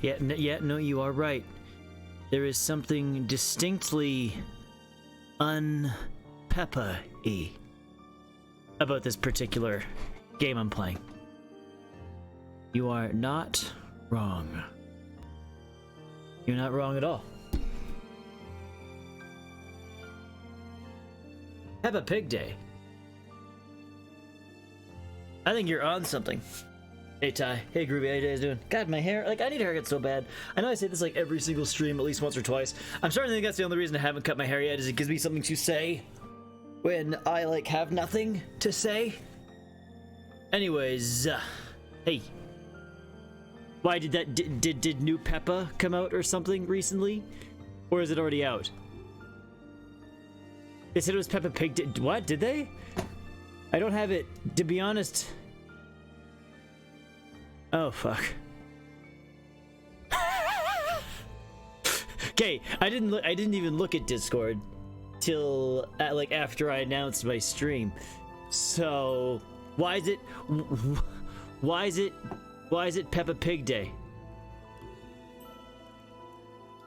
Yeah, no, you are right. There is something distinctly un-Peppa-y about this particular game I'm playing. You are not wrong. You're not wrong at all. Peppa Pig Day. I think you're on something. Hey Ty, hey Groovy, how you guys doing? God, my hair, like I need a haircut so bad. I know I say this like every single stream at least once or twice. I'm starting to think that's the only reason I haven't cut my hair yet, is it gives me something to say when I like have nothing to say. Anyways, hey. Why did that, did new Peppa come out or something recently? Or is it already out? They said it was Peppa Pig, what, did they? I don't have it, to be honest. Oh, fuck. Okay, I didn't even look at Discord till like after I announced my stream. So, why is it Peppa Pig Day?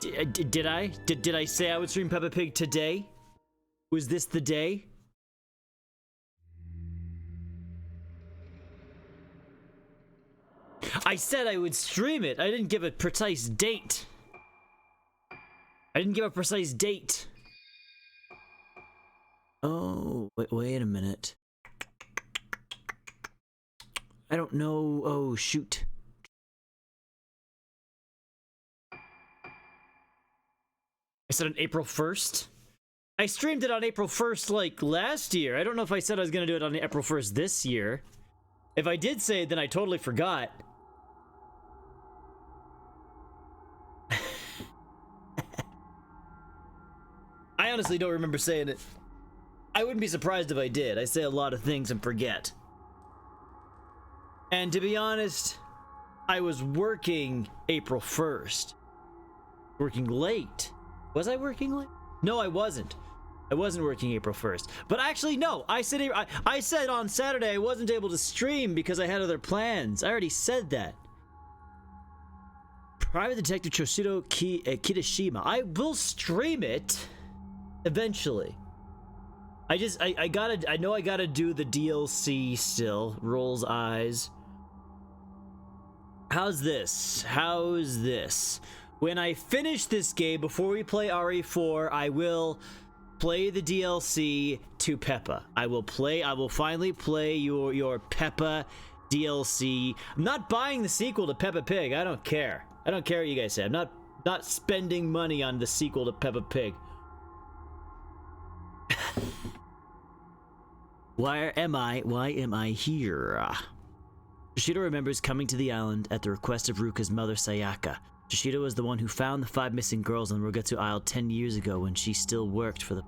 Did I say I would stream Peppa Pig today? Was this the day? I said I would stream it. I didn't give a precise date. Oh, wait a minute. I don't know. Oh, shoot. I said on April 1st? I streamed it on April 1st, like, last year. I don't know if I said I was gonna do it on April 1st this year. If I did say it, then I totally forgot. I honestly don't remember saying it. I wouldn't be surprised if I did. I say a lot of things and forget. And to be honest, I was working April 1st. Working late. Was I working late? No, I wasn't. I wasn't working April 1st. But actually, no. I said on Saturday I wasn't able to stream because I had other plans. I already said that. Private Detective Choshiro Kitashima. I will stream it eventually. I know I gotta do the DLC still. Rolls eyes. How's this? When I finish this game, before we play RE4, I will play the DLC to Peppa. I will finally play your Peppa DLC. I'm not buying the sequel to Peppa Pig. I don't care. I don't care what you guys say. I'm not spending money on the sequel to Peppa Pig. Why am I here? Yoshida remembers coming to the island at the request of Ruka's mother, Sayaka. Yoshida was the one who found the 5 missing girls on Rogetsu Isle 10 years ago when he still worked for the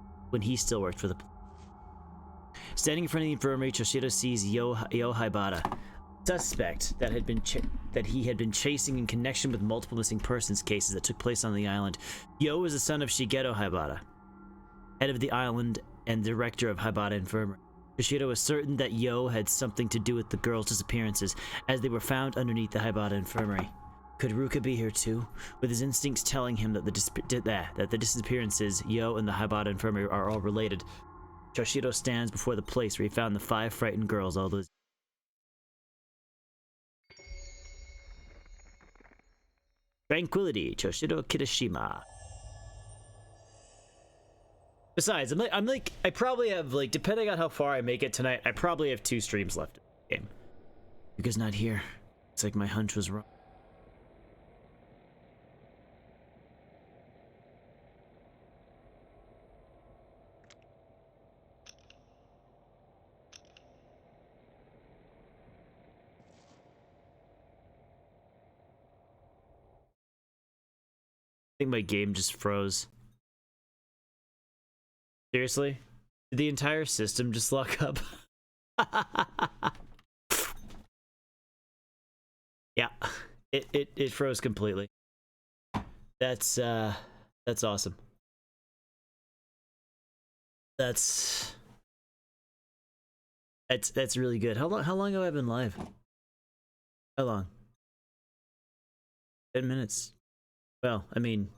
Standing in front of the infirmary, Yoshida sees Yo Haibara, suspect that he had been chasing in connection with multiple missing persons cases that took place on the island. Yo was the son of Shigeru Haibara, head of the island and director of Haibara Infirmary. Yoshida was certain that Yo had something to do with the girls' disappearances, as they were found underneath the Haibara Infirmary. Could Ruka be here too? With his instincts telling him that the disappearances, Yo and the Haibara Infirmary are all related, Yoshida stands before the place where he found the 5 frightened girls all those. Tranquility, Choshiro Kitashima. Besides, I probably have, like, depending on how far I make it tonight, I probably have 2 streams left in the game. Ruka's not here. It's like my hunch was wrong. I think my game just froze. Seriously? Did the entire system just lock up? Yeah. It froze completely. That's awesome. That's really good. How long have I been live? How long? 10 minutes. Well, I mean,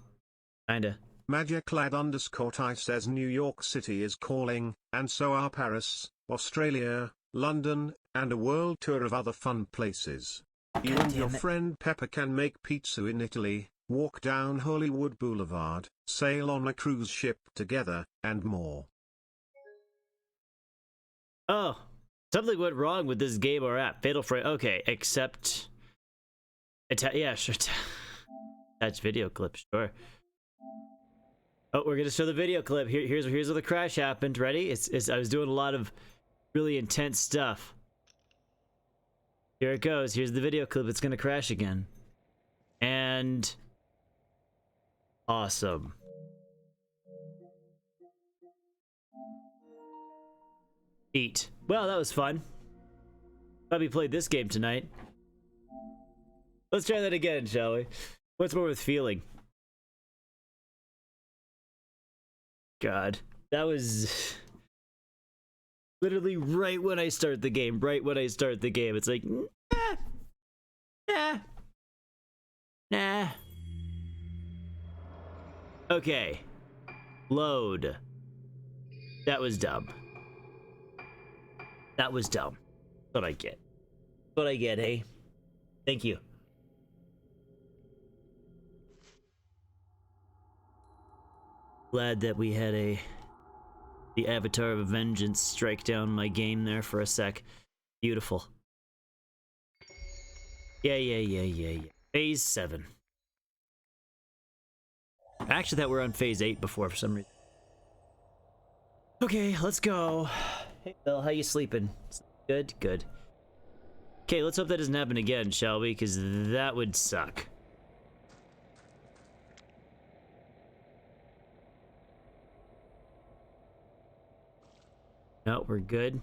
kinda. Magiclad_I says New York City is calling, and so are Paris, Australia, London, and a world tour of other fun places. You and your friend Pepper can make pizza in Italy, walk down Hollywood Boulevard, sail on a cruise ship together, and more. Oh, something went wrong with this game or app. Fatal Frame. Okay, except... yeah, sure. Attach video clip, sure. Oh, we're gonna show the video clip. Here's where the crash happened. Ready? I was doing a lot of really intense stuff. Here it goes. Here's the video clip. It's gonna crash again. And... awesome. Eat. Well, that was fun. Glad we played this game tonight. Let's try that again, shall we? What's more with feeling? God, that was literally right when I start the game. Right when I start the game, it's like, nah. Okay, load. That was dumb. That was dumb. That's what I get. That's what I get, eh? Thank you. Glad that we had the Avatar of Vengeance strike down my game there for a sec. Beautiful. Yeah. Phase 7. I actually thought we were on Phase 8 before for some reason. Okay, let's go. Hey Bill, how you sleeping? Good, good. Okay, let's hope that doesn't happen again, shall we? Because that would suck. No, we're good.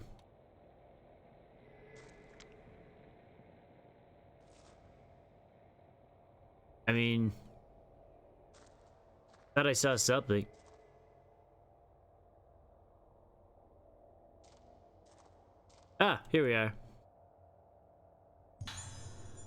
I mean, thought I saw something. Ah, here we are.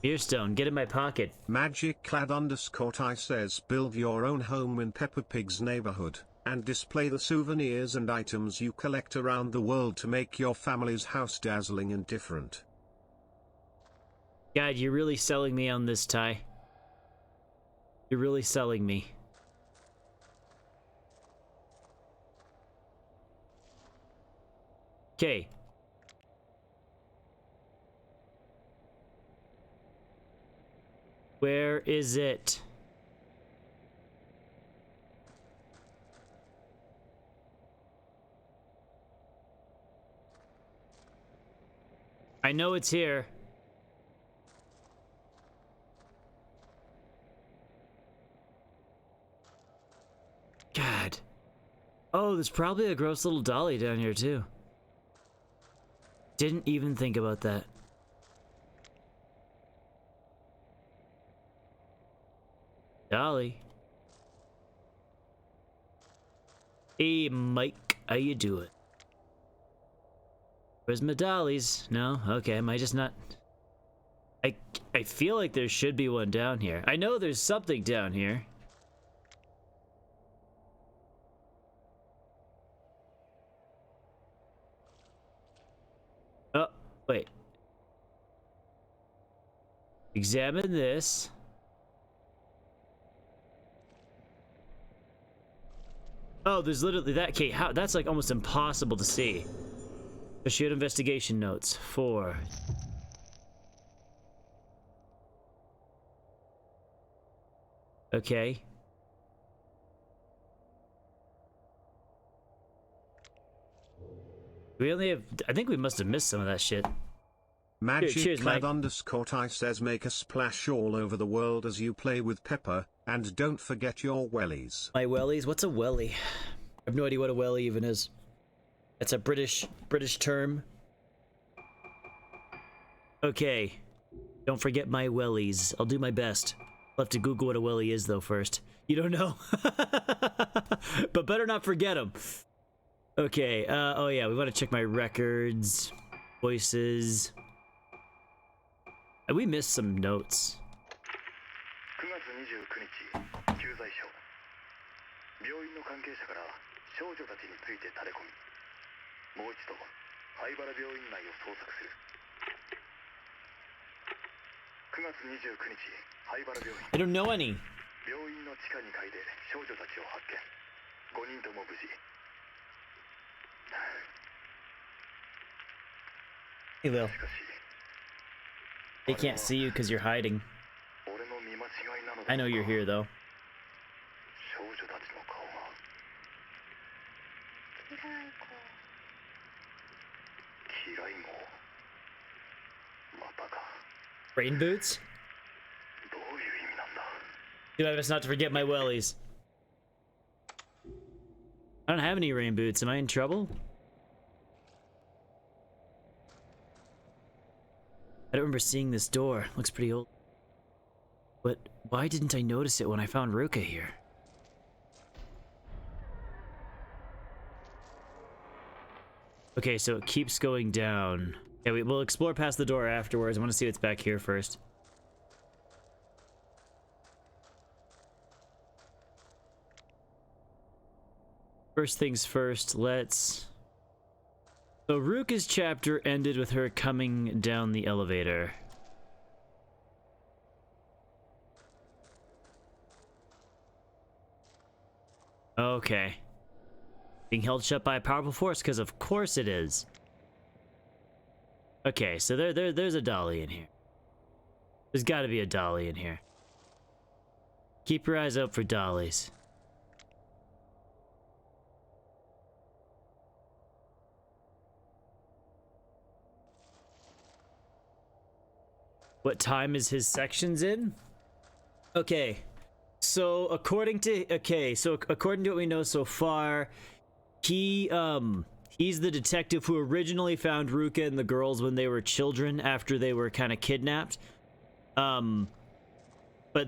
Mirrorstone, get in my pocket. Magiclad_I says build your own home in Peppa Pig's neighborhood, and display the souvenirs and items you collect around the world to make your family's house dazzling and different. God, you're really selling me on this, Ty. You're really selling me. Okay. Where is it? I know it's here. God. Oh, there's probably a gross little dolly down here too. Didn't even think about that. Dolly. Hey, Mike. How you doing? Where's my dollies? No? Okay, am I just not... I feel like there should be one down here. I know there's something down here. Oh, wait. Examine this. Oh, there's literally that. Okay, how? That's like almost impossible to see. Shoot investigation notes. 4. Okay. We only have... I think we must have missed some of that shit. Magiclad_I says make a splash all over the world as you play with Pepper, and don't forget your wellies. My wellies? What's a welly? I have no idea what a welly even is. It's a British term. Okay. Don't forget my wellies. I'll do my best. I'll have to Google what a welly is though first. You don't know? But better not forget them. Okay, oh yeah, we want to check my records. Voices. We missed some notes. I don't know any. Hey, Lil. They can't see you because you're hiding. I know you're here, though. Rain boots? Do I best not to forget my wellies. I don't have any rain boots. Am I in trouble? I don't remember seeing this door. Looks pretty old. But why didn't I notice it when I found Ruka here? Okay, so it keeps going down. Yeah, we'll explore past the door afterwards. I want to see what's back here first. First things first, let's... So Ruka's chapter ended with her coming down the elevator. Okay. Being held shut by a powerful force, because of course it is. Okay, so there's a dolly in here. There's got to be a dolly in here. Keep your eyes out for dollies. What time is his sections in? Okay. So according to what we know so far, he's the detective who originally found Ruka and the girls when they were children after they were kind of kidnapped. But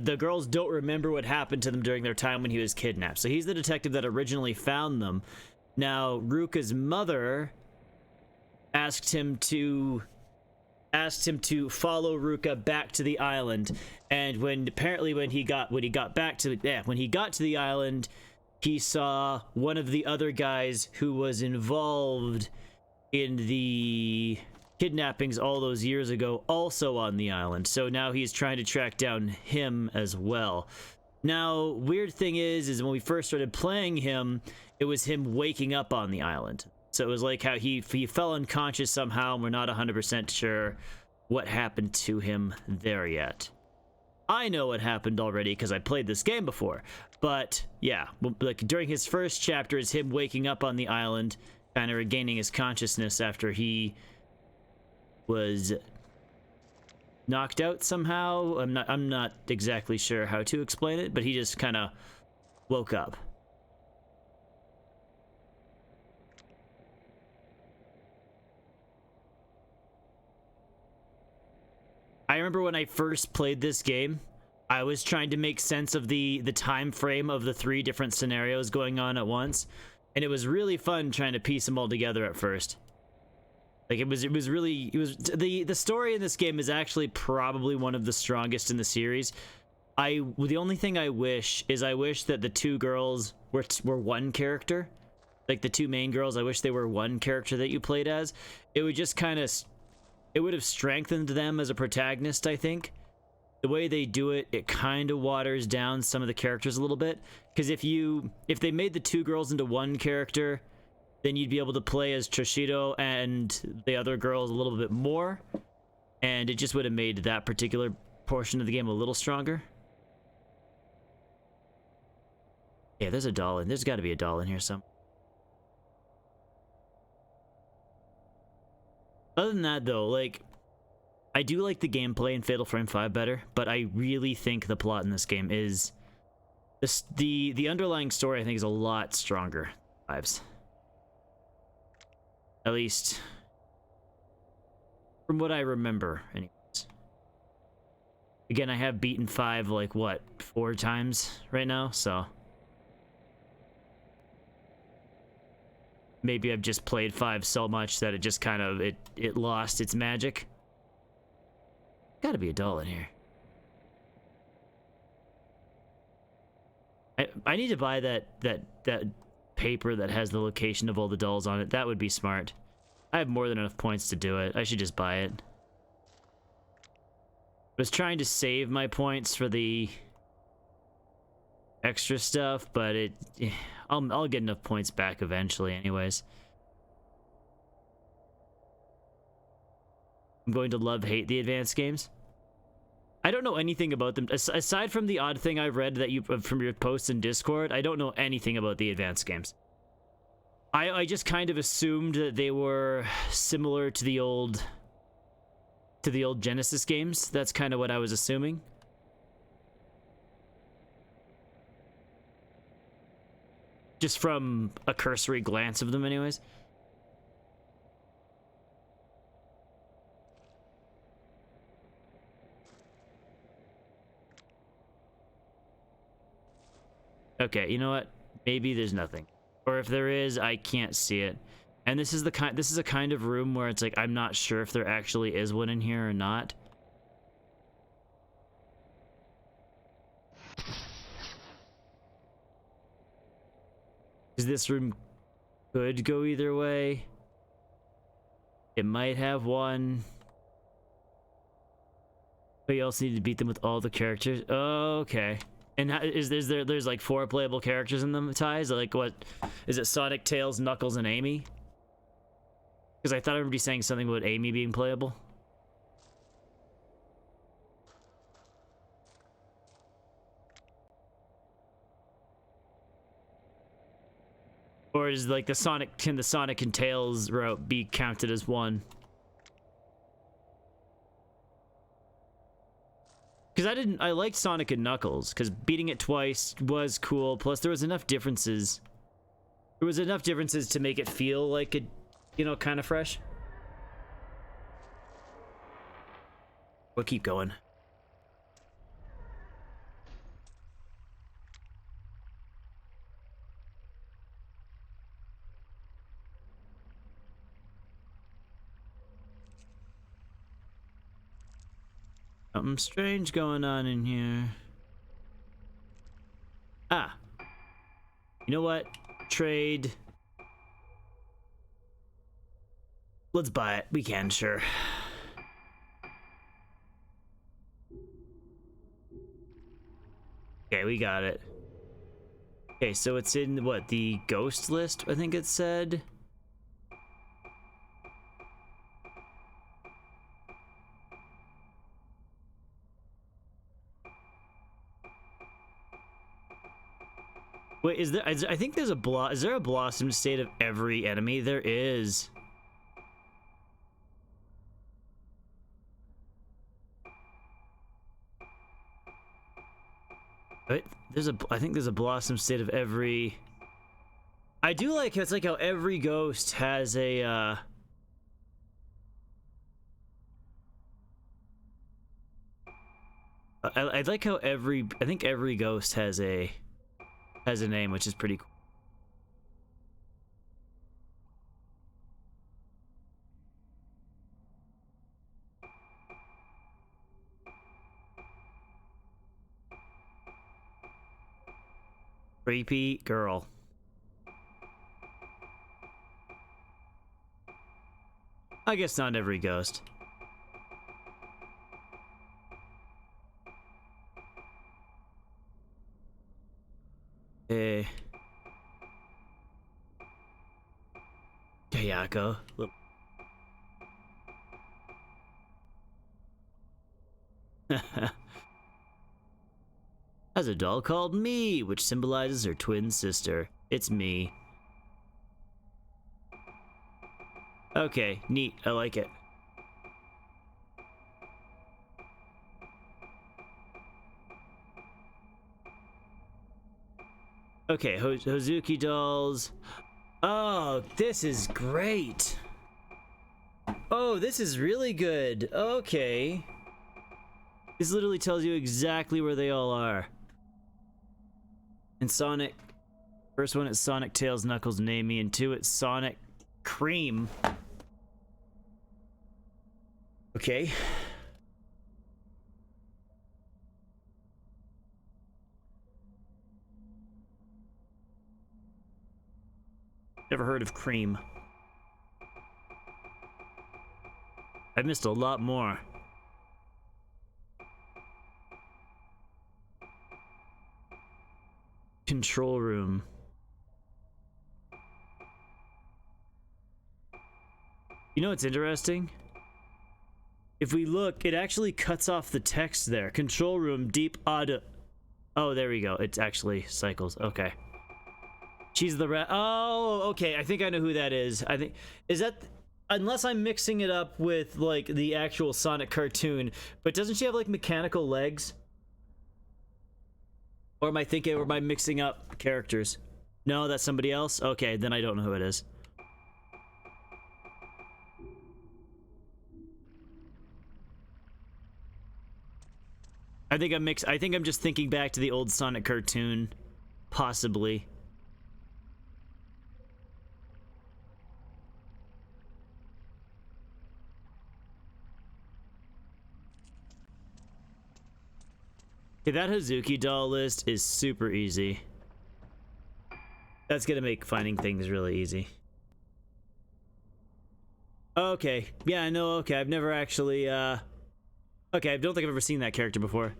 the girls don't remember what happened to them during their time when he was kidnapped. So he's the detective that originally found them. Now, Ruka's mother asked him to follow Ruka back to the island, and when he got to the island, he saw one of the other guys who was involved in the kidnappings all those years ago also on the island. So now he's trying to track down him as well. Now, weird thing is when we first started playing him, it was him waking up on the island. So it was like how he fell unconscious somehow, and we're not 100% sure what happened to him there yet. I know what happened already because I played this game before. But yeah, like during his first chapter is him waking up on the island, kind of regaining his consciousness after he was knocked out somehow. I'm not exactly sure how to explain it, but he just kind of woke up. I remember when I first played this game, I was trying to make sense of the time frame of the 3 different scenarios going on at once, and it was really fun trying to piece them all together at first. Like the story in this game is actually probably one of the strongest in the series. The only thing I wish that the 2 girls were one character. Like the 2 main girls, I wish they were one character that you played as. It would just kind of, it would have strengthened them as a protagonist, I think. The way they do it, it kind of waters down some of the characters a little bit. Because if they made the 2 girls into one character, then you'd be able to play as Toshido and the other girls a little bit more. And it just would have made that particular portion of the game a little stronger. Yeah, there's a doll in. There's got to be a doll in here somewhere. Other than that, though, like, I do like the gameplay in Fatal Frame 5 better, but I really think the plot in this game is... The underlying story, I think, is a lot stronger than 5's. At least, from what I remember, anyways. Again, I have beaten 5, like, what, 4 times right now, so... Maybe I've just played 5 so much that it just kind of, it lost its magic. Gotta be a doll in here. I need to buy that paper that has the location of all the dolls on it. That would be smart. I have more than enough points to do it. I should just buy it. I was trying to save my points for the extra stuff, but I'll get enough points back eventually anyways. I'm going to hate the advanced games. I don't know anything about them aside from the odd thing I read that you from your posts in Discord. I don't know anything about the advanced games. I just kind of assumed that they were similar to the old Genesis games. That's kind of what I was assuming. Just from a cursory glance of them anyways. Okay, you know what? Maybe there's nothing. Or if there is, I can't see it. And this is a kind of room where it's like I'm not sure if there actually is one in here or not. Because this room could go either way. It might have one. But you also need to beat them with all the characters. Oh, okay. And there's like 4 playable characters in them, Ties? Like what? Is it Sonic, Tails, Knuckles, and Amy? Because I thought I remember you saying something about Amy being playable. Or is like can the Sonic and Tails route be counted as one? Because I liked Sonic and Knuckles, because beating it twice was cool, plus there was enough differences. There was enough differences to make it feel like it, you know, kind of fresh. We'll keep going. Something strange going on in here. Ah. You know what? Trade. Let's buy it. We can, sure. Okay, we got it. Okay, so it's in, what, the ghost list, I think it said? Wait, is I think there's is there a blossom state of every enemy? There is. Wait, I think there's a blossom state of every. I do like it's like how every ghost has a I like how I think every ghost has a name, which is pretty cool. Creepy girl. I guess not every ghost. Kayako. Has a doll called Me, which symbolizes her twin sister. It's me. Okay, neat. I like it. Okay, Hozuki dolls. Oh, this is great. Oh, this is really good. Okay. This literally tells you exactly where they all are. And Sonic. First one is Sonic, Tails, Knuckles, and Amy, and 2 it's Sonic, Cream. Okay. Never heard of Cream. I missed a lot more. Control room. You know what's interesting? If we look, it actually cuts off the text there. Control room, deep audio. Oh, there we go. It actually cycles. Okay. She's the rat. Oh, okay. I think I know who that is. I think is that unless I'm mixing it up with like the actual Sonic cartoon, but doesn't she have like mechanical legs? Or am I thinking, or am I mixing up characters? No, that's somebody else? Okay, then I don't know who it is. I think I'm just thinking back to the old Sonic cartoon. Possibly. Okay, that Hazuki doll list is super easy. That's gonna make finding things really easy. Okay, yeah, no, okay, I've never actually, okay, I don't think I've ever seen that character before.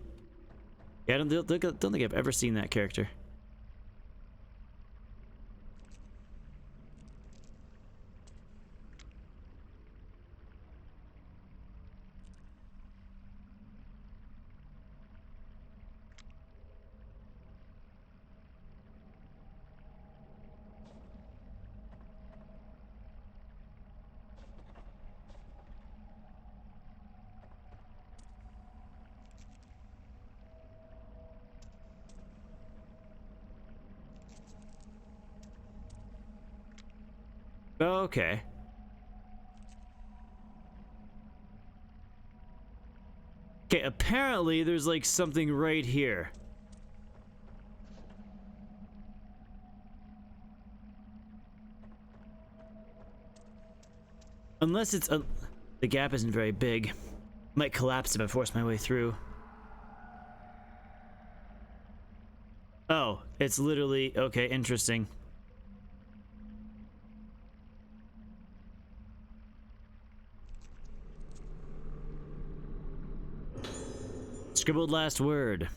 Yeah, I don't think I've ever seen that character. Okay. Okay, apparently there's like something right here. Unless it's a... The gap isn't very big. Might collapse if I force my way through. Oh, it's literally... Okay, interesting. Scribbled last word.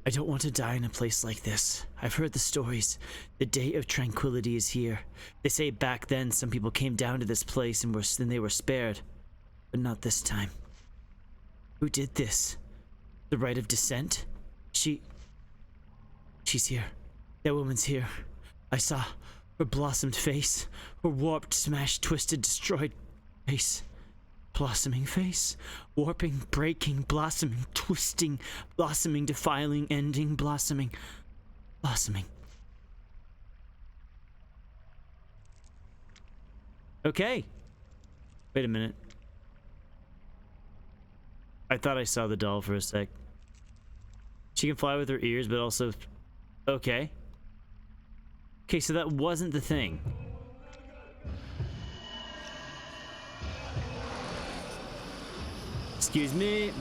I don't want to die in a place like this. I've heard the stories. The day of tranquility is here. They say back then some people came down to this place and then they were spared. But not this time. Who did this? The rite of descent? She's here. That woman's here. I saw her blossomed face. Her warped, smashed, twisted, destroyed face. Blossoming face, warping, breaking, blossoming, twisting, blossoming, defiling, ending, blossoming, blossoming. Okay. Wait a minute. I thought I saw the doll for a sec. She can fly with her ears, but also... Okay. Okay, so that wasn't the thing. Excuse me.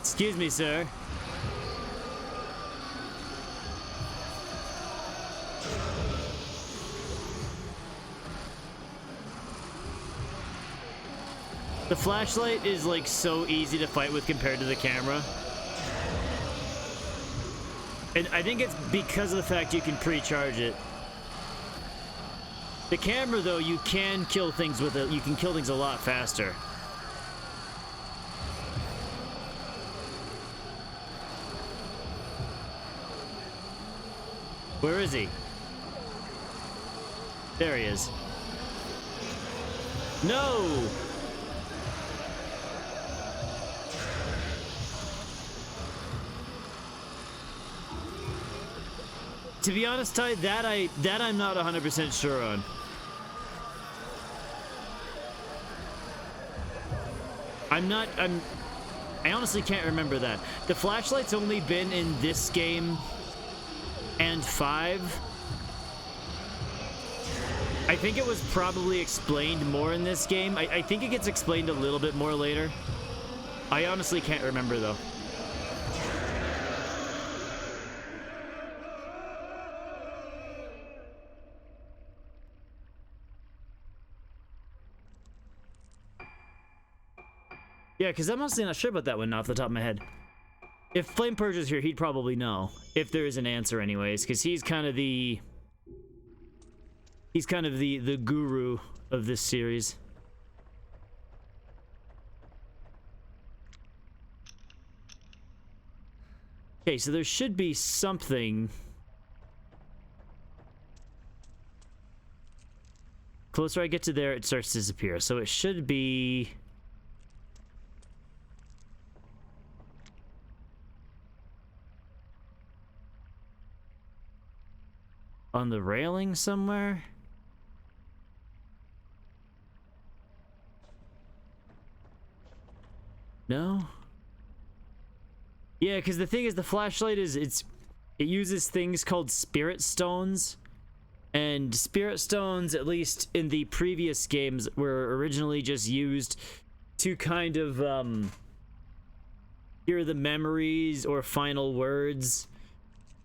Excuse me, sir. The flashlight is like so easy to fight with compared to the camera. And I think it's because of the fact you can pre-charge it. The camera, though, you can kill things with it. You can kill things a lot faster. Where is he? There he is. No! To be honest, Ty, that I'm not 100% sure on. I honestly can't remember that. The flashlight's only been in this game and 5. I think it was probably explained more in this game. I think it gets explained a little bit more later. I honestly can't remember, though. Yeah, because I'm honestly not sure about that one off the top of my head. If Flame Purger's here, he'd probably know. If there is an answer anyways, because he's kind of the... He's kind of the guru of this series. Okay, so there should be something... Closer I get to there, it starts to disappear. So it should be... on the railing somewhere? No? Yeah, because the thing is, the flashlight is, it uses things called spirit stones. And spirit stones, at least in the previous games, were originally just used to kind of, hear the memories or final words,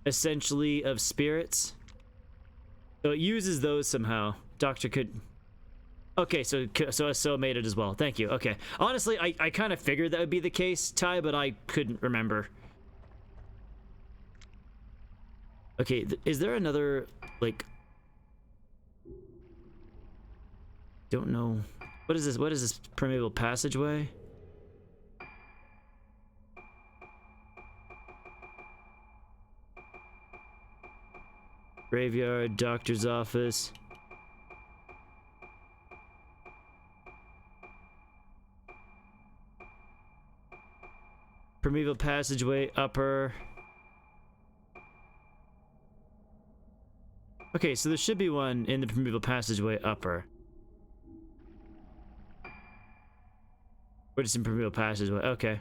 essentially, of spirits. So it uses those somehow. Doctor could... Okay, so it made it as well. Thank you. Okay. Honestly, I kind of figured that would be the case, Ty, but I couldn't remember. Okay, is there another, like... Don't know. What is this? What is this permeable passageway? Graveyard, doctor's office. Permeable passageway, upper. Okay, so there should be one in the permeable passageway, upper. Or just in permeable passageway, okay.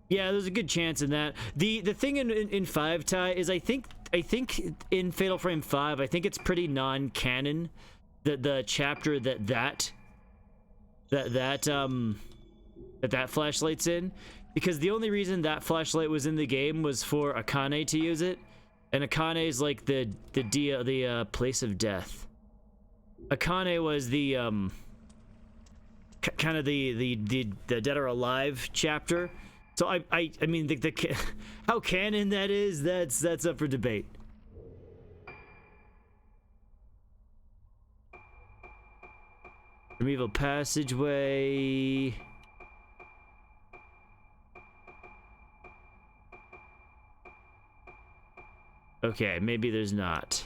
Yeah, there's a good chance in that. The thing in 5, Ty, is I think in Fatal Frame 5, I think it's pretty non-canon that the chapter that flashlight's in, because the only reason that flashlight was in the game was for Akane to use it, and Akane is like the place of death. Akane was the kind of the Dead or Alive chapter. So I mean the how canon that is, that's up for debate. Permeable passageway. Okay, maybe there's not.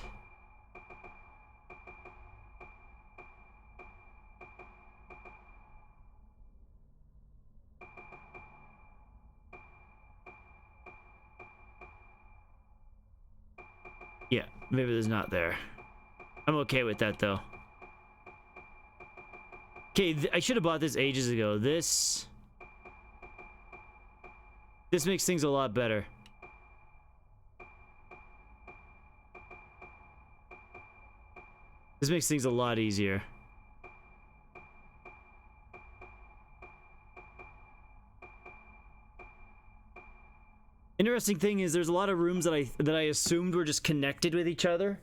Yeah, maybe there's not there. I'm okay with that, though. Okay, I should have bought this ages ago. This makes things a lot better. This makes things a lot easier. Interesting thing is, there's a lot of rooms that I assumed were just connected with each other,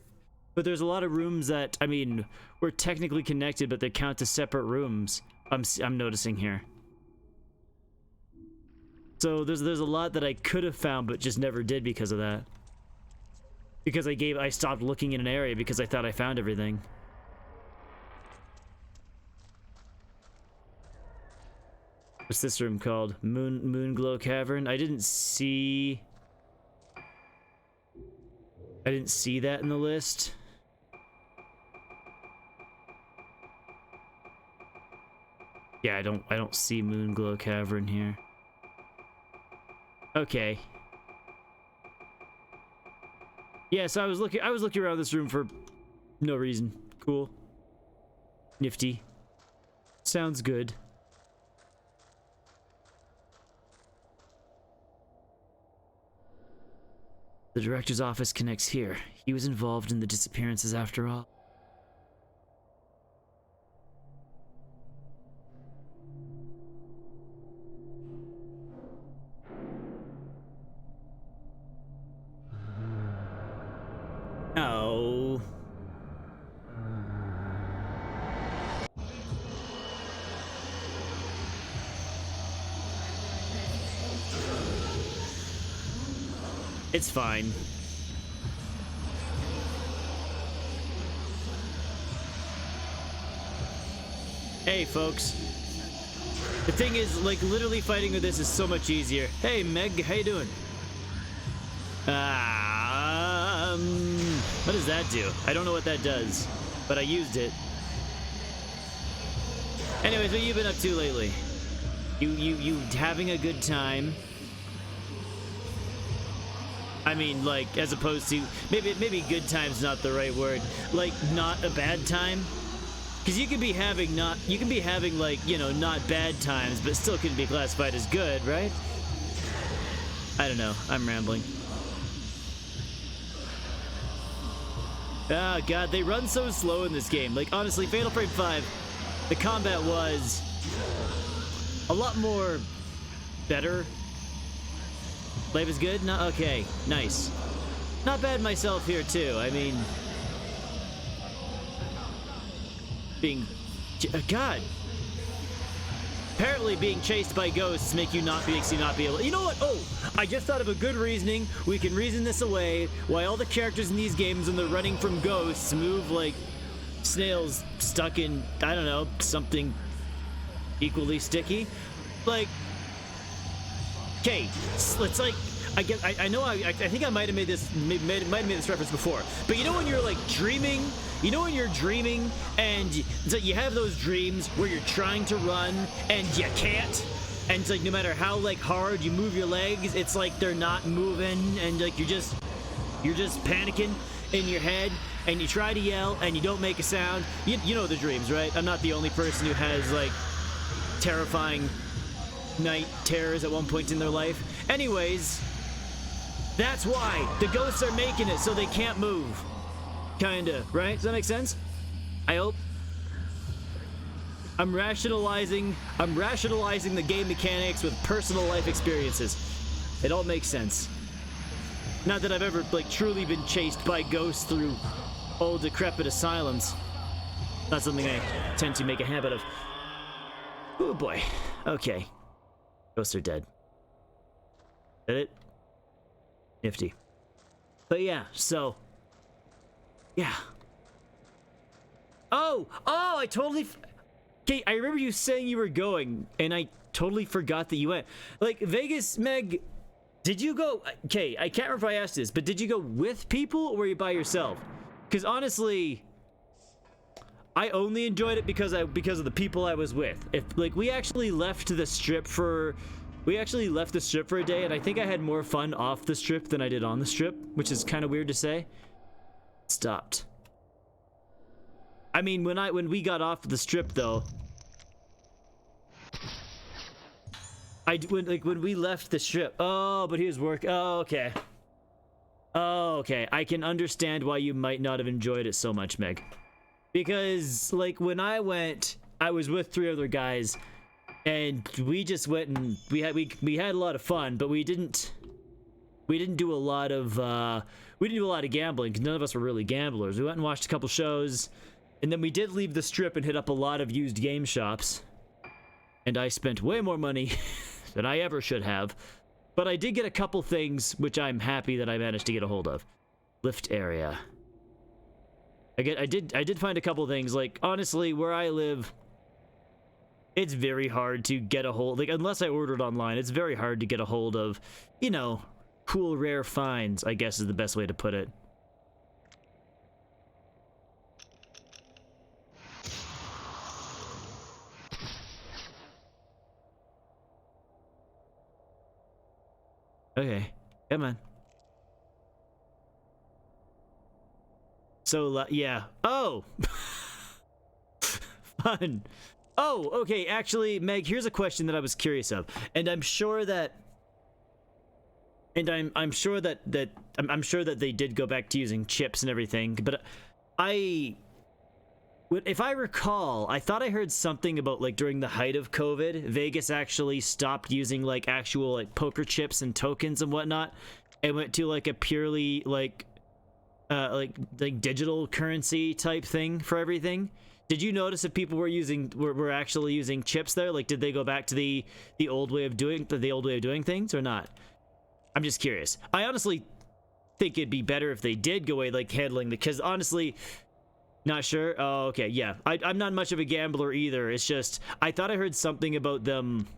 but there's a lot of rooms that, I mean, were technically connected, but they count as separate rooms. I'm noticing here. So there's a lot that I could have found, but just never did because of that. Because I stopped looking in an area because I thought I found everything. What's this room called? Moonglow Cavern? I didn't see that in the list. Yeah, I don't see Moonglow Cavern here. Okay. Yeah, so I was looking around this room for no reason. Cool. Nifty. Sounds good. The director's office connects here. He was involved in the disappearances after all. Oh. It's fine. Hey, folks. The thing is, like, literally fighting with this is so much easier. Hey, Meg, how you doing? What does that do? I don't know what that does, but I used it. Anyways, what you been up to lately? You having a good time? I mean, like, as opposed to maybe good time's not the right word. Like, not a bad time, because you can be having like, you know, not bad times, but still can be classified as good, right? I don't know. I'm rambling. Ah, God, they run so slow in this game. Like, honestly, Fatal Frame 5, the combat was a lot more better. Life is good? No, okay, nice. Not bad myself here too. I mean, God. Apparently, being chased by ghosts makes you not be able. You know what? Oh, I just thought of a good reasoning. We can reason this away. Why all the characters in these games, when they're running from ghosts, move like snails stuck in, I don't know, something equally sticky. Like, okay, it's like, I know I think I might have made this reference before, but you know when you're like dreaming, you know when you're dreaming and so you have those dreams where you're trying to run and you can't, and it's like no matter how like hard you move your legs, it's like they're not moving, and like you're just panicking in your head, and you try to yell and you don't make a sound. You know the dreams, right? I'm not the only person who has like terrifying night terrors at one point in their life. Anyways, that's why the ghosts are making it so they can't move. Kinda, right? Does that make sense? I hope. I'm rationalizing the game mechanics with personal life experiences. It all makes sense. Not that I've ever like truly been chased by ghosts through old decrepit asylums. Not something I tend to make a habit of. Oh boy. Okay. Ghosts are dead. Is that it? Nifty. But yeah, so. Yeah. Oh, I totally. Okay, I remember you saying you were going, and I totally forgot that you went. Like, Vegas, Meg, did you go? Okay, I can't remember if I asked this, but did you go with people or were you by yourself? Because honestly, I only enjoyed it because of the people I was with. If like we actually left the strip for a day, and I think I had more fun off the strip than I did on the strip, which is kind of weird to say. Stopped. I mean, when we got off the strip though, when we left the strip. Oh, but he was work. Oh, okay. Oh, okay. I can understand why you might not have enjoyed it so much, Meg. Because like when I went, I was with 3 other guys, and we just went and we had a lot of fun, but we didn't do a lot of gambling because none of us were really gamblers. We went and watched a couple shows, and then we did leave the strip and hit up a lot of used game shops. And I spent way more money than I ever should have, but I did get a couple things which I'm happy that I managed to get a hold of. Lift area. I did find a couple things. Like honestly, where I live, it's very hard to get a hold, like unless I ordered online, it's very hard to get a hold of, you know, cool rare finds, I guess is the best way to put it. Okay, come on. So, yeah. Oh! Fun. Oh, okay, actually, Meg, here's a question that I was curious of. And I'm sure that And I'm sure that I'm sure that they did go back to using chips and everything, but if I recall, I thought I heard something about like during the height of COVID, Vegas actually stopped using like actual like poker chips and tokens and whatnot, and went to like a purely like digital currency type thing for everything. Did you notice if people were actually using chips there? Like, did they go back to the old way of doing things or not? I'm just curious. I honestly think it'd be better if they did go away like handling because honestly, not sure. Oh, okay, yeah. I'm not much of a gambler either. It's just I thought I heard something about them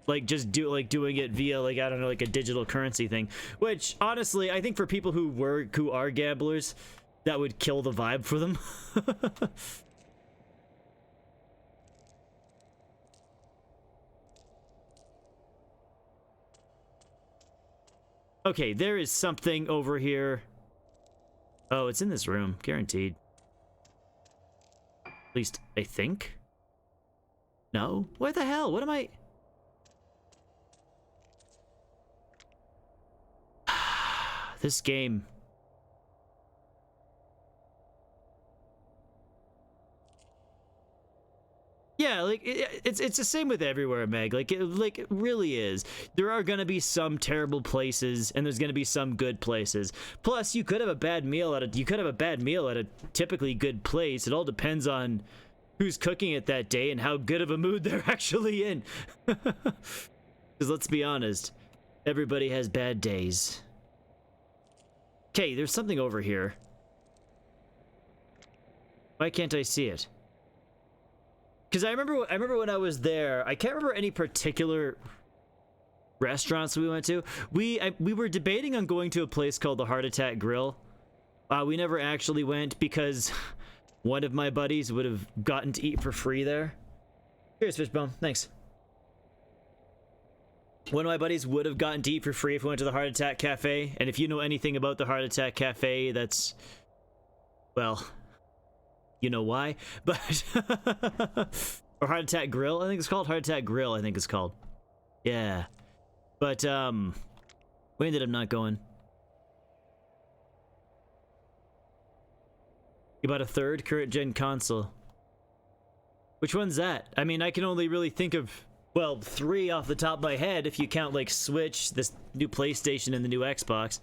like just doing it via like I don't know like a digital currency thing, which honestly I think for people who are gamblers, that would kill the vibe for them. Okay, there is something over here. Oh, it's in this room, guaranteed. At least I think. No? What the hell? What am I? This game. Yeah, like it's the same with everywhere, Meg. Like it really is. There are gonna be some terrible places, and there's gonna be some good places. Plus, you could have a bad meal at a typically good place. It all depends on who's cooking it that day and how good of a mood they're actually in. Because let's be honest, everybody has bad days. Okay, there's something over here. Why can't I see it? Because I remember when I was there, I can't remember any particular restaurants we went to. We were debating on going to a place called the Heart Attack Grill. We never actually went because one of my buddies would have gotten to eat for free there. Here's Fishbone, thanks. One of my buddies would have gotten to eat for free if we went to the Heart Attack Cafe. And if you know anything about the Heart Attack Cafe, that's, well, you know why, but or Heart Attack Grill, I think it's called Heart Attack Grill. I think it's called. Yeah, but we ended up not going. You bought a third current gen console. Which one's that? I mean, I can only really think of, well, 3 off the top of my head if you count like Switch, this new PlayStation, and the new Xbox.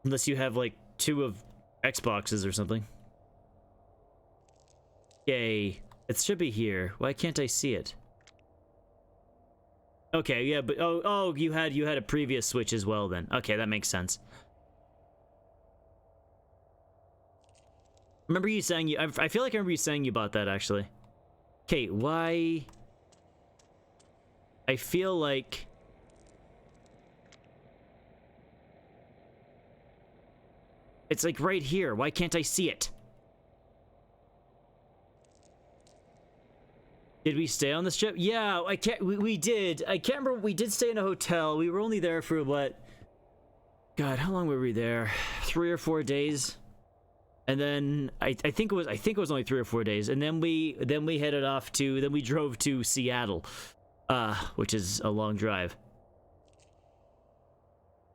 Unless you have like 2 of Xboxes or something. Yay. It should be here. Why can't I see it? Okay, yeah, but oh, you had a previous Switch as well then. Okay, that makes sense. Remember you saying I feel like I remember you saying you bought that actually. Okay, why? I feel like it's like right here. Why can't I see it? Did we stay on this trip? Yeah, we did. I can't remember. We did stay in a hotel. We were only there for what? God, how long were we there? 3 or 4 days. And then I think it was only 3 or 4 days. And then we headed off to, then we drove to Seattle, which is a long drive.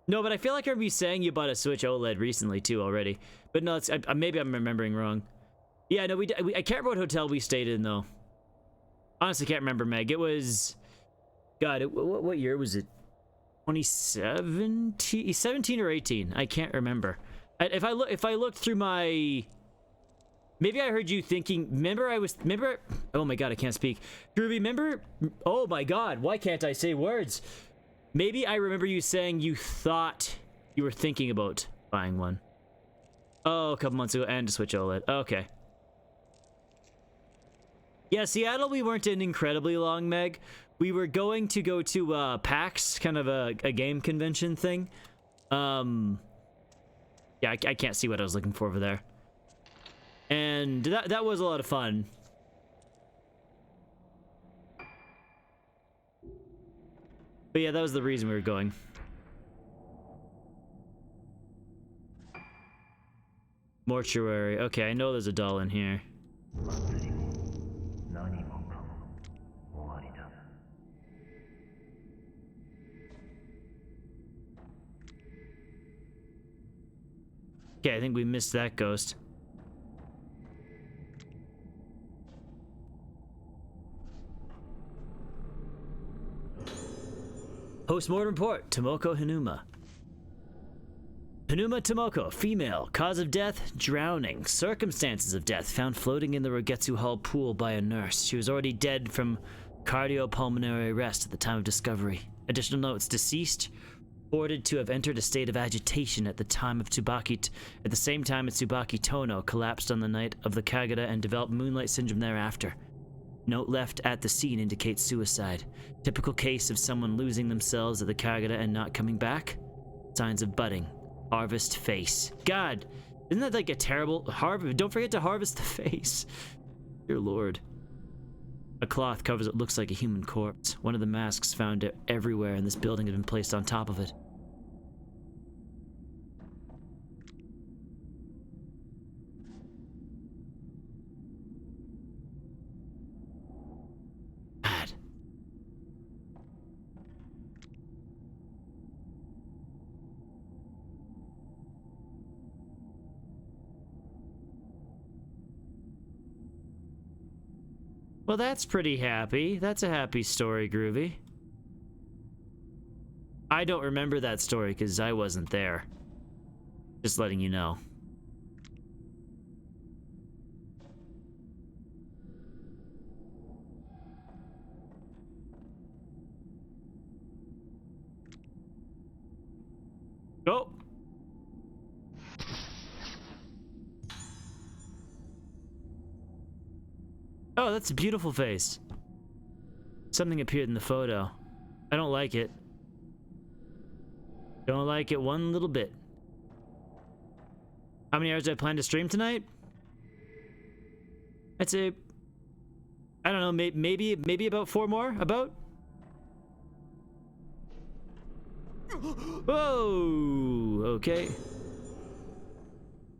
No, but I feel like I remember you saying you bought a Switch OLED recently too already. But no, it's maybe I'm remembering wrong. Yeah, no, I can't remember what hotel we stayed in though. Honestly, can't remember, Meg. It was, God, what year was it? 2017, 17 or 18? I can't remember. If I looked through my, maybe I heard you thinking. Remember? Oh my God, I can't speak. Do you remember? Oh my God, why can't I say words? Maybe I remember you saying you thought you were thinking about buying one. Oh, a couple months ago, and to Switch OLED. Okay. Yeah, Seattle, we weren't in incredibly long, Meg. We were going to go to PAX, kind of a game convention thing. Yeah, I can't see what I was looking for over there. And that was a lot of fun. But yeah, that was the reason we were going. Mortuary. Okay, I know there's a doll in here. Okay, I think we missed that ghost. Postmortem report, Tomoko Hinuma. Hinuma Tomoko, female. Cause of death, drowning. Circumstances of death, found floating in the Rogetsu Hall pool by a nurse. She was already dead from cardiopulmonary arrest at the time of discovery. Additional notes, deceased, reported to have entered a state of agitation at the time of at the same time as Tsubaki Tono collapsed on the night of the Kagura and developed moonlight syndrome thereafter. Note left at the scene indicates suicide. Typical case of someone losing themselves at the Kagura and not coming back. Signs of budding. Harvest face. God, isn't that like a terrible harvest? Don't forget to harvest the face. Dear Lord. A cloth covers what looks like a human corpse. One of the masks found everywhere in this building had been placed on top of it. Bad. Well, that's pretty happy. That's a happy story, Groovy. I don't remember that story because I wasn't there. Just letting you know. Go! Oh, that's a beautiful face. Something appeared in the photo. I don't like it. Don't like it one little bit. How many hours do I plan to stream tonight? I'd say, I don't know, maybe about 4 more, about? Whoa, okay.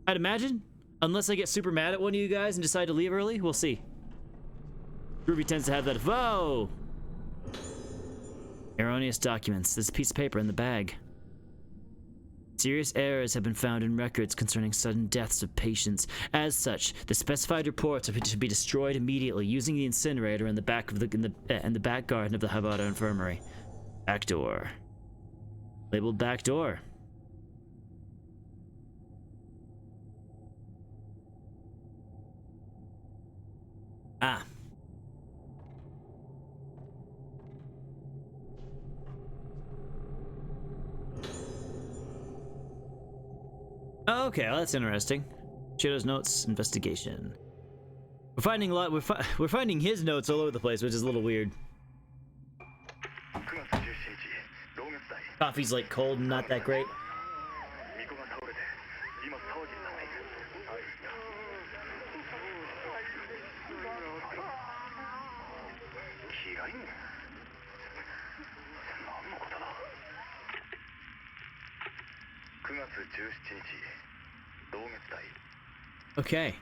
I'd imagine, unless I get super mad at one of you guys and decide to leave early, we'll see. Ruby tends to have that. Whoa! Erroneous documents. There's a piece of paper in the bag. Serious errors have been found in records concerning sudden deaths of patients. As such, the specified reports are to be destroyed immediately using the incinerator in the back of in the back garden of the Habata Infirmary. Back door. Labeled back door. Ah. Okay, well, that's interesting. Shido's notes, investigation. We're finding a lot. We're finding his notes all over the place, which is a little weird. Coffee's like cold and not that great. Okay.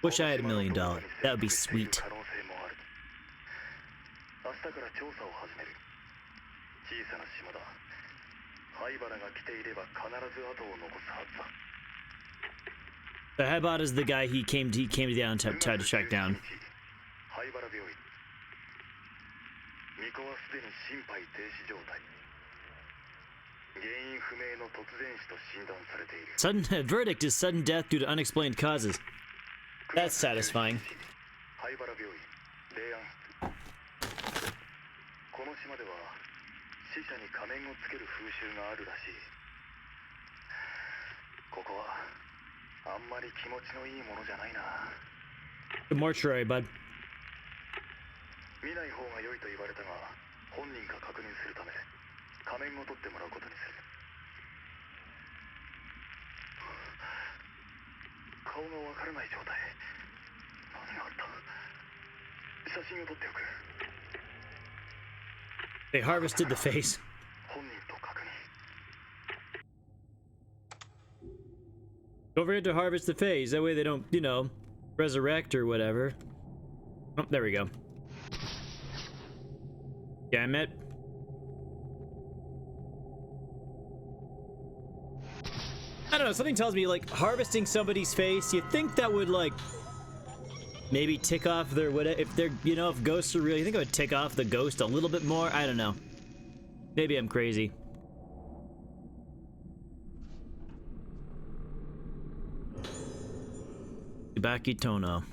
Wish I had $1 million. That would be sweet. The Habata is the guy he came to the island to try to track down. Sudden verdict is sudden death due to unexplained causes. That's satisfying. The mortuary, bud. They harvested the face. Don't forget to harvest the phase. That way they don't, you know, resurrect or whatever. Oh, there we go. Damn it. I don't know, something tells me, like, harvesting somebody's face, you think that would, like, maybe tick off their, if they're, you know, if ghosts are real, you think it would tick off the ghost a little bit more? I don't know. Maybe I'm crazy. Tsubaki Tono.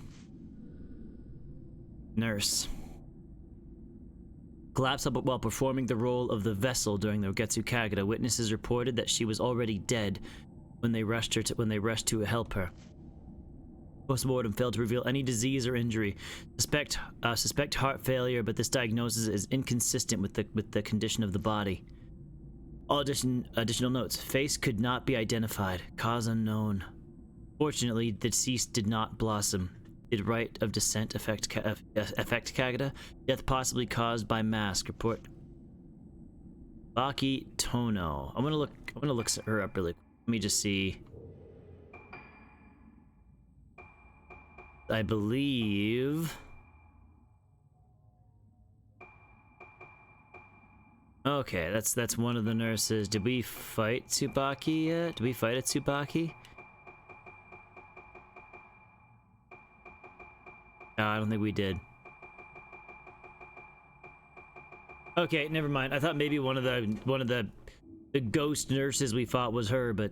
Nurse. Collapsed while performing the role of the vessel during the Ogetsu Kagura. Witnesses reported that she was already dead when they rushed to help her. Postmortem failed to reveal any disease or injury. Suspect heart failure, but this diagnosis is inconsistent with the condition of the body. All additional notes. Face could not be identified. Cause unknown. Fortunately, the deceased did not blossom. Did rite of descent affect Kagura? Death possibly caused by mask. Report. Baki Tono. I'm gonna look her up really quick. Let me just see. I believe. Okay, that's one of the nurses. Did we fight Tsubaki yet? Did we fight at Tsubaki? No, I don't think we did. Okay, never mind. I thought maybe one of the ghost nurses we fought was her, but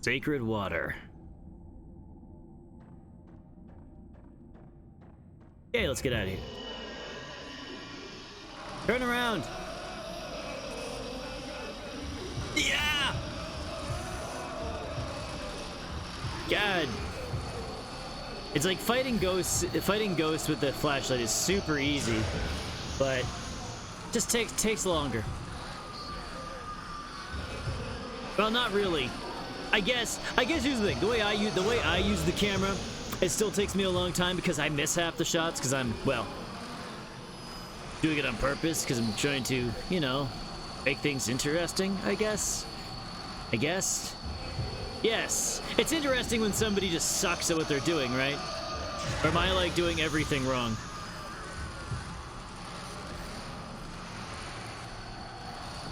sacred water. Okay, let's get out of here. Turn around. Yeah! God. It's like fighting ghosts with the flashlight is super easy, but just takes longer. Well, not really. I guess here's the thing. The way I use the camera, it still takes me a long time because I miss half the shots because I'm, well, doing it on purpose because I'm trying to, you know, make things interesting, I guess. Yes. It's interesting when somebody just sucks at what they're doing, right? Or am I, like, doing everything wrong?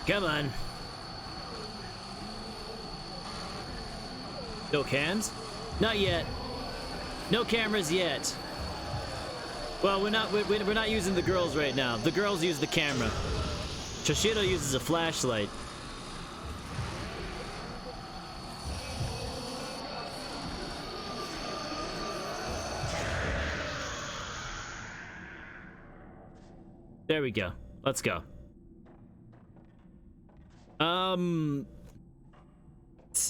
Come on. No cams? Not yet. No cameras yet. Well, we're not using the girls right now. The girls use the camera. Toshiro uses a flashlight. There we go. Let's go.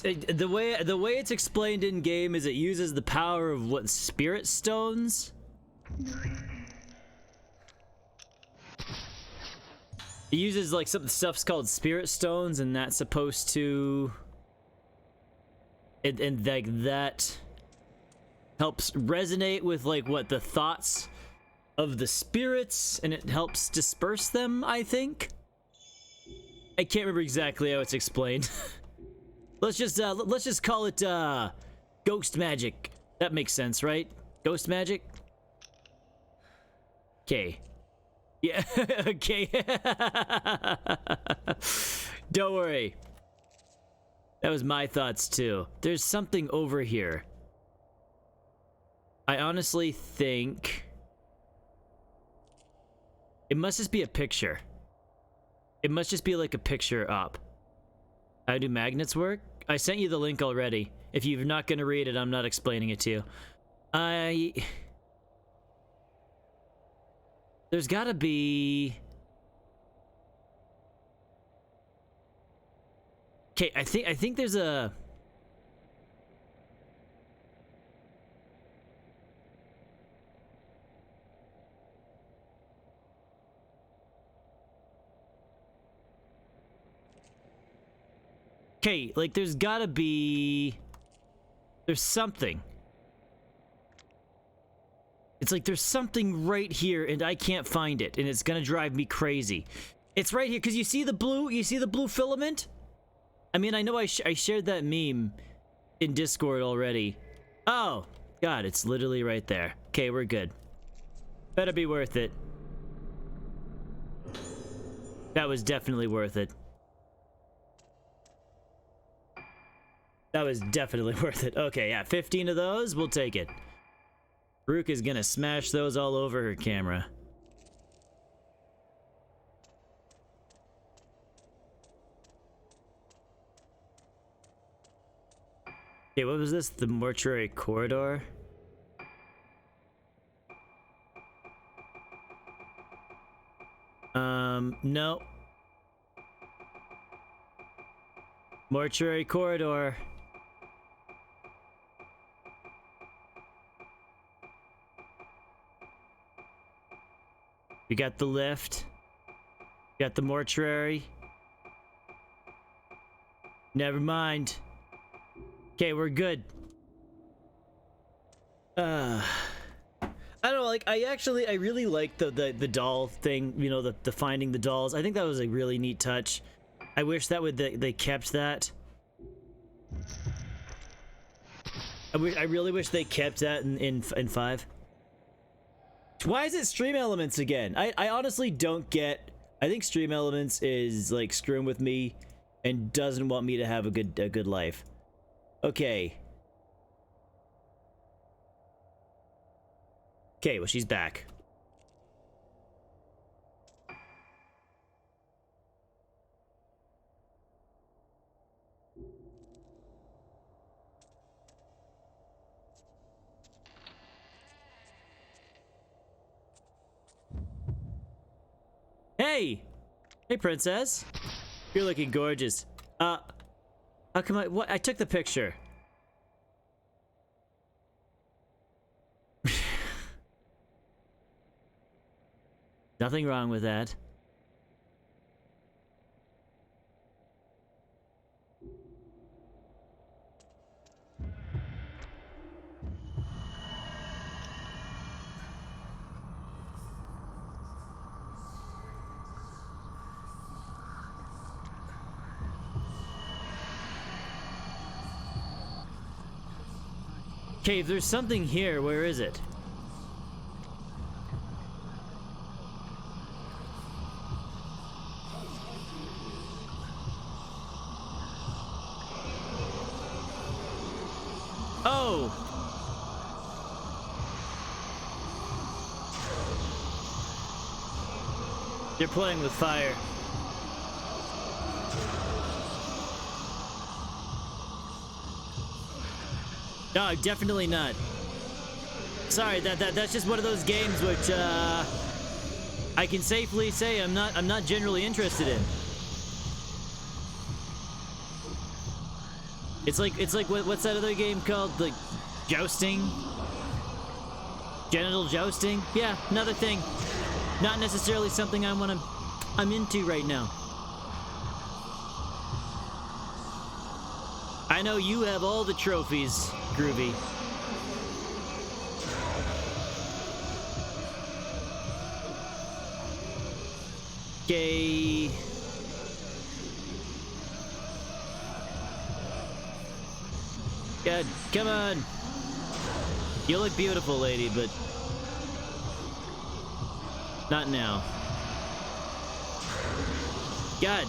The way it's explained in game is it uses the power of what, spirit stones? It uses like some stuff's called spirit stones, and that's supposed to and like that helps resonate with like what the thoughts of the spirits, and it helps disperse them, I think. I can't remember exactly how it's explained. let's just call it ghost magic. That makes sense, right? Ghost magic? Okay. Yeah, okay. Don't worry. That was my thoughts too. There's something over here. I honestly think it must just be a picture. It must just be like a picture up. How do magnets work? I sent you the link already. If you're not gonna read it, I'm not explaining it to you. There's gotta be... Okay, I think there's a... Okay, like there's gotta be... There's something. It's like there's something right here and I can't find it, and it's gonna drive me crazy. It's right here, because you see the blue filament? I mean, I know I shared that meme in Discord already. Oh, God, it's literally right there. Okay, we're good. Better be worth it. That was definitely worth it. That was definitely worth it. Okay, yeah, 15 of those, we'll take it. Brooke is gonna smash those all over her camera. Okay, what was this? The mortuary corridor? No. Mortuary corridor. You got the lift. You got the mortuary. Never mind. Okay, we're good. I don't know, like, I really like the doll thing, you know, the finding the dolls. I think that was a really neat touch. I wish that they kept that. I really wish they kept that in 5. Why is it Stream Elements again? I honestly don't get. I think Stream Elements is like screwing with me and doesn't want me to have a good life. Okay. Okay, well, she's back. Hey! Hey, princess. You're looking gorgeous. How come what? I took the picture. Nothing wrong with that. Okay, if there's something here, where is it? Oh! You're playing with fire. No, definitely not. Sorry, that's just one of those games which I can safely say I'm not generally interested in. It's like what's that other game called? Like jousting? Genital jousting? Yeah, another thing. Not necessarily something I'm into right now. I know you have all the trophies, Groovy. Okay. God, come on. You look beautiful, lady, but not now. God,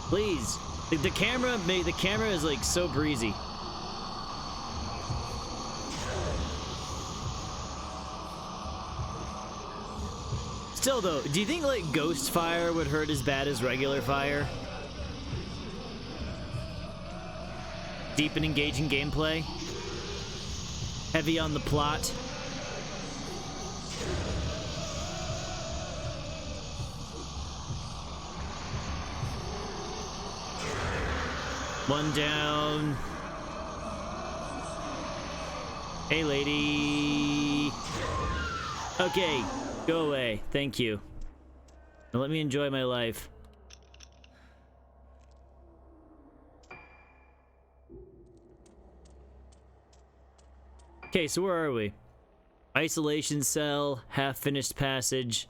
please. The camera is like so breezy. Still though, do you think like ghost fire would hurt as bad as regular fire? Deep and engaging gameplay. Heavy on the plot. One down. Hey, lady. Okay, go away. Thank you. Now let me enjoy my life. Okay, so where are we? Isolation cell, half-finished passage.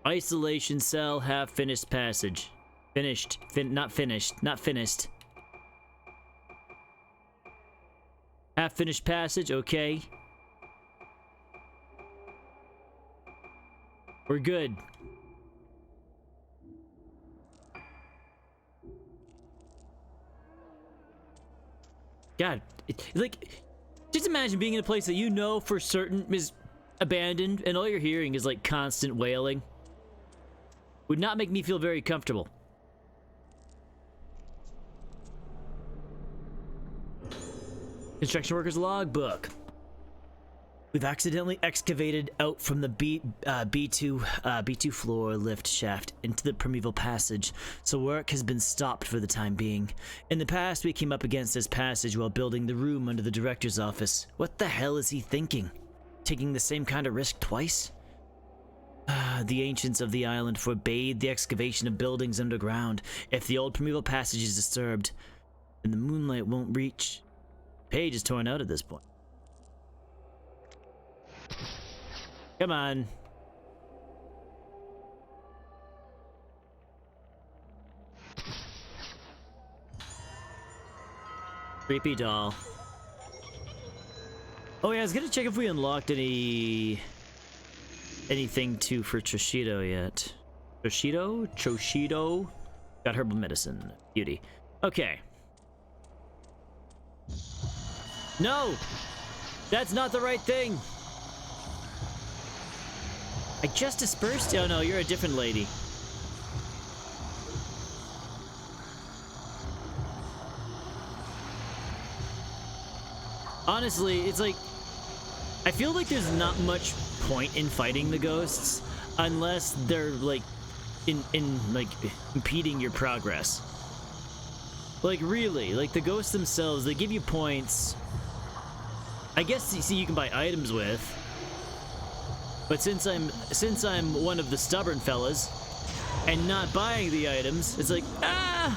Isolation cell, half-finished passage. Finished. Not finished. Not finished. Half-finished passage, okay. We're good. God, like, just imagine being in a place that you know for certain is abandoned, and all you're hearing is like constant wailing. Would not make me feel very comfortable. Construction workers logbook. We've accidentally excavated out from the B2 floor lift shaft into the primeval passage, so work has been stopped for the time being. In the past, we came up against this passage while building the room under the director's office. What the hell is he thinking? Taking the same kind of risk twice? The ancients of the island forbade the excavation of buildings underground. If the old primeval passage is disturbed, then the moonlight won't reach. The page is torn out at this point. Come on. Creepy doll. Oh yeah, I was gonna check if we unlocked anything for Troshido yet. Troshido? Got herbal medicine. Beauty. Okay. No! That's not the right thing! I just dispersed? Oh no, you're a different lady. Honestly, it's like, I feel like there's not much point in fighting the ghosts unless they're like like impeding your progress. Like really, like the ghosts themselves, they give you points. I guess you can buy items with. But since I'm one of the stubborn fellas and not buying the items, it's like, ah!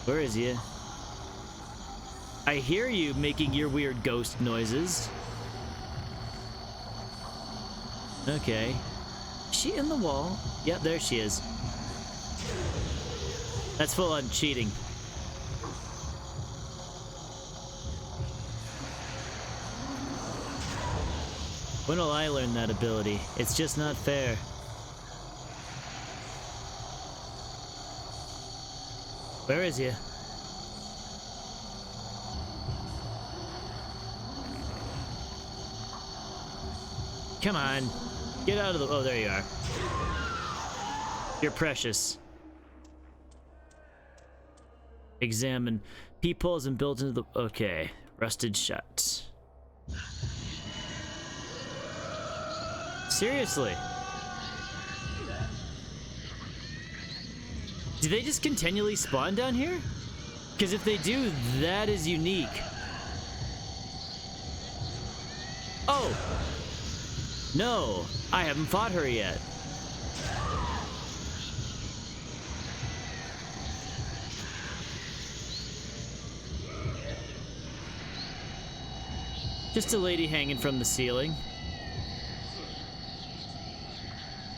Where is he? I hear you making your weird ghost noises. Okay. Is she in the wall? Yep, there she is. That's full on cheating. When will I learn that ability? It's just not fair. Where is he? Come on. Get out of the... Oh, there you are. You're precious. Examine. Peepholes and built into the... Okay. Rusted shut. Seriously. Do they just continually spawn down here? Because if they do, that is unique. Oh! No, I haven't fought her yet. Just a lady hanging from the ceiling.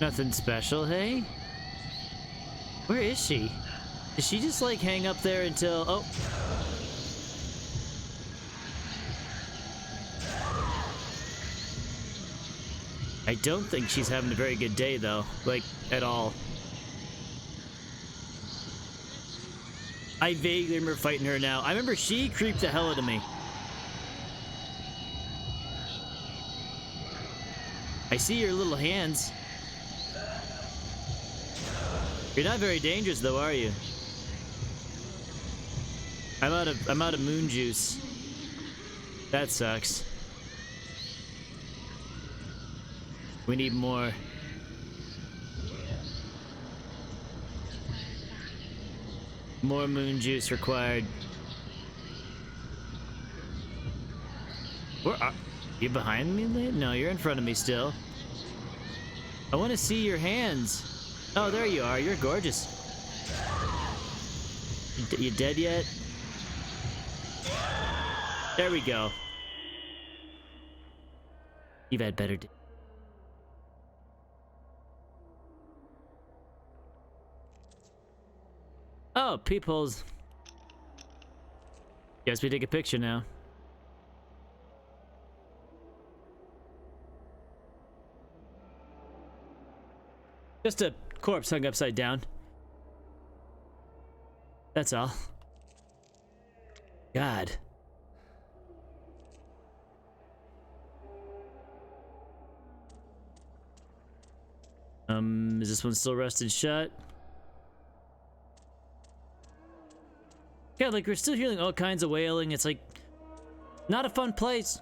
Nothing special, hey? Where is she? Does she just like hang up there until... Oh. I don't think she's having a very good day though. Like, at all. I vaguely remember fighting her now. I remember she creeped the hell out of me. I see your little hands. You're not very dangerous though, are you? I'm out of moon juice. That sucks. We need more. More moon juice required. Where are you? Behind me, Lid? No, you're in front of me still. I want to see your hands. Oh, there you are. You're gorgeous. You dead yet? There we go. You've had better days. Oh, peepholes. Guess we take a picture now. Just a corpse hung upside down. That's all. God. Is this one still rusted shut? Yeah, like we're still hearing all kinds of wailing. It's like not a fun place.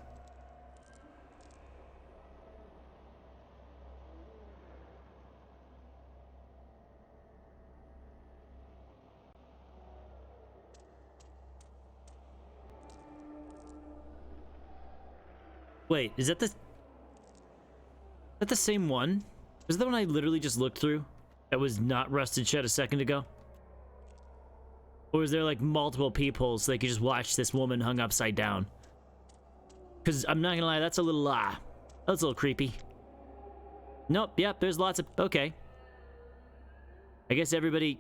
Wait, is that the same one? Is that the one I literally just looked through? That was not rusted shut a second ago? Or is there like multiple peepholes so they could just watch this woman hung upside down? Because I'm not gonna lie, that's a little that's a little creepy. Nope, yep, there's lots of okay. I guess everybody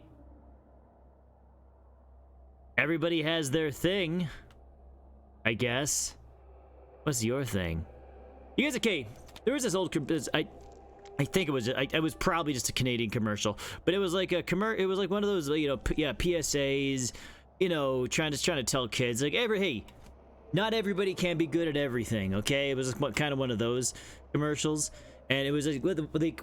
has their thing. I guess. What's your thing? You guys okay? There was this old I think it was it was probably just a Canadian commercial, but it was like a it was like one of those, you know, PSAs, you know, trying to tell kids like hey, not everybody can be good at everything, okay? It was kind of one of those commercials, and it was like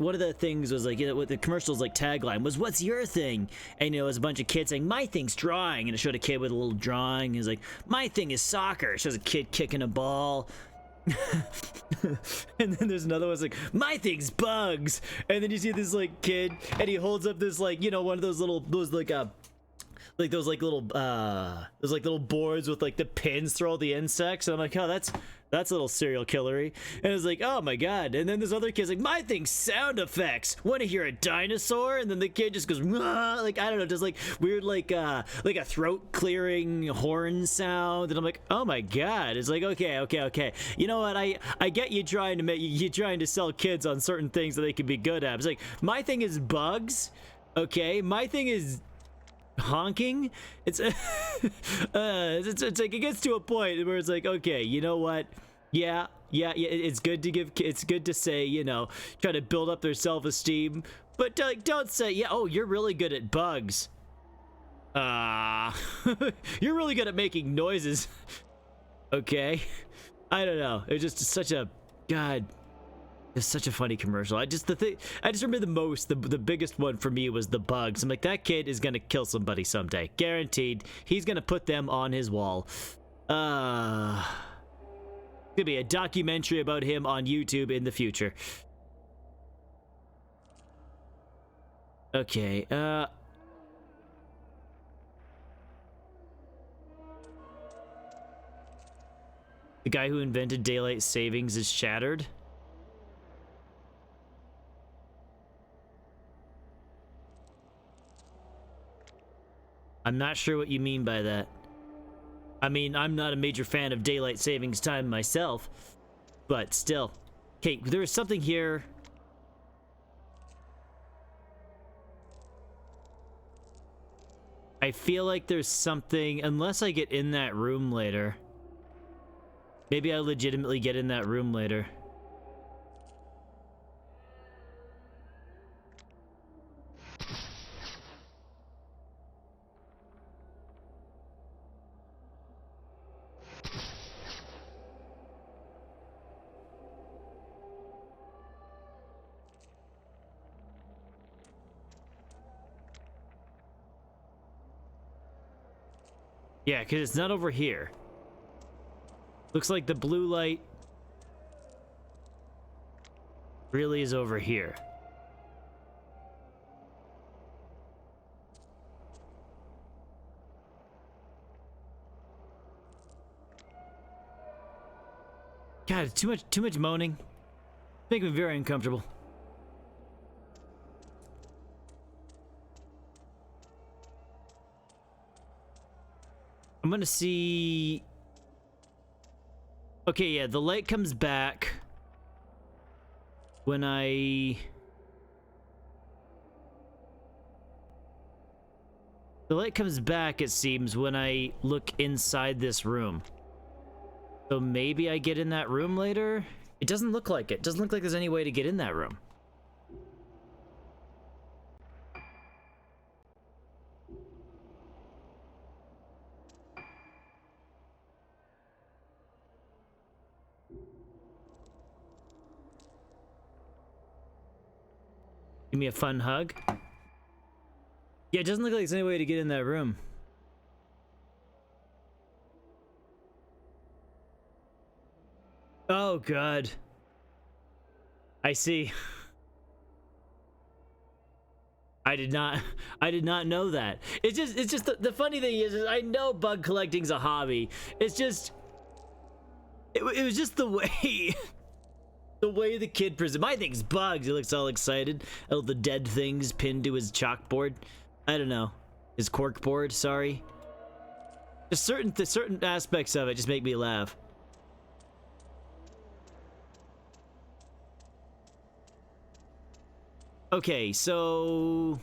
one of the things was like, you know, what the commercial's like tagline was, "What's your thing?" And you know, it was a bunch of kids saying, "My thing's drawing," and it showed a kid with a little drawing. It was like, "My thing is soccer." It shows a kid kicking a ball. And then there's another one's like, "My thing's bugs," and then you see this like kid and he holds up this like, you know, one of those little those little boards with like the pins through all the insects, and I'm like, oh, that's a little serial killery. And it's like, oh my god. And then this other kid's like, "My thing's sound effects. Want to hear a dinosaur?" And then the kid just goes, "Mwah," like, I don't know, just like weird like a throat clearing horn sound. And I'm like, oh my god. It's like, okay, you know what, I get you trying to sell kids on certain things that they can be good at. It's like, my thing is bugs, okay, my thing is honking. It's it's like it gets to a point where it's like, okay, you know what, yeah, it's good to say, you know, try to build up their self-esteem, but like, don't say, yeah, oh, you're really good at bugs, you're really good at making noises. Okay, I don't know, it's just such a god. It's such a funny commercial. I just remember the biggest one for me was the bugs. I'm like, that kid is gonna kill somebody someday, guaranteed. He's gonna put them on his wall. Gonna be a documentary about him on YouTube in the future. Okay, the guy who invented daylight savings is shattered. I'm not sure what you mean by that. I mean, I'm not a major fan of daylight savings time myself, but still. Okay, there's something here. I feel like there's something, unless I get in that room later. Maybe I legitimately get in that room later. Yeah, because it's not over here. Looks like the blue light really is over here. God, too much moaning. Making me very uncomfortable. I'm gonna see... Okay, yeah, the light comes back when I... The light comes back, it seems, when I look inside this room. So maybe I get in that room later? It doesn't look like it. Doesn't look like there's any way to get in that room. Give me a fun hug. Yeah, it doesn't look like there's any way to get in that room. Oh, God. I see. I did not know that. It's just the funny thing is I know bug collecting's a hobby. It's just, it was just the way, the way the kid presented. My thing's bugs. He looks all excited. Oh, the dead things pinned to his chalkboard. I don't know. His corkboard, sorry. Just certain aspects of it just make me laugh. Okay, so...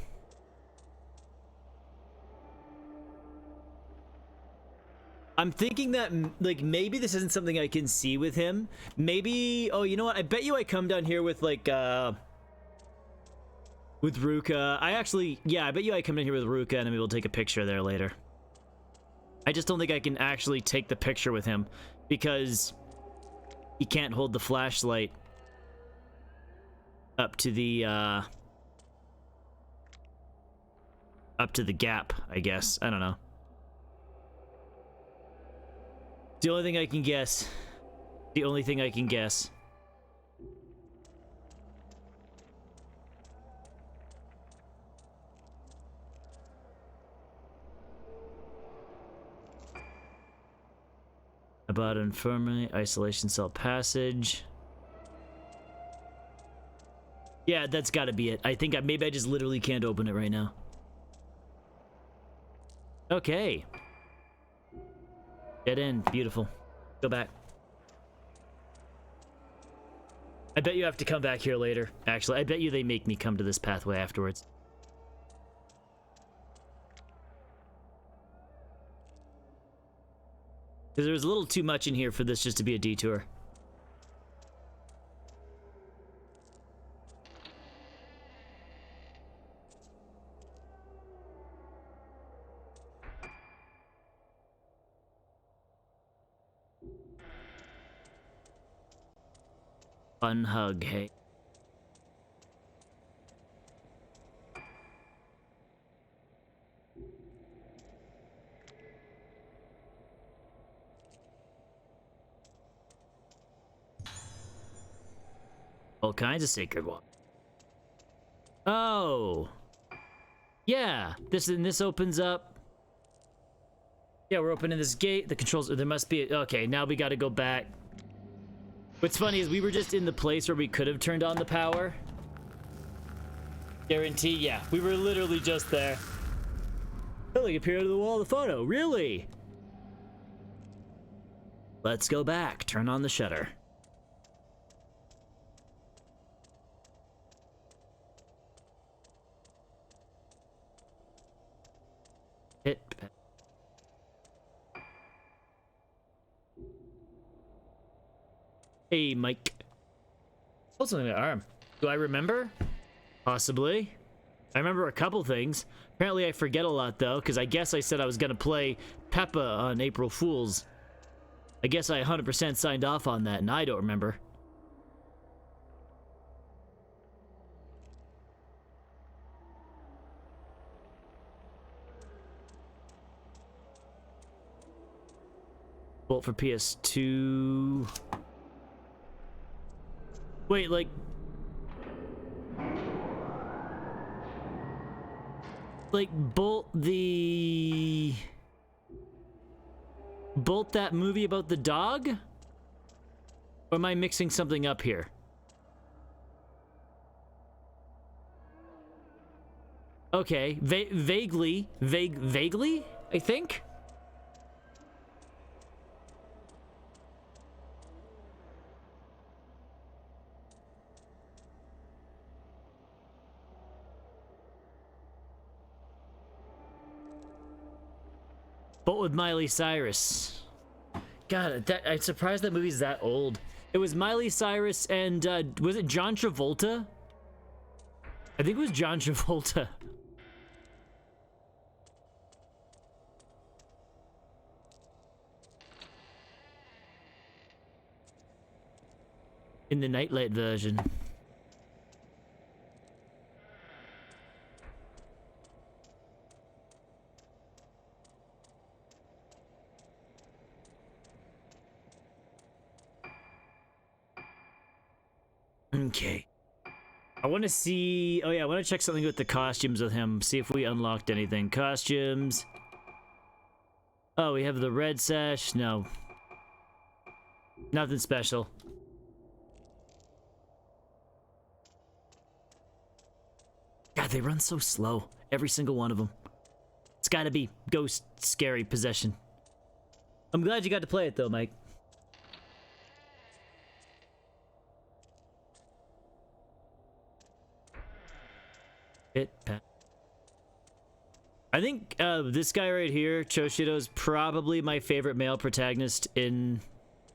I'm thinking that, like, maybe this isn't something I can see with him. Maybe... Oh, you know what? I bet you I come down here with, like, with Ruka. I actually... Yeah, I bet you I come down here with Ruka and then we'll take a picture there later. I just don't think I can actually take the picture with him because he can't hold the flashlight up to the gap, I guess. I don't know. The only thing I can guess. The only thing I can guess. About infirmary, isolation cell passage. Yeah, that's gotta be it. I think maybe I just literally can't open it right now. Okay. Get in. Beautiful. Go back. I bet you have to come back here later. Actually, I bet you they make me come to this pathway afterwards. Because there was a little too much in here for this just to be a detour. Fun hug, hey. All kinds of sacred water. Oh. Yeah, this opens up. Yeah, we're opening this gate. The controls, there must be, okay, now we gotta go back. What's funny is we were just in the place where we could have turned on the power. Guarantee, yeah, we were literally just there. Oh, like appear out of the wall of the photo, really? Let's go back, turn on the shutter. Hit. Hey, Mike. What's on my arm? Do I remember? Possibly. I remember a couple things. Apparently I forget a lot, though, because I guess I said I was going to play Peppa on April Fool's. I guess I 100% signed off on that, and I don't remember. Bolt for PS2. Wait, like... Like, bolt that movie about the dog? Or am I mixing something up here? Okay, vaguely, I think? But with Miley Cyrus. God, I'm surprised that movie's that old. It was Miley Cyrus and, was it John Travolta? I think it was John Travolta. In the nightlight version. Okay. I want to see... Oh yeah, I want to check something with the costumes with him. See if we unlocked anything. Costumes. Oh, we have the red sash. No. Nothing special. God, they run so slow. Every single one of them. It's gotta be ghost scary possession. I'm glad you got to play it though, Mike. I think this guy right here, Choshido, is probably my favorite male protagonist in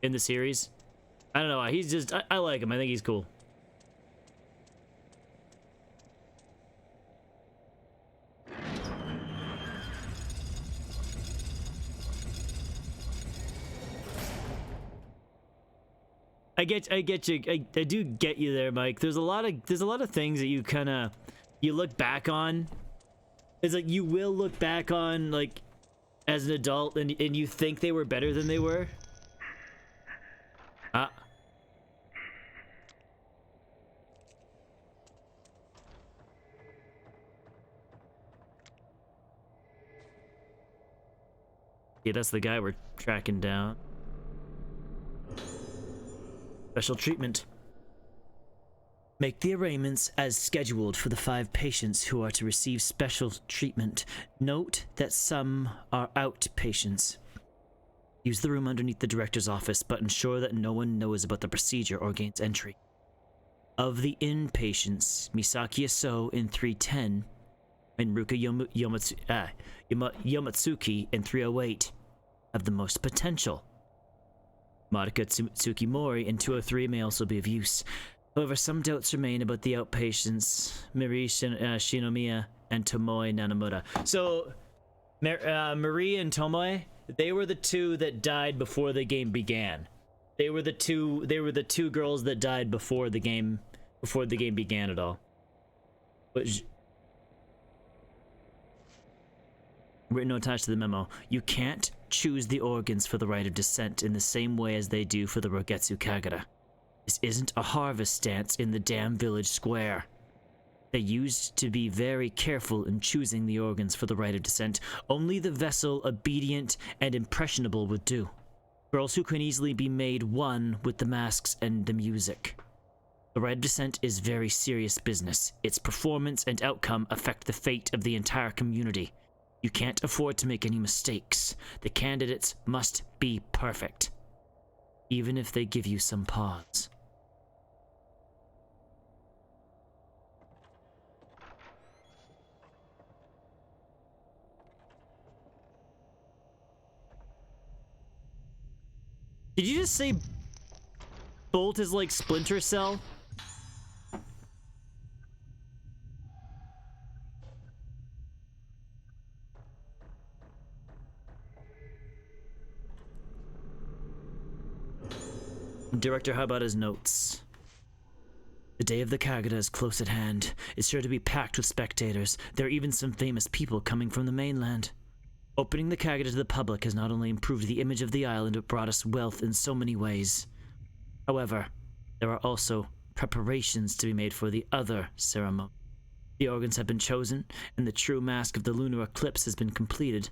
the series. I don't know, he's just I like him. I think he's cool. I get you. I do get you there, Mike. There's a lot of things that you look back on. It's like you will look back on like as an adult and you think they were better than they were. Ah. Yeah, that's the guy we're tracking down. Special treatment. Make the arrangements as scheduled for the 5 patients who are to receive special treatment. Note that some are outpatients. Use the room underneath the director's office, but ensure that no one knows about the procedure or gains entry. Of the inpatients, Misaki Aso in 310 and Ruka Yomatsuki in 308 have the most potential. Madoka Tsukimori in 203 may also be of use. However, some doubts remain about the outpatients, Marie Shinomiya and Tomoe Nanamura. So, Marie and Tomoe, they were the two that died before the game began. They were the two girls that died before the game began at all. Written note attached to the memo. You can't choose the organs for the rite of descent in the same way as they do for the Rogetsu Kagura. This isn't a harvest dance in the damn village square. They used to be very careful in choosing the organs for the rite of descent. Only the vessel obedient and impressionable would do. Girls who can easily be made one with the masks and the music. The rite of descent is very serious business. Its performance and outcome affect the fate of the entire community. You can't afford to make any mistakes. The candidates must be perfect, even if they give you some pause. Did you just say Bolt is like Splinter Cell? Director, how about his notes? The day of the Kagura is close at hand. It's sure to be packed with spectators. There are even some famous people coming from the mainland. Opening the Kagura to the public has not only improved the image of the island, but brought us wealth in so many ways. However, there are also preparations to be made for the other ceremony. The organs have been chosen, and the true mask of the lunar eclipse has been completed.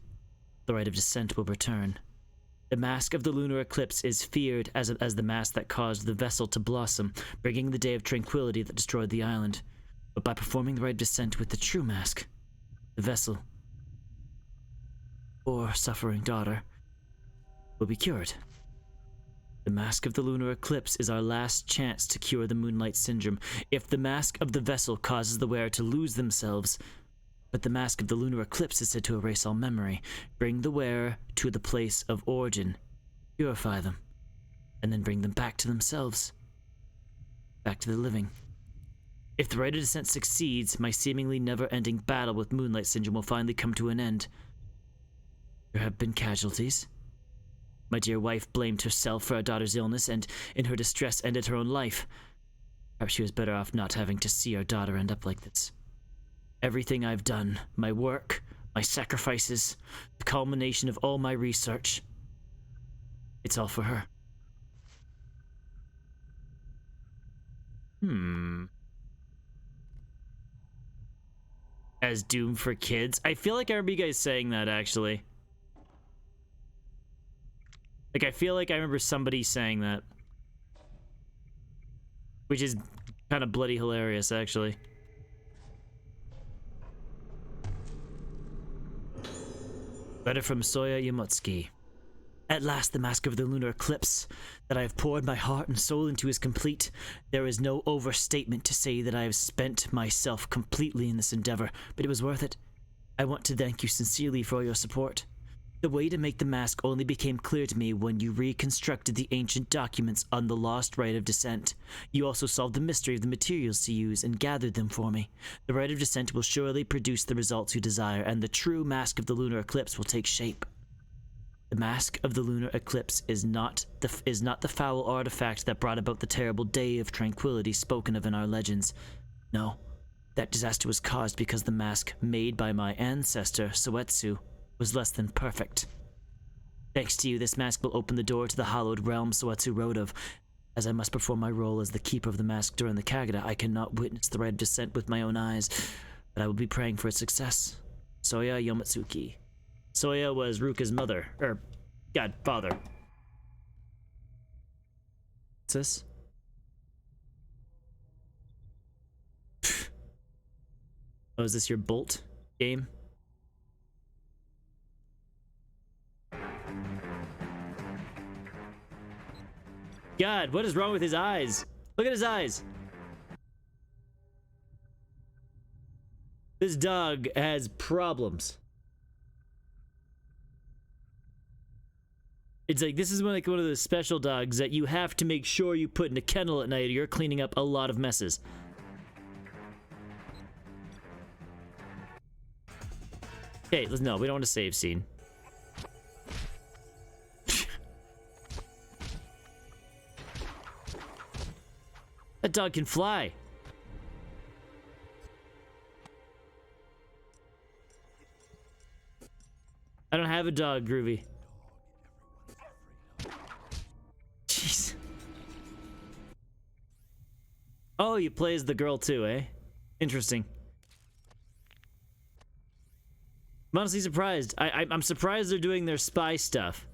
The rite of descent will return. The mask of the lunar eclipse is feared as the mask that caused the vessel to blossom, bringing the day of tranquility that destroyed the island. But by performing the rite of descent with the true mask, the vessel, or suffering daughter, will be cured. The mask of the lunar eclipse is our last chance to cure the moonlight syndrome. If the mask of the vessel causes the wearer to lose themselves, But the mask of the lunar eclipse is said to erase all memory, bring the wearer to the place of origin, purify them, and then bring them back to themselves, back to the living. If the rite of descent succeeds, my seemingly never-ending battle with Moonlight Syndrome will finally come to an end. There have been casualties. My dear wife blamed herself for our daughter's illness and, in her distress, ended her own life. Perhaps she was better off not having to see our daughter end up like this. Everything I've done, my work, my sacrifices, the culmination of all my research, it's all for her. As Doom for kids? I feel like I remember you guys saying that, actually. Like, I feel like I remember somebody saying that. Which is kind of bloody hilarious, actually. Letter from Soya Yamutsuki. At last the mask of the lunar eclipse that I have poured my heart and soul into is complete. There is no overstatement to say that I have spent myself completely in this endeavor, but it was worth it. I want to thank you sincerely for all your support. The way to make the mask only became clear to me when you reconstructed the ancient documents on the lost rite of descent. You also solved the mystery of the materials to use and gathered them for me. The rite of descent will surely produce the results you desire, and the true mask of the lunar eclipse will take shape. The mask of the lunar eclipse is not the foul artifact that brought about the terrible day of tranquility spoken of in our legends. No, that disaster was caused because the mask made by my ancestor, Soetsu, was less than perfect. Thanks to you, this mask will open the door to the hallowed realm Soetsu wrote of. As I must perform my role as the keeper of the mask during the Kagura, I cannot witness the rite of descent with my own eyes, but I will be praying for its success. Soya Yomotsuki. Soya was Ruka's mother, father. What's this? Oh, is this your Bolt game? God, what is wrong with his eyes? Look at his eyes. This dog has problems. It's like, this is one of those special dogs that you have to make sure you put in a kennel at night or you're cleaning up a lot of messes. Okay, no, we don't want a save scene. That dog can fly. I don't have a dog, Groovy. Jeez. Oh, you play as the girl too, eh? Interesting. I'm honestly surprised. I'm surprised they're doing their spy stuff.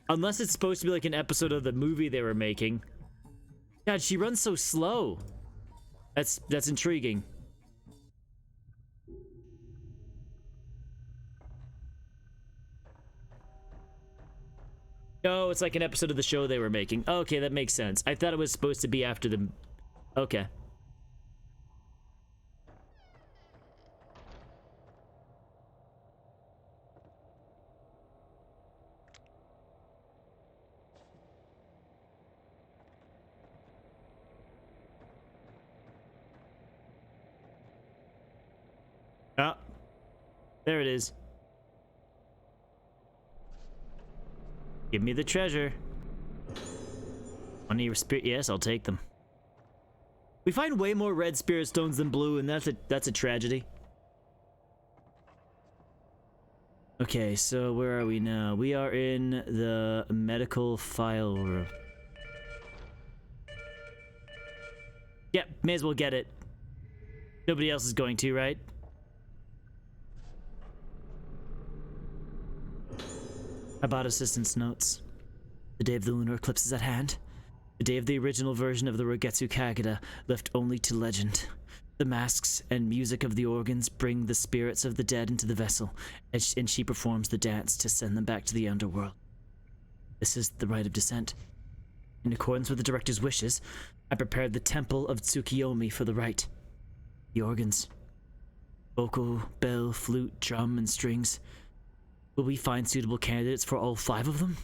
Unless it's supposed to be like an episode of the movie they were making. God, she runs so slow. That's intriguing. Oh, it's like an episode of the show they were making. Okay, that makes sense. I thought it was supposed to be after the... Okay. Ah, there it is. Give me the treasure. One of your spirit, yes, I'll take them. We find way more red spirit stones than blue, and that's a tragedy. Okay, so where are we now? We are in the medical file room. Yep, may as well get it. Nobody else is going to, right? About assistance notes. The day of the lunar eclipse is at hand. The day of the original version of the Rogetsu Kagura, left only to legend. The masks and music of the organs bring the spirits of the dead into the vessel, and she performs the dance to send them back to the underworld. This is the rite of descent. In accordance with the director's wishes, I prepared the temple of Tsukiyomi for the rite. The organs. Vocal, bell, flute, drum, and strings. Will we find suitable candidates for all 5 of them?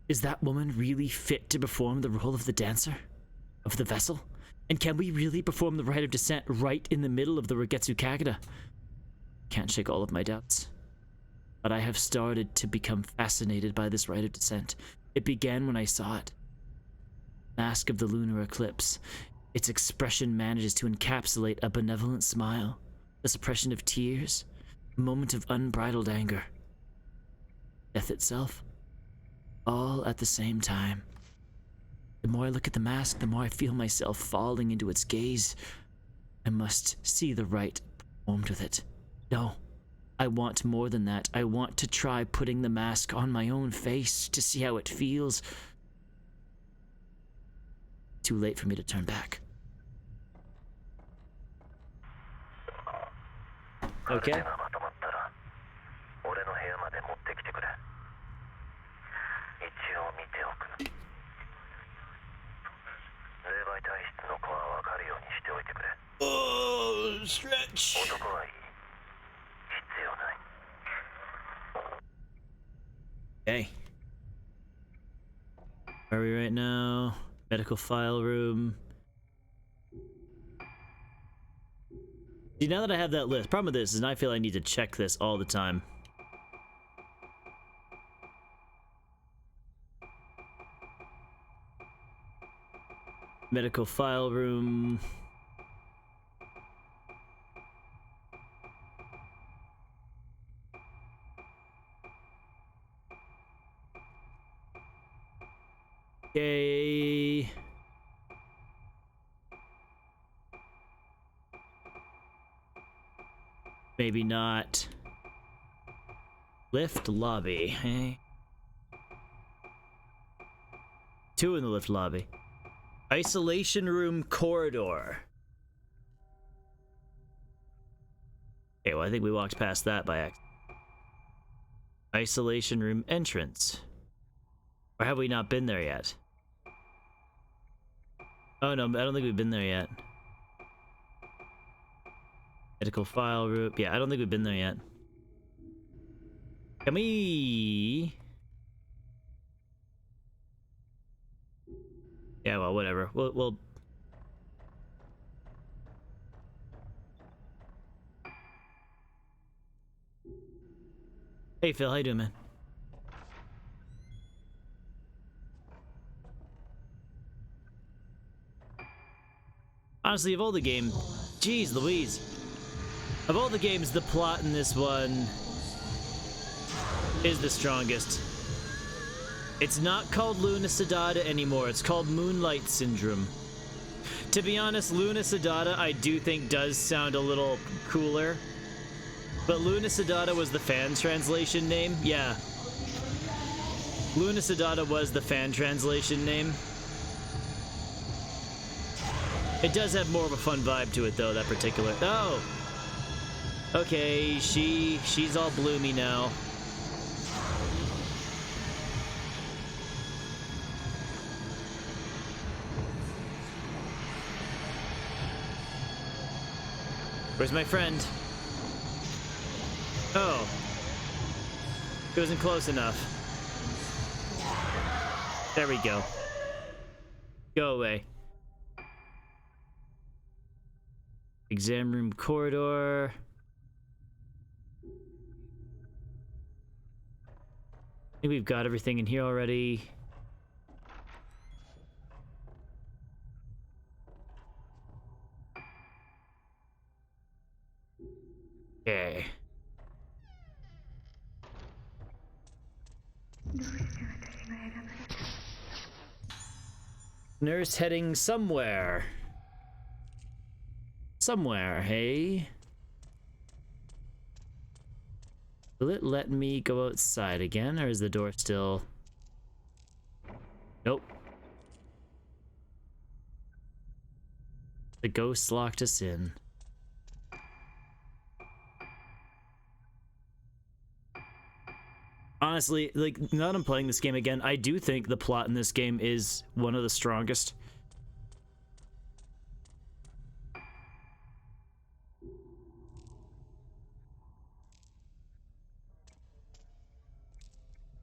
Is that woman really fit to perform the role of the dancer? Of the vessel? And can we really perform the rite of descent right in the middle of the Rogetsu Kagura? Can't shake all of my doubts. But I have started to become fascinated by this rite of descent. It began when I saw it. Mask of the lunar eclipse. Its expression manages to encapsulate a benevolent smile, the suppression of tears, a moment of unbridled anger. Death itself. All at the same time. The more I look at the mask, the more I feel myself falling into its gaze. I must see the rite performed with it. No, I want more than that. I want to try putting the mask on my own face to see how it feels. Too late for me to turn back. Okay. Oh, stretch. Okay. Where are we right now? Medical file room. See, now that I have that list, problem with this is I feel I need to check this all the time. Medical file room. Okay. Maybe not. Lift lobby. Hey. 2 in the lift lobby. Isolation room corridor. Okay, well, I think we walked past that by accident. Isolation room entrance. Or have we not been there yet? Oh no, I don't think we've been there yet. Medical file room. Yeah, I don't think we've been there yet. Can we... Yeah, well, whatever. We'll... Hey, Phil, how you doing, man? Honestly, of all the games... Jeez Louise. Of all the games, the plot in this one is the strongest. It's not called Luna Sedada anymore, it's called Moonlight Syndrome. To be honest, Luna Sedada I do think does sound a little cooler. But Luna Sedada was the fan translation name? Yeah. Luna Sedada was the fan translation name. It does have more of a fun vibe to it though, that particular... Oh! Okay, she's all bloomy now. Where's my friend? Oh. It wasn't close enough. There we go. Go away. Exam room corridor. I think we've got everything in here already. Okay. Nurse heading somewhere. Somewhere, hey? Will it let me go outside again, or is the door still... Nope. The ghost locked us in. honestly, like, now that I'm playing this game again, I do think the plot in this game is one of the strongest.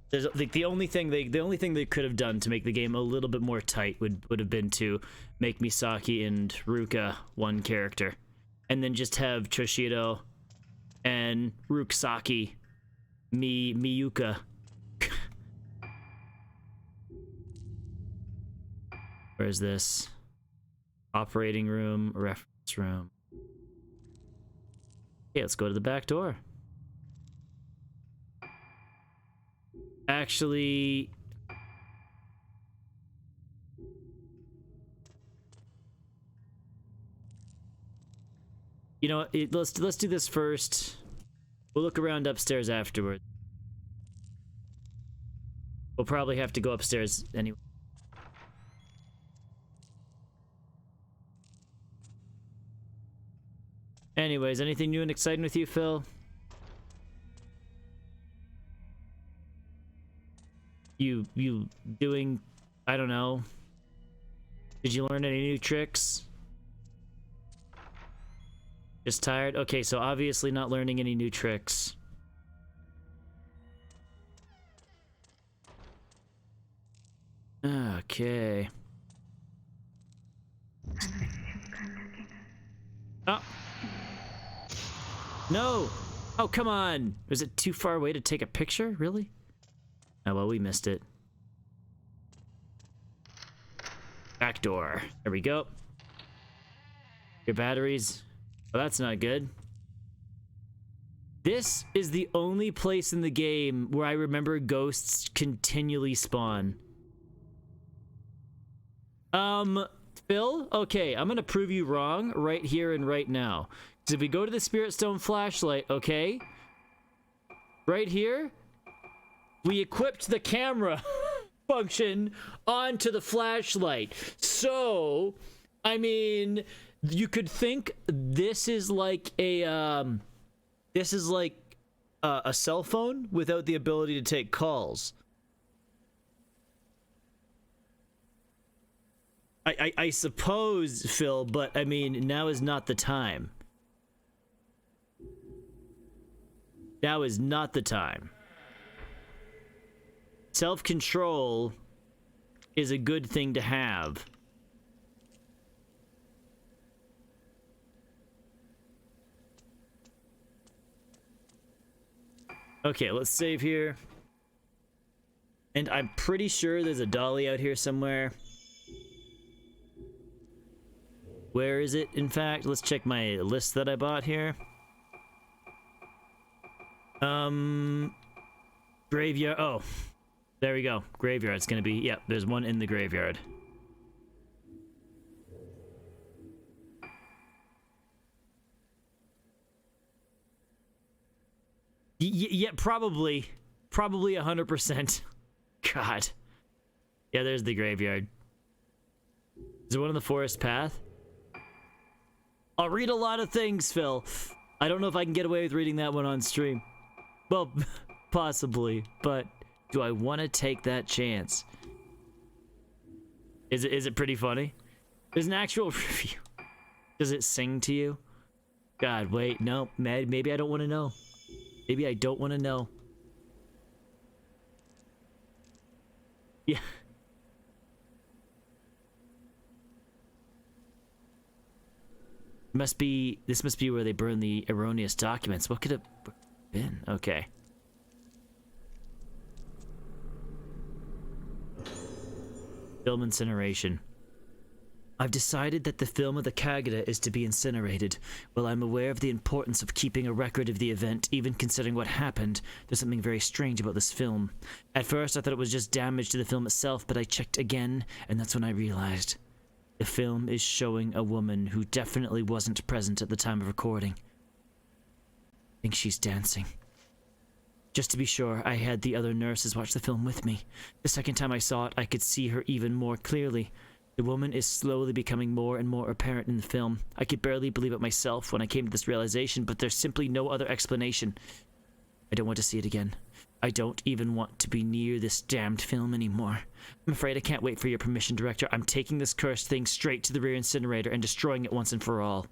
There's like the only thing they could have done to make the game a little bit more tight would have been to make Misaki and Ruka one character, and then just have Choshiro and Ruksaki Miyuka. Where's this? Operating room, reference room. Okay, let's go to the back door. Actually, you know, let's do this first. We'll look around upstairs afterward. We'll probably have to go upstairs anyway. Anyways, anything new and exciting with you, Phil? You doing, I don't know. Did you learn any new tricks? Just tired? Okay, so obviously not learning any new tricks. Okay. Oh. No! Oh, come on! Was it too far away to take a picture? Really? Oh, well, we missed it. Back door. There we go. Your batteries. Oh, that's not good. This is the only place in the game where I remember ghosts continually spawn. Phil? Okay, I'm gonna prove you wrong right here and right now. So if we go to the Spirit Stone flashlight, okay? Right here, we equipped the camera function onto the flashlight. So, I mean, you could think this is like a cell phone without the ability to take calls. I suppose, Phil, but I mean, now is not the time. Now is not the time. Self-control is a good thing to have. Okay, let's save here. And I'm pretty sure there's a dolly out here somewhere. Where is it, in fact? Let's check my list that I bought here. Graveyard. Oh, there we go. Graveyard. It's gonna be, yeah, there's one in the graveyard. Yeah, probably 100%. God. Yeah, there's the graveyard. Is it one on the forest path? I'll read a lot of things, Phil. I don't know if I can get away with reading that one on stream. Well, possibly, but do I want to take that chance? Is it pretty funny? There's an actual review. Does it sing to you? God, wait, no, maybe I don't want to know. Maybe I don't want to know. Yeah. This must be where they burn the erroneous documents. What could it have been? Okay. Film incineration. I've decided that the film of the Kagura is to be incinerated. While I'm aware of the importance of keeping a record of the event, even considering what happened, there's something very strange about this film. At first, I thought it was just damage to the film itself, but I checked again, and that's when I realized. The film is showing a woman who definitely wasn't present at the time of recording. I think she's dancing. Just to be sure, I had the other nurses watch the film with me. The second time I saw it, I could see her even more clearly. The woman is slowly becoming more and more apparent in the film. I could barely believe it myself when I came to this realization, but there's simply no other explanation. I don't want to see it again. I don't even want to be near this damned film anymore. I'm afraid I can't wait for your permission, Director. I'm taking this cursed thing straight to the rear incinerator and destroying it once and for all.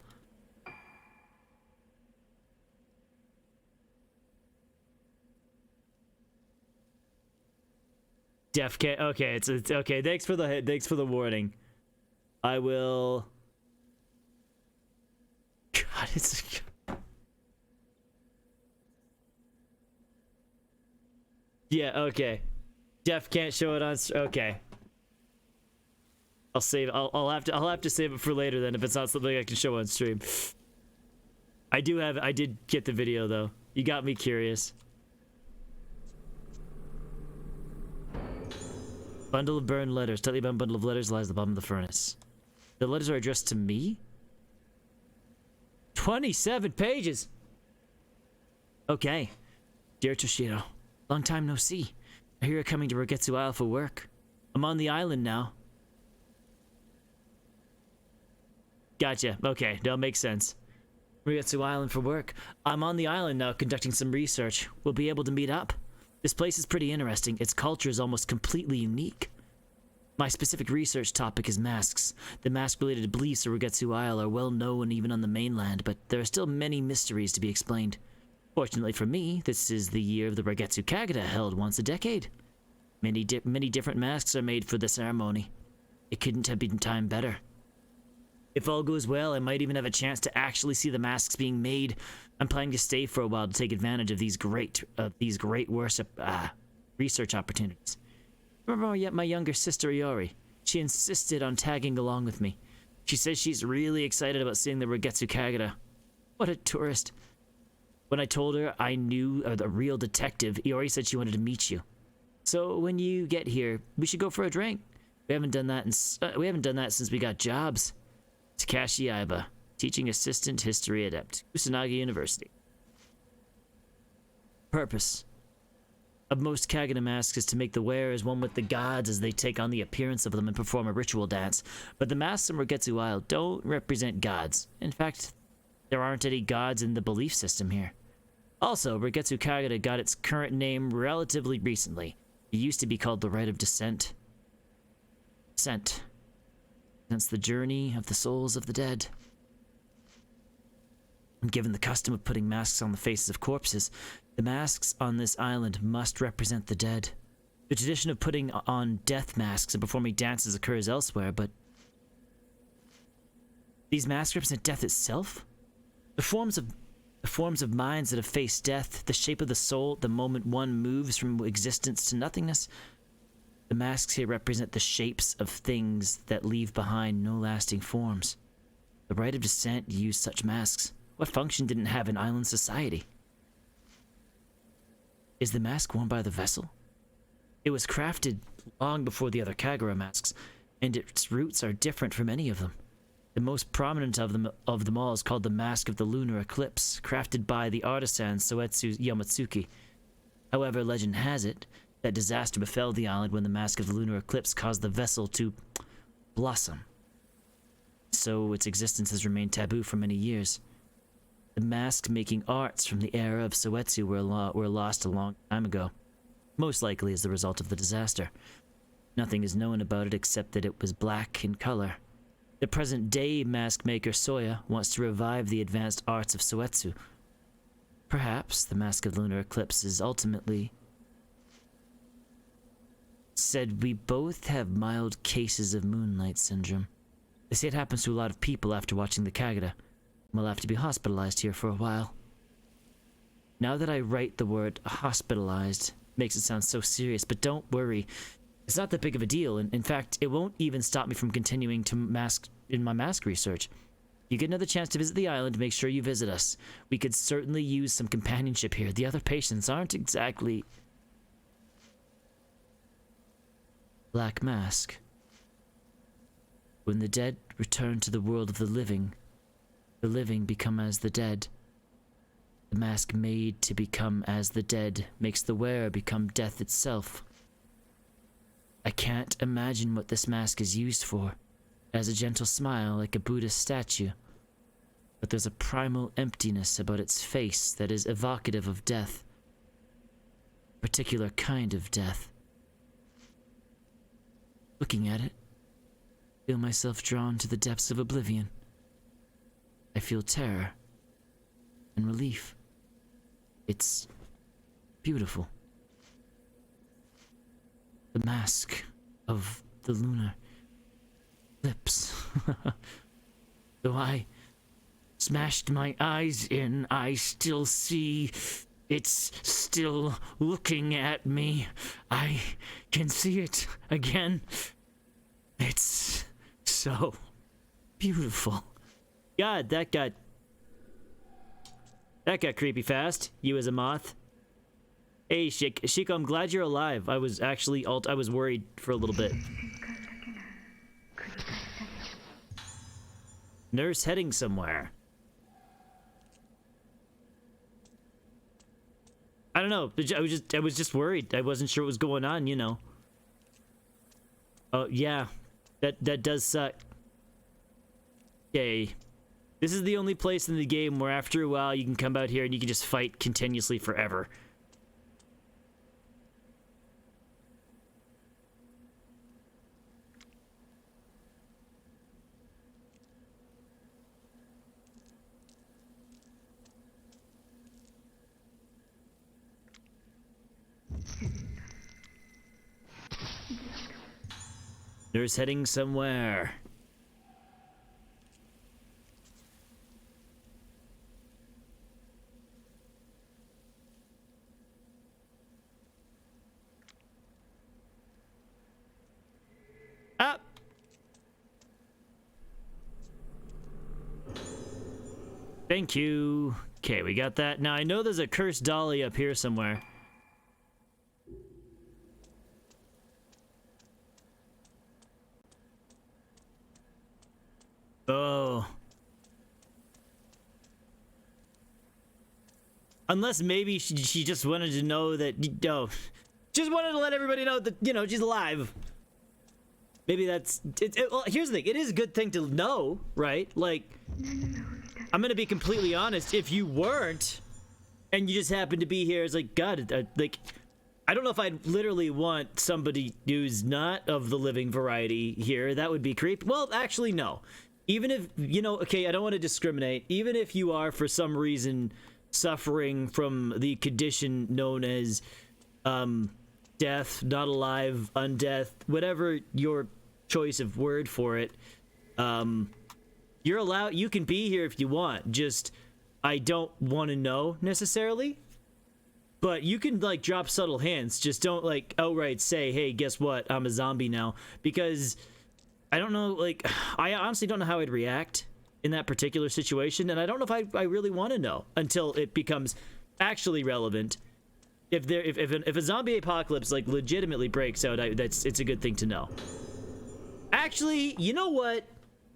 Def K. Okay, it's okay. Thanks for the warning. I will. God, it's. Yeah. Okay. Def can't show it on. Okay. I'll save. I'll have to save it for later then if it's not something I can show on stream. I did get the video though. You got me curious. Bundle of burned letters. Tightly bound bundle of letters lies at the bottom of the furnace. The letters are addressed to me? 27 pages! Okay. Dear Toshiro, long time no see. I hear you're coming to Rogetsu Isle for work. I'm on the island now. Gotcha. Okay, that'll make sense. Rogetsu Island for work. I'm on the island now conducting some research. We'll be able to meet up. This place is pretty interesting. Its culture is almost completely unique. My specific research topic is masks. The mask-related beliefs of Rogetsu Isle are well known even on the mainland, but there are still many mysteries to be explained. Fortunately for me, this is the year of the Rogetsu Kagura held once a decade. Many different masks are made for the ceremony. It couldn't have been timed better. If all goes well, I might even have a chance to actually see the masks being made. I'm planning to stay for a while to take advantage of these great research opportunities. Remember my younger sister Iori? She insisted on tagging along with me. She says she's really excited about seeing the Rogetsu Kagura. What a tourist. When I told her I knew the real detective, Iori said she wanted to meet you. So when you get here, we should go for a drink. We haven't done that since we got jobs. Takashi Aiba, teaching assistant history adept, Kusanagi University. Purpose of most Kagura masks is to make the wearers one with the gods as they take on the appearance of them and perform a ritual dance. But the masks in Rogetsu Isle don't represent gods. In fact, there aren't any gods in the belief system here. Also, Rogetsu Kagura got its current name relatively recently. It used to be called the Rite of Descent. Descent. Since the journey of the souls of the dead. And given the custom of putting masks on the faces of corpses, the masks on this island must represent the dead. The tradition of putting on death masks and performing dances occurs elsewhere, but these masks represent death itself? The forms of minds that have faced death, the shape of the soul the moment one moves from existence to nothingness. The masks here represent the shapes of things that leave behind no lasting forms. The Rite of Descent used such masks. What function didn't have in island society? Is the mask worn by the vessel? It was crafted long before the other Kagura masks, and its roots are different from any of them. The most prominent of them all is called the Mask of the Lunar Eclipse, crafted by the artisan Soetsu Yamatsuki. However, legend has it that disaster befell the island when the Mask of the Lunar Eclipse caused the vessel to blossom. So its existence has remained taboo for many years. The mask-making arts from the era of Soetsu were lost a long time ago, most likely as the result of the disaster. Nothing is known about it except that it was black in color. The present-day mask maker Soya wants to revive the advanced arts of Soetsu. Perhaps the Mask of the Lunar Eclipse is ultimately said we both have mild cases of moonlight syndrome. They say it happens to a lot of people after watching the Kagura. We'll have to be hospitalized here for a while. Now that I write the word hospitalized, makes it sound so serious, but don't worry. It's not that big of a deal, and in fact, it won't even stop me from continuing to my mask research. You get another chance to visit the island, make sure you visit us. We could certainly use some companionship here. The other patients aren't exactly... Black Mask. When the dead return to the world of the living become as the dead. The mask made to become as the dead makes the wearer become death itself. I can't imagine what this mask is used for. It has a gentle smile like a Buddhist statue, but there's a primal emptiness about its face that is evocative of death. particular kind of death. Looking at it, I feel myself drawn to the depths of oblivion. I feel terror and relief. It's beautiful. The mask of the lunar lips. Though I smashed my eyes in, I still see it's still looking at me. I can see it again. It's so beautiful. God, that got creepy fast. You as a moth. Hey, Shiko, I'm glad you're alive. I was actually I was worried for a little bit. Nurse heading somewhere. I don't know. I was just worried. I wasn't sure what was going on, you know. Oh, yeah. That does suck. Okay. This is the only place in the game where after a while you can come out here and you can just fight continuously forever. There's heading somewhere. Up. Thank you. Okay, we got that. Now I know there's a cursed dolly up here somewhere. Oh. Unless maybe she just wanted to know that, just wanted to let everybody know that, she's alive. Maybe that's, well, here's the thing. It is a good thing to know, right? Like, I'm gonna be completely honest. If you weren't, and you just happened to be here, it's like, God, like, I don't know if I'd literally want somebody who's not of the living variety here. That would be creepy. Well, actually, no. Even if, okay, I don't want to discriminate. Even if you are, for some reason, suffering from the condition known as death, not alive, undeath, whatever your choice of word for it, you're allowed, you can be here if you want. Just, I don't want to know necessarily. But you can, like, drop subtle hints. Just don't, like, outright say, hey, guess what? I'm a zombie now. Because I don't know, like, I honestly don't know how I'd react in that particular situation, and I don't know if I really want to know until it becomes actually relevant. If a zombie apocalypse, like, legitimately breaks out, it's a good thing to know. Actually, you know what?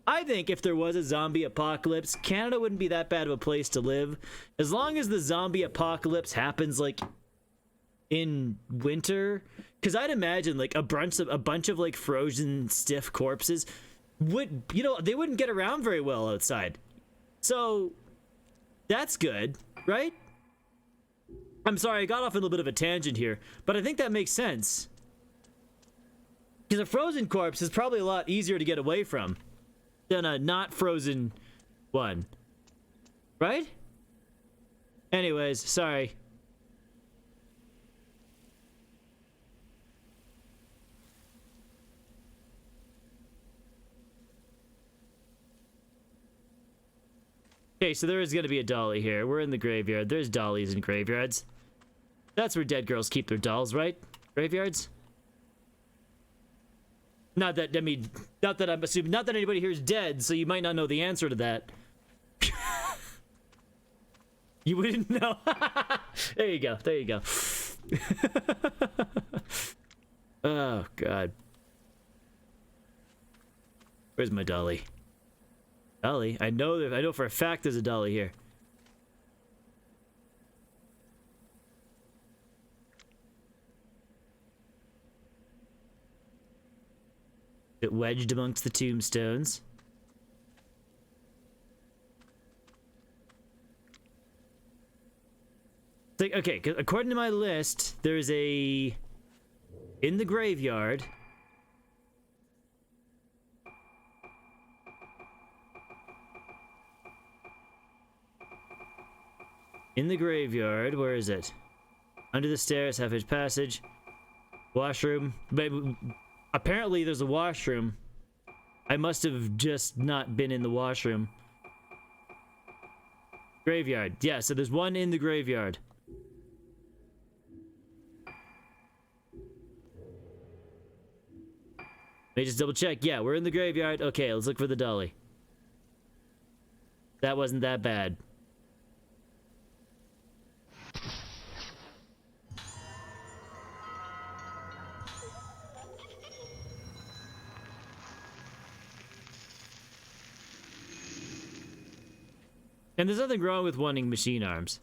I think if there was a zombie apocalypse, Canada wouldn't be that bad of a place to live. As long as the zombie apocalypse happens, like, in winter, because I'd imagine, like, a bunch of like frozen stiff corpses would, they wouldn't get around very well outside. So that's good, right? I'm sorry, I got off a little bit of a tangent here, but I think that makes sense. Because a frozen corpse is probably a lot easier to get away from than a not frozen one, right? Anyways, sorry. Okay, so there is going to be a dolly here. We're in the graveyard. There's dollies in graveyards. That's where dead girls keep their dolls, right? Graveyards? Not that, I mean, not that I'm assuming, not that anybody here is dead, so you might not know the answer to that. You wouldn't know. There you go. There you go. Oh, God. Where's my dolly? Dolly? I know for a fact there's a dolly here. It wedged amongst the tombstones. Like, okay, 'cause according to my list, there's a... In the graveyard. In the graveyard, where is it? Under the stairs, half-inch passage. Washroom. But apparently there's a washroom. I must have just not been in the washroom. Graveyard. Yeah, so there's one in the graveyard. Let me just double check. Yeah, we're in the graveyard. Okay, let's look for the dolly. That wasn't that bad. And there's nothing wrong with wanting machine arms.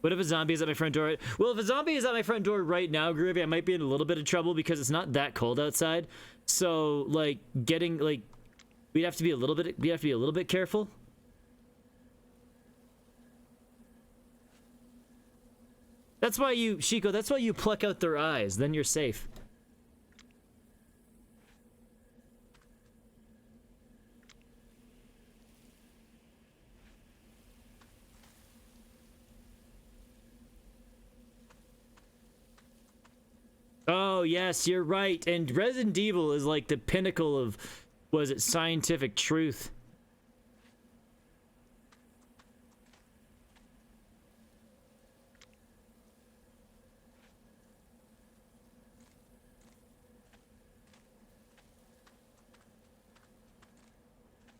What if a zombie is at my front door? Well, if a zombie is at my front door right now, Groovy, I might be in a little bit of trouble because it's not that cold outside. So, like, getting, like, we'd have to be a little bit careful. That's why you, Shiko, that's why you pluck out their eyes. Then you're safe. Oh, yes, you're right. And Resident Evil is like the pinnacle of, was it scientific truth?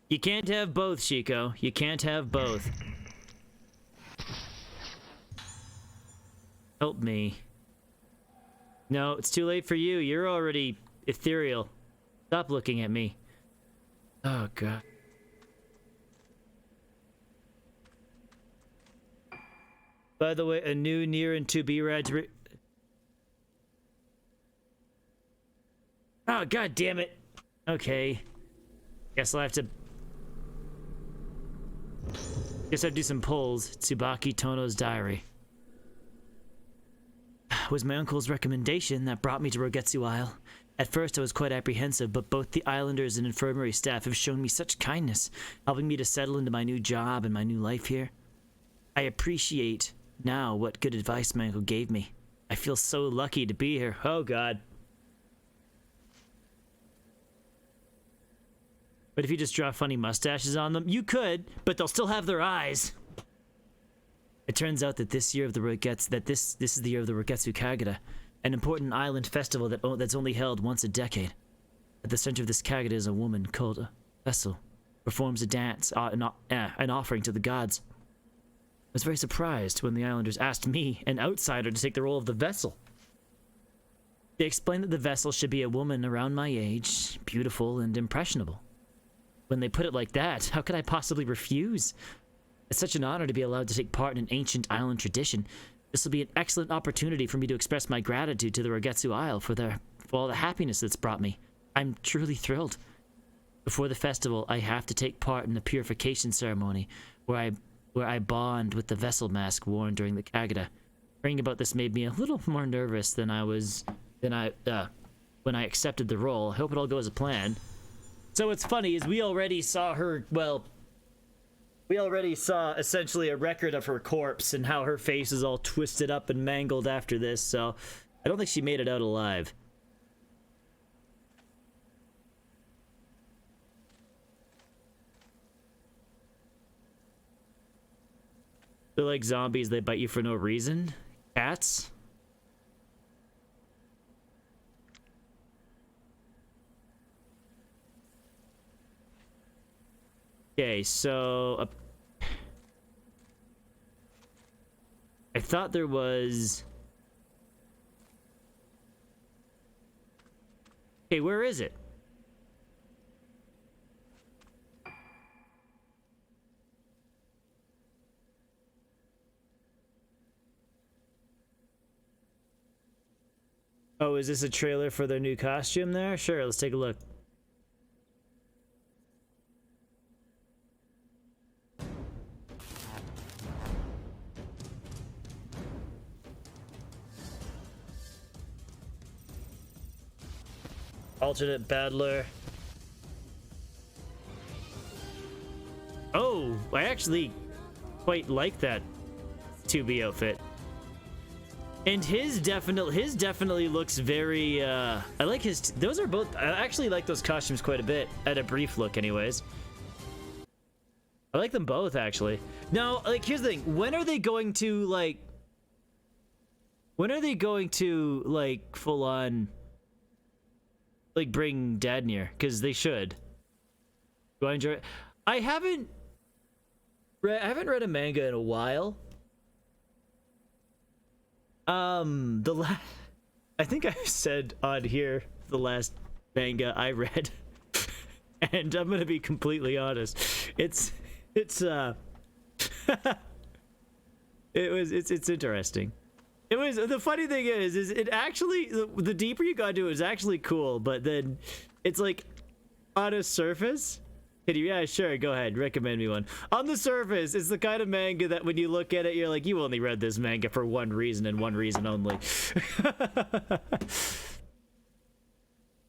You can't have both, Shiko. You can't have both. Help me. No, it's too late for you. You're already ethereal. Stop looking at me. Oh, God. By the way, a new, near, and to-be rad... Oh, God damn it. Okay. Guess I'll have to... Guess I'll do some pulls. Tsubaki Tono's diary. It was my uncle's recommendation that brought me to Rogetsu Isle. At first I was quite apprehensive, but both the islanders and infirmary staff have shown me such kindness, helping me to settle into my new job and my new life here. I appreciate now what good advice my uncle gave me. I feel so lucky to be here. Oh, God. But if you just draw funny mustaches on them, you could, but they'll still have their eyes. It turns out that this year of the Rogetsu, this is the year of the Rogetsu Kagura, an important island festival that's only held once a decade. At the center of this Kagura is a woman called a vessel, performs a dance, an offering to the gods. I was very surprised when the islanders asked me, an outsider, to take the role of the vessel. They explained that the vessel should be a woman around my age, beautiful and impressionable. When they put it like that, how could I possibly refuse? It's such an honor to be allowed to take part in an ancient island tradition. This will be an excellent opportunity for me to express my gratitude to the Rogetsu Isle for all the happiness that's brought me. I'm truly thrilled. Before the festival, I have to take part in the purification ceremony, where I bond with the vessel mask worn during the Kagura. Hearing about this made me a little more nervous than when I accepted the role. I hope it all goes as planned. So what's funny is we already saw her, well, we already saw essentially a record of her corpse and how her face is all twisted up and mangled after this, so I don't think she made it out alive. They're like zombies, they bite you for no reason. Cats? Okay, so I thought there was... Okay, where is it? Oh, is this a trailer for their new costume there? Sure, let's take a look. Alternate battler. Oh, I actually quite like that 2B outfit. And his definitely looks very, I like his, those are both, I actually like those costumes quite a bit, at a brief look anyways. I like them both, actually. Now, like, here's the thing, when are they going to, like, full on, like, bring Dad near? Because they should. Do I enjoy it? I haven't read a manga in a while. I think I said on here the last manga I read, and I'm gonna be completely honest. It's interesting. It was, the funny thing is it actually, the deeper you got into it, it's actually cool, but then it's like on a surface. Yeah, sure, go ahead, recommend me one. On the surface, it's the kind of manga that when you look at it, you're like, you only read this manga for one reason and one reason only. It's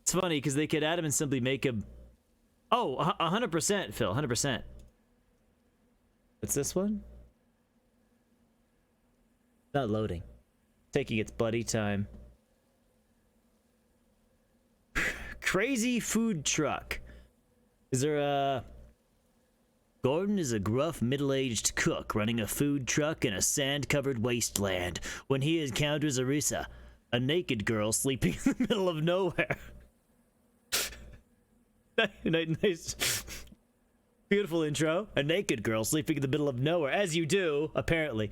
funny, because they could add him and simply make him... Oh, 100%, Phil, 100%. What's this one? Not loading. Taking its buddy time. Crazy food truck. Is there a... Gordon is a gruff, middle-aged cook running a food truck in a sand-covered wasteland when he encounters Arisa, a naked girl sleeping in the middle of nowhere. Nice. Beautiful intro. A naked girl sleeping in the middle of nowhere, as you do, apparently.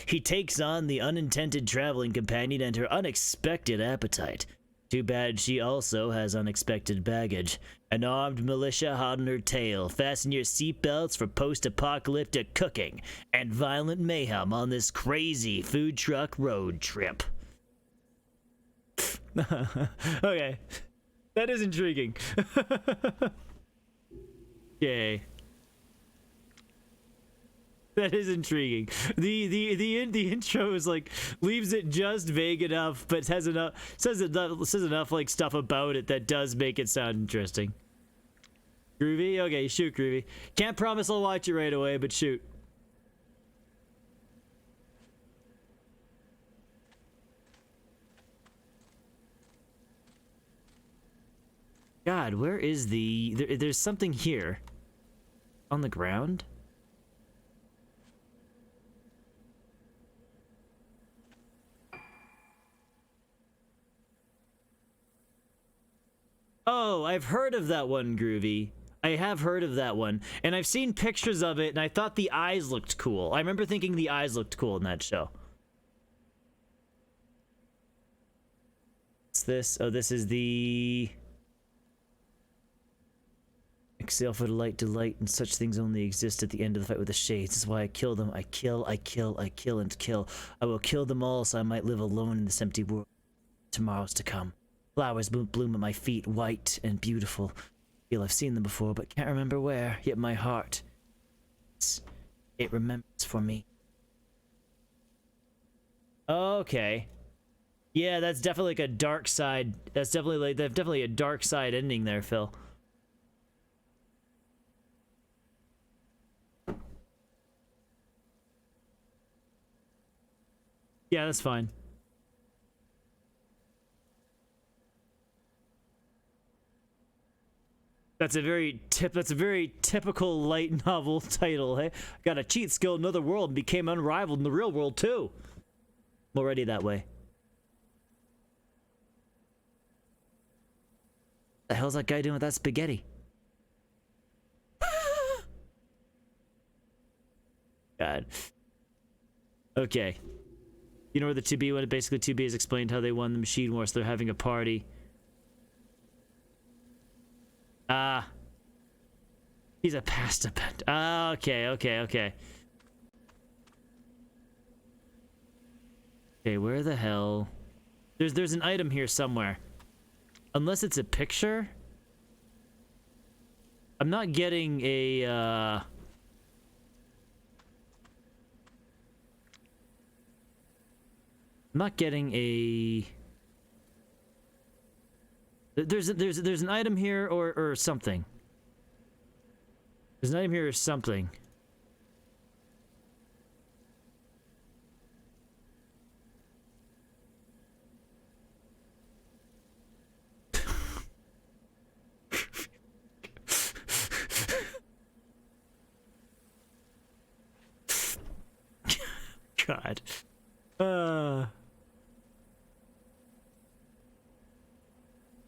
He takes on the unintended traveling companion and her unexpected appetite. Too bad she also has unexpected baggage. An armed militia hot on her tail. Fasten your seatbelts for post-apocalyptic cooking and violent mayhem on this crazy food truck road trip. Okay. That is intriguing. Yay. That is intriguing. The intro is like, leaves it just vague enough, but says enough like stuff about it that does make it sound interesting. Groovy? Okay, shoot, Groovy. Can't promise I'll watch it right away, but shoot. God, where is there's something here. On the ground? Oh, I've heard of that one, Groovy. I have heard of that one. And I've seen pictures of it, and I thought the eyes looked cool. I remember thinking the eyes looked cool in that show. What's this? Oh, this is the... Exhale for delight, and such things only exist at the end of the fight with the shades. This is why I kill them. I kill, and kill. I will kill them all so I might live alone in this empty world. Tomorrow's to come. Flowers bloom at my feet, white and beautiful. I feel I've seen them before, but can't remember where. Yet my heart, it remembers for me. Okay. Yeah, that's definitely like a dark side. That's definitely a dark side ending there, Phil. Yeah, that's fine. That's a very typical light novel title, hey? Got a cheat skill in another world and became unrivaled in the real world too. I'm already that way. The hell's that guy doing with that spaghetti? God. Okay. You know where the 2B went? Basically, 2B has explained how they won the machine war, so they're having a party. He's a pasta bent. Okay. Okay, where the hell? There's an item here somewhere. Unless it's a picture? I'm not getting a, I'm not getting a... There's an item here or something. There's an item here or something. God.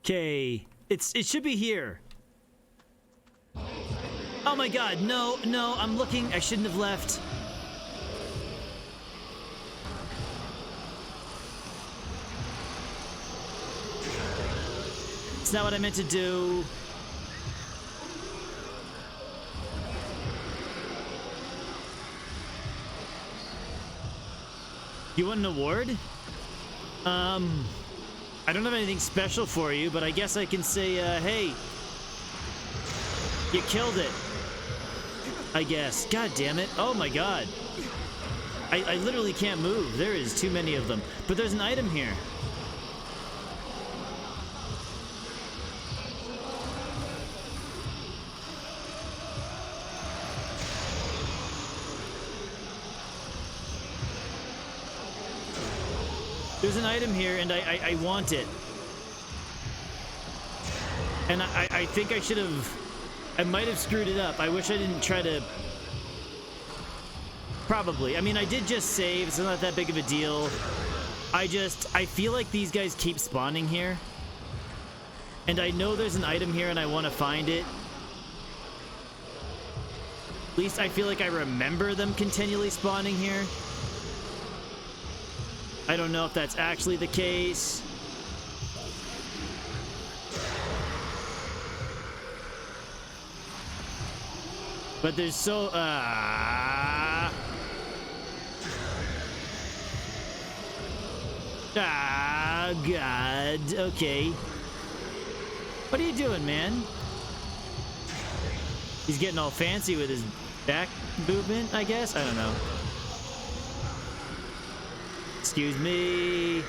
Okay. It should be here. Oh my god, no, I'm looking. I shouldn't have left. It's not what I meant to do. You want an award? I don't have anything special for you, but I guess I can say, hey, you killed it. I guess. God damn it. Oh my god. I literally can't move. There is too many of them. But there's an item here. There's an item here, and I want it. And I think I should have... I might have screwed it up. I wish I didn't try to... Probably. I mean, I did just save. It's not that big of a deal. I feel like these guys keep spawning here. And I know there's an item here, and I want to find it. At least I feel like I remember them continually spawning here. I don't know if that's actually the case. But there's so... God. Okay. What are you doing, man? He's getting all fancy with his back movement, I guess? I don't know. Excuse me.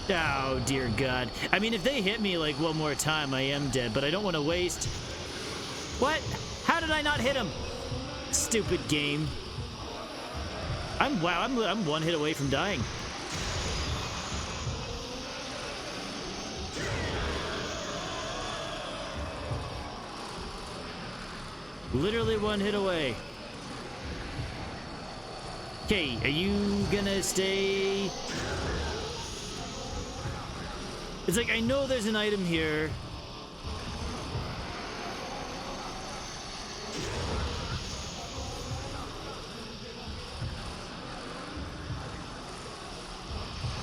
Oh, dear God. I mean, if they hit me like one more time, I am dead, but I don't want to waste... What? How did I not hit him? Stupid game. I'm one hit away from dying. Literally one hit away. Okay, are you gonna stay? It's like, I know there's an item here.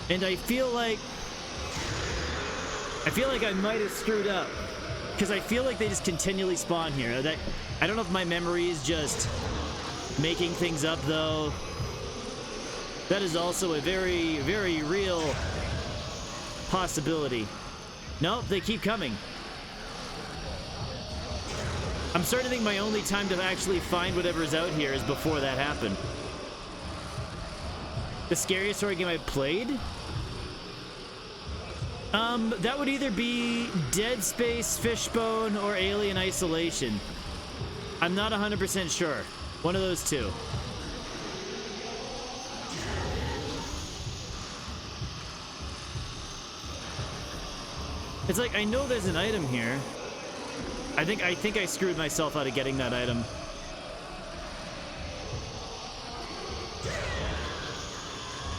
And I feel like I might have screwed up. Because I feel like they just continually spawn here. I don't know if my memory is just making things up, though. That is also a very, very real possibility. Nope, they keep coming. I'm starting to think my only time to actually find whatever's out here is before that happened. The scariest horror game I've played? That would either be Dead Space, Fishbone, or Alien Isolation. I'm not 100% sure. One of those two. It's like, I know there's an item here. I think I screwed myself out of getting that item.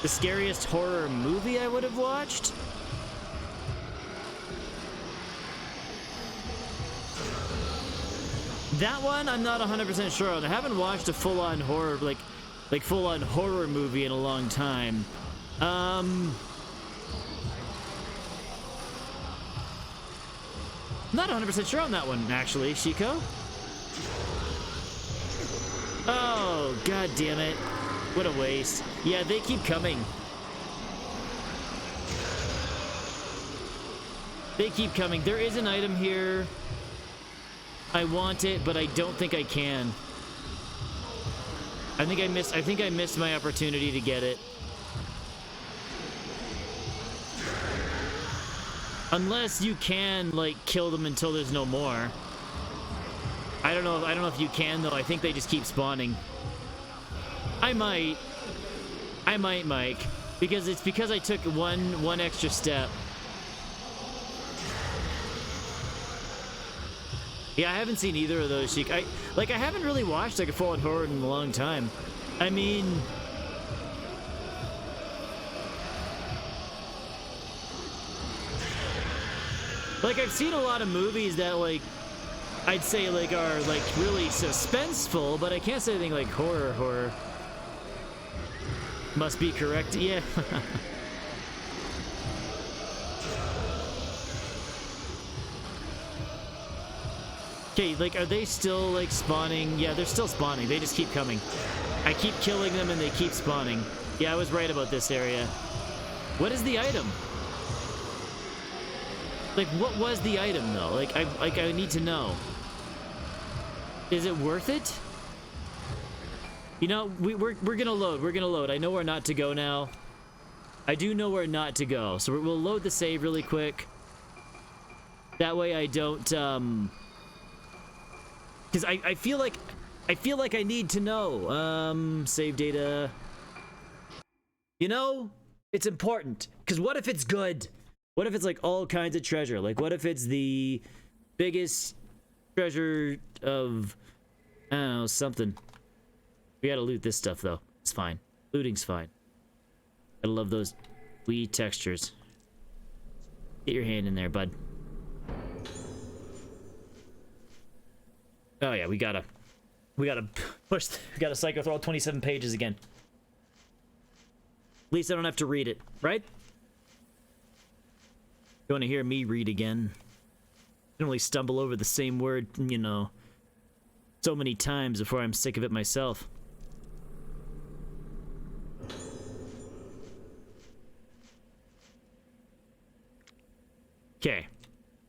The scariest horror movie I would have watched? That one, I'm not 100% sure on. I haven't watched a full-on horror, like full-on horror movie in a long time. I'm not 100% sure on that one, actually, Shiko. Oh, god damn it. What a waste. Yeah, they keep coming. They keep coming. There is an item here. I want it, but I don't think I can. I think I missed my opportunity to get it. Unless you can, like, kill them until there's no more. I don't know if you can, though. I think they just keep spawning. I might, Mike. Because I took one extra step. Yeah, I haven't seen either of those, Sheik. I haven't really watched, like, a Fallen Horde in a long time. I mean... like, I've seen a lot of movies that, like, I'd say, like, are, like, really suspenseful, but I can't say anything like horror. Must be correct, yeah. Okay, like, are they still, like, spawning? Yeah, they're still spawning. They just keep coming. I keep killing them and they keep spawning. Yeah, I was right about this area. What is the item? Like, what was the item, though? Like, I need to know. Is it worth it? You know, we're gonna load. We're gonna load. I know where not to go now. I do know where not to go. So we'll load the save really quick. That way I don't, because I feel like I need to know. Save data. You know, it's important. Because what if it's good? What if it's like all kinds of treasure? Like, what if it's the biggest treasure of, I don't know, something. We gotta loot this stuff, though. It's fine. Looting's fine. I love those wee textures. Get your hand in there, bud. Oh yeah, we gotta push. We gotta psycho through all 27 pages again. At least I don't have to read it, right? You want to hear me read again? I can only stumble over the same word, you know, so many times before I'm sick of it myself. Okay.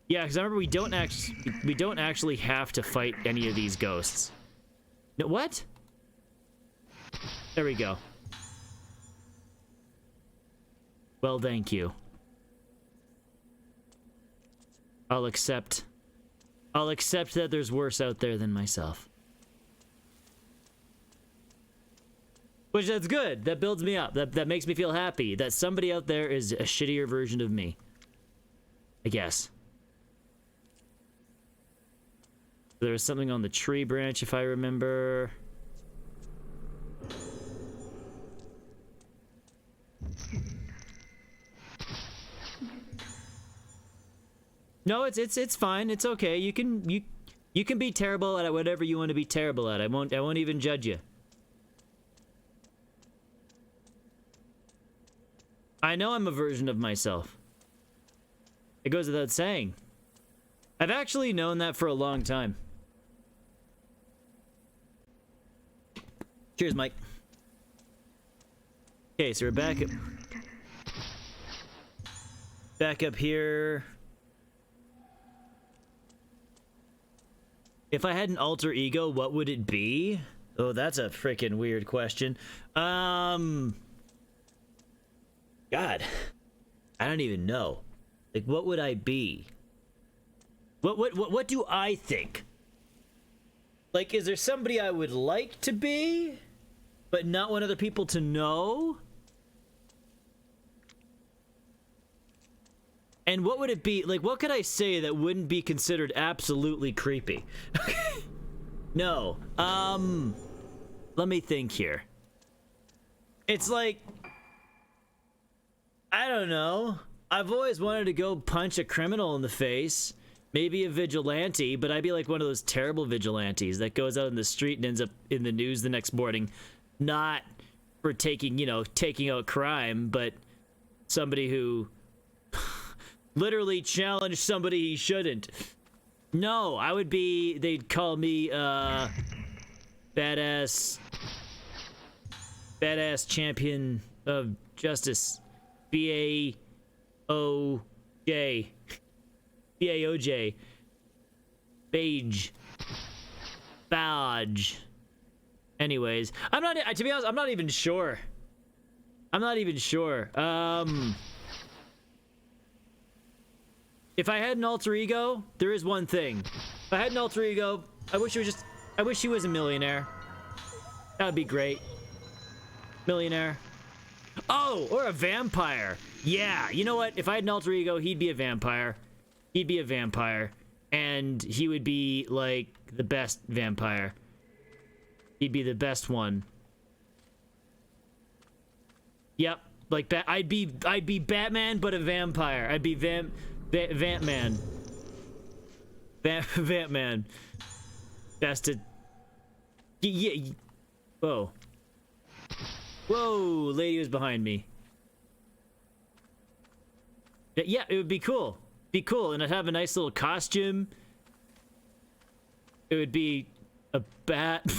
Yeah, because I remember we don't actually have to fight any of these ghosts. No, what? There we go. Well, thank you. I'll accept that there's worse out there than myself. Which, that's good. That builds me up. That makes me feel happy that somebody out there is a shittier version of me. I guess. There was something on the tree branch, if I remember. No, it's fine. It's okay. You can be terrible at whatever you want to be terrible at. I won't even judge you. I know I'm a version of myself. It goes without saying. I've actually known that for a long time. Cheers, Mike. Okay, so we're back up here. If I had an alter ego, what would it be? Oh, that's a freaking weird question. God, I don't even know. Like, what would I be? What do I think? Like, is there somebody I would like to be, but not want other people to know? And what would it be? Like, what could I say that wouldn't be considered absolutely creepy? No. Let me think here. It's like, I don't know. I've always wanted to go punch a criminal in the face. Maybe a vigilante, but I'd be like one of those terrible vigilantes that goes out in the street and ends up in the news the next morning. Not for taking out crime, but somebody who literally challenged somebody he shouldn't. No, I would be, they'd call me, badass champion of justice. B-A-O-J. B-A-O-J. Beige. Badge. Anyways, to be honest, I'm not even sure. If I had an alter ego, there is one thing. If I had an alter ego, I wish he was a millionaire. That would be great. Millionaire. Oh, or a vampire. Yeah, you know what? If I had an alter ego, he'd be a vampire. He'd be a vampire. And he would be, like, the best vampire. He'd be the best one. Yep. Like, I'd be Batman, but a vampire. I'd be Vampman. Vampman. Best to... Yeah. Whoa. Whoa, lady was behind me. Yeah, it would be cool. Be cool, and I'd have a nice little costume. It would be a bat.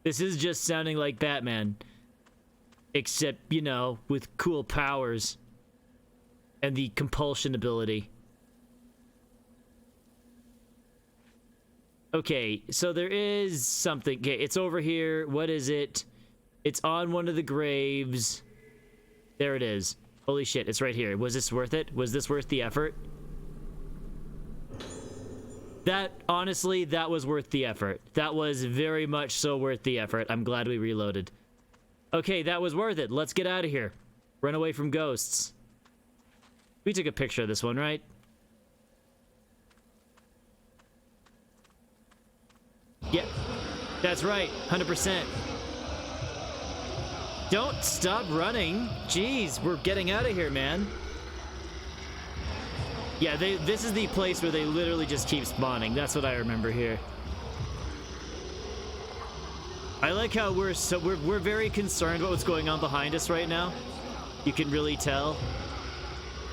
This is just sounding like Batman. Except, you know, with cool powers. And the compulsion ability. Okay, so there is something. Okay, it's over here. What is it? It's on one of the graves. There it is. Holy shit, it's right here. Was this worth it? Was this worth the effort? That, honestly, that was worth the effort. That was very much so worth the effort. I'm glad we reloaded. Okay, that was worth it. Let's get out of here. Run away from ghosts. We took a picture of this one, right? Yep. That's right. 100%. Don't stop running. Jeez, we're getting out of here, man. Yeah, this is the place where they literally just keep spawning. That's what I remember here. I like how we're very concerned about what's going on behind us right now. You can really tell.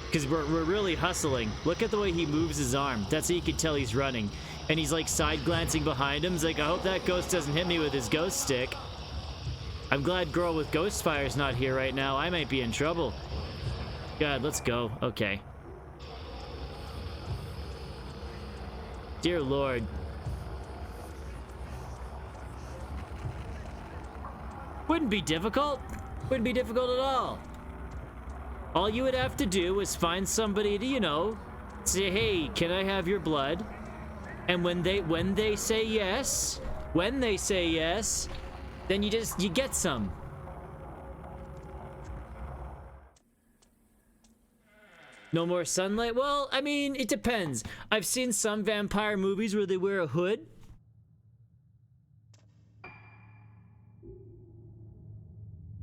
Because we're really hustling. Look at the way he moves his arm. That's how you can tell he's running. And he's like side glancing behind him. He's like, I hope that ghost doesn't hit me with his ghost stick. I'm glad girl with ghost fire's not here right now. I might be in trouble. God, let's go. Okay. Dear Lord. Wouldn't be difficult. Wouldn't be difficult at all. All you would have to do is find somebody to, you know, say, hey, can I have your blood? And when they say yes, then you get some. No more sunlight? Well, I mean, it depends. I've seen some vampire movies where they wear a hood.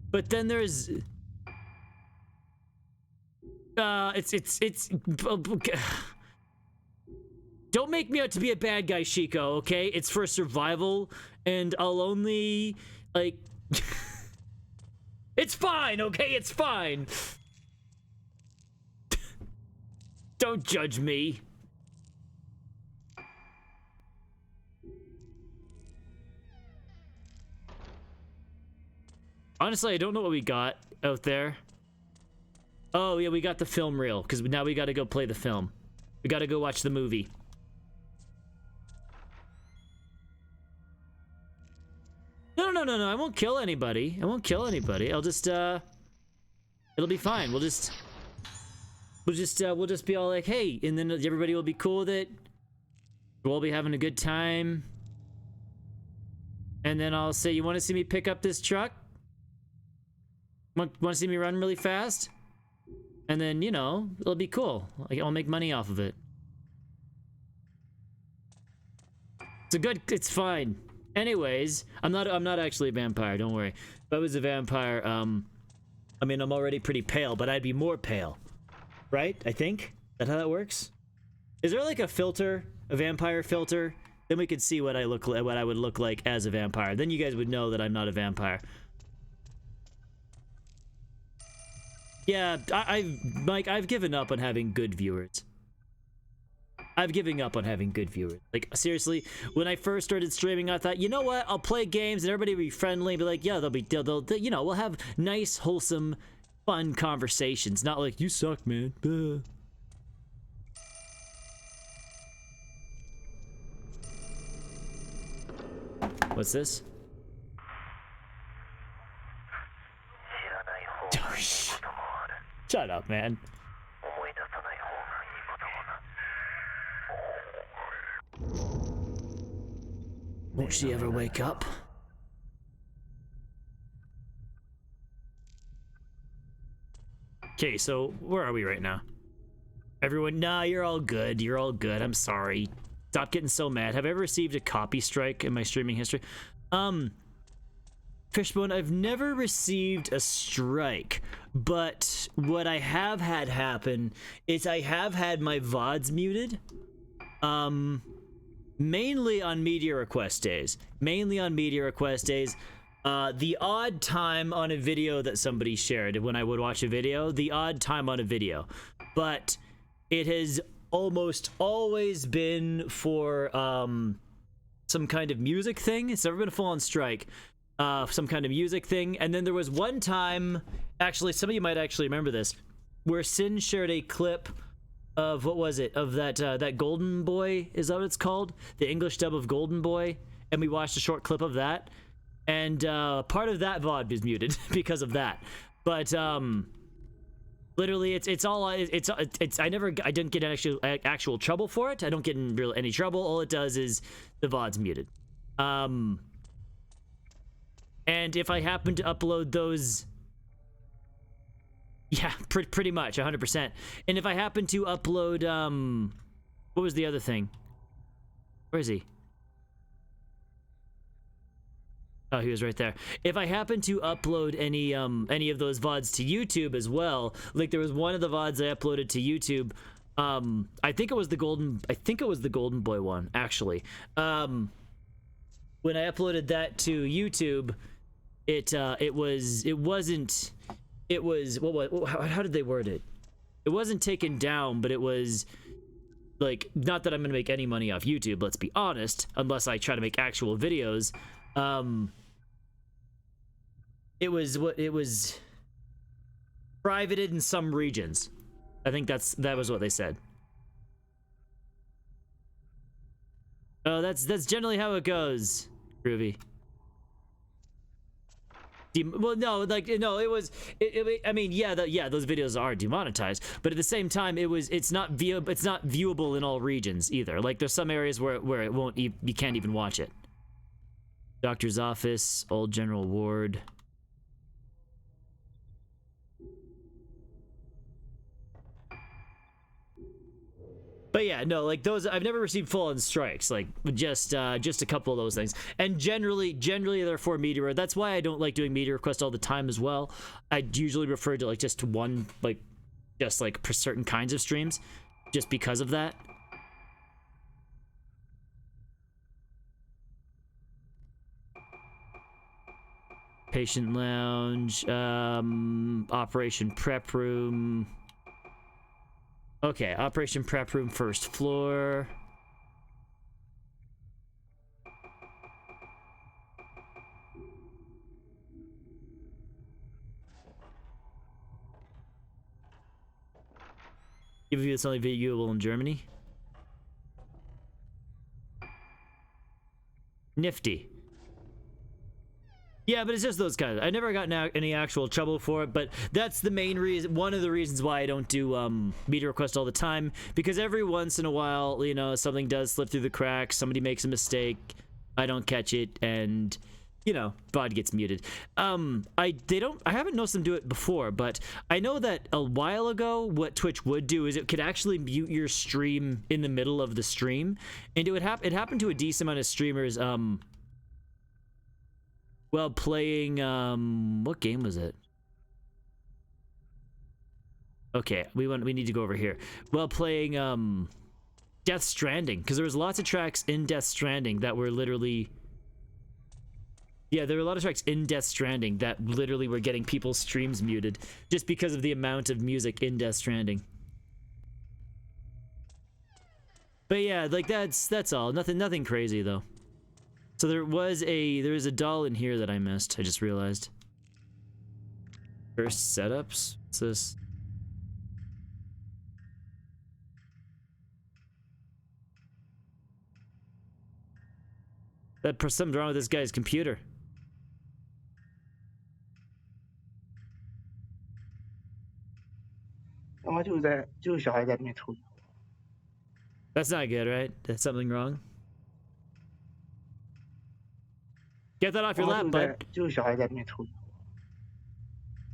But then there's... Don't make me out to be a bad guy, Chico, okay? It's for survival, and I'll only, like... It's fine, okay? It's fine! Don't judge me. Honestly, I don't know what we got out there. Oh, yeah, we got the film reel, because now we gotta go play the film. We gotta go watch the movie. No, I won't kill anybody. I won't kill anybody. I'll just, it'll be fine. We'll just be all like, hey, and then everybody will be cool with it. We'll all be having a good time. And then I'll say, you want to see me pick up this truck? Want to see me run really fast? And then, you know, it'll be cool. I'll make money off of it. It's fine. Anyways, I'm not actually a vampire, don't worry. If I was a vampire, I mean, I'm already pretty pale, but I'd be more pale. Right? I think? Is that how that works? Is there like a filter? A vampire filter? Then we could see what I would look like as a vampire. Then you guys would know that I'm not a vampire. Yeah, Mike, I've given up on having good viewers. I've given up on having good viewers. Like, seriously, when I first started streaming, I thought, you know what? I'll play games and everybody will be friendly, be like, yeah, they'll you know, we'll have nice, wholesome, fun conversations. Not like, you suck, man. What's this? Shut up, man. Won't she ever wake up? Okay, so where are we right now? Everyone, nah, you're all good. You're all good. I'm sorry. Stop getting so mad. Have I ever received a copy strike in my streaming history? Fishbone, I've never received a strike, but what I have had happen is I have had my VODs muted. Mainly on media request days. Mainly on media request days. The odd time on a video that somebody shared when I would watch a video, the odd time on a video. But it has almost always been for some kind of music thing. It's never been a full-on strike. Some kind of music thing. And then there was one time, actually, some of you might actually remember this, where Sin shared a clip of, what was it, of that Golden Boy, is that what it's called? The English dub of Golden Boy. And we watched a short clip of that. And part of that VOD was muted because of that. But literally, I didn't get actual trouble for it. I don't get in any trouble. All it does is the VOD's muted. And if I happen to upload those, yeah, pretty much 100%. And if I happen to upload, what was the other thing? Where is he? Oh, he was right there. If I happen to upload any of those VODs to YouTube as well, like there was one of the VODs I uploaded to YouTube. I think it was the Golden Boy one, actually. When I uploaded that to YouTube, how did they word it? It wasn't taken down, but it was like, not that I'm gonna make any money off YouTube, let's be honest, unless I try to make actual videos. It was privated in some regions. I think that was what they said. Oh, that's generally how it goes, Groovy. Well, no, like, no, it was. I mean, yeah, those videos are demonetized, but at the same time, it's not viewable in all regions either. Like, there's some areas where it won't, you can't even watch it. Doctor's office, old general ward. But yeah, no, like those, I've never received full-on strikes, like just a couple of those things. And generally they're for media. That's why I don't like doing media requests all the time as well. I usually refer to like just one, like just like certain kinds of streams, just because of that. Patient lounge, operation prep room. Okay, operation prep room, first floor. Give you it's only viewable in Germany. Nifty. Yeah, but it's just those guys. I never got any actual trouble for it, but that's the main reason, one of the reasons why I don't do media requests all the time, because every once in a while, you know, something does slip through the cracks, somebody makes a mistake, I don't catch it, and, you know, VOD gets muted. I haven't noticed them do it before, but I know that a while ago, what Twitch would do is it could actually mute your stream in the middle of the stream, and it happened to a decent amount of streamers, while playing, what game was it? Okay, we need to go over here. While playing, Death Stranding, because there was lots of tracks in Death Stranding that were literally... Yeah, there were a lot of tracks in Death Stranding that literally were getting people's streams muted, just because of the amount of music in Death Stranding. But yeah, like, that's all. Nothing crazy, though. So there was a doll in here that I missed. I just realized. First setups. What's this? Something's wrong with this guy's computer. That's not good, right? That's something wrong. Get that off your lap, bud. 就是小孩在那边抽。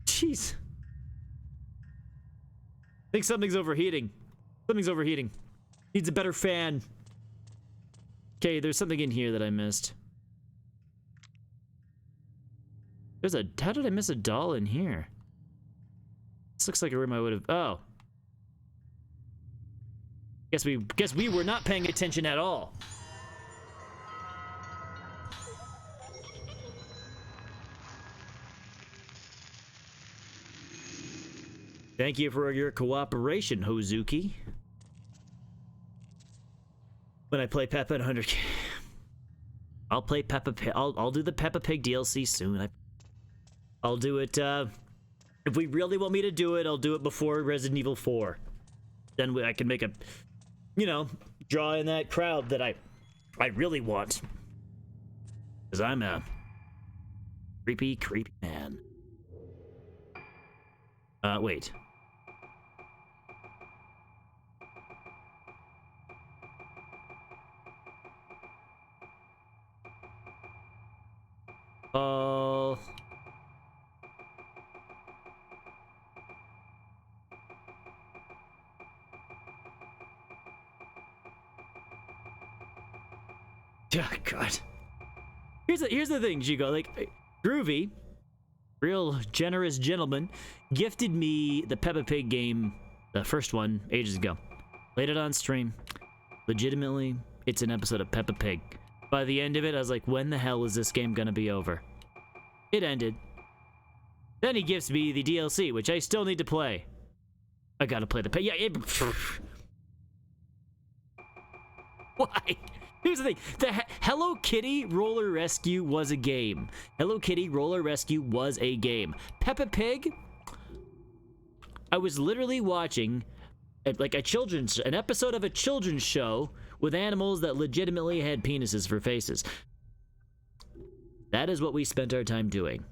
Jeez. I think something's overheating. Something's overheating. Needs a better fan. Okay, there's something in here that I missed. There's a... How did I miss a doll in here? This looks like a room I would have... Oh. Guess we were not paying attention at all. Thank you for your cooperation, Hozuki. When I play Peppa and 100K, I'll play Peppa Pig. I'll do the Peppa Pig DLC soon. I'll do it. If we really want me to do it, I'll do it before Resident Evil 4. Then I can make a, you know, draw in that crowd that I really want. Because I'm a creepy man. Wait. Oh. God. Here's the thing, Jigo. Like, Groovy, real generous gentleman, gifted me the Peppa Pig game, the first one, ages ago. Played it on stream. Legitimately, it's an episode of Peppa Pig. By the end of it, I was like, when the hell is this game gonna be over? It ended. Then he gives me the DLC, which I still need to play. I gotta play the Why? Here's the thing. The Hello Kitty Roller Rescue was a game. Hello Kitty Roller Rescue was a game. Peppa Pig, I was literally watching like an episode of a children's show with animals that legitimately had penises for faces. That is what we spent our time doing.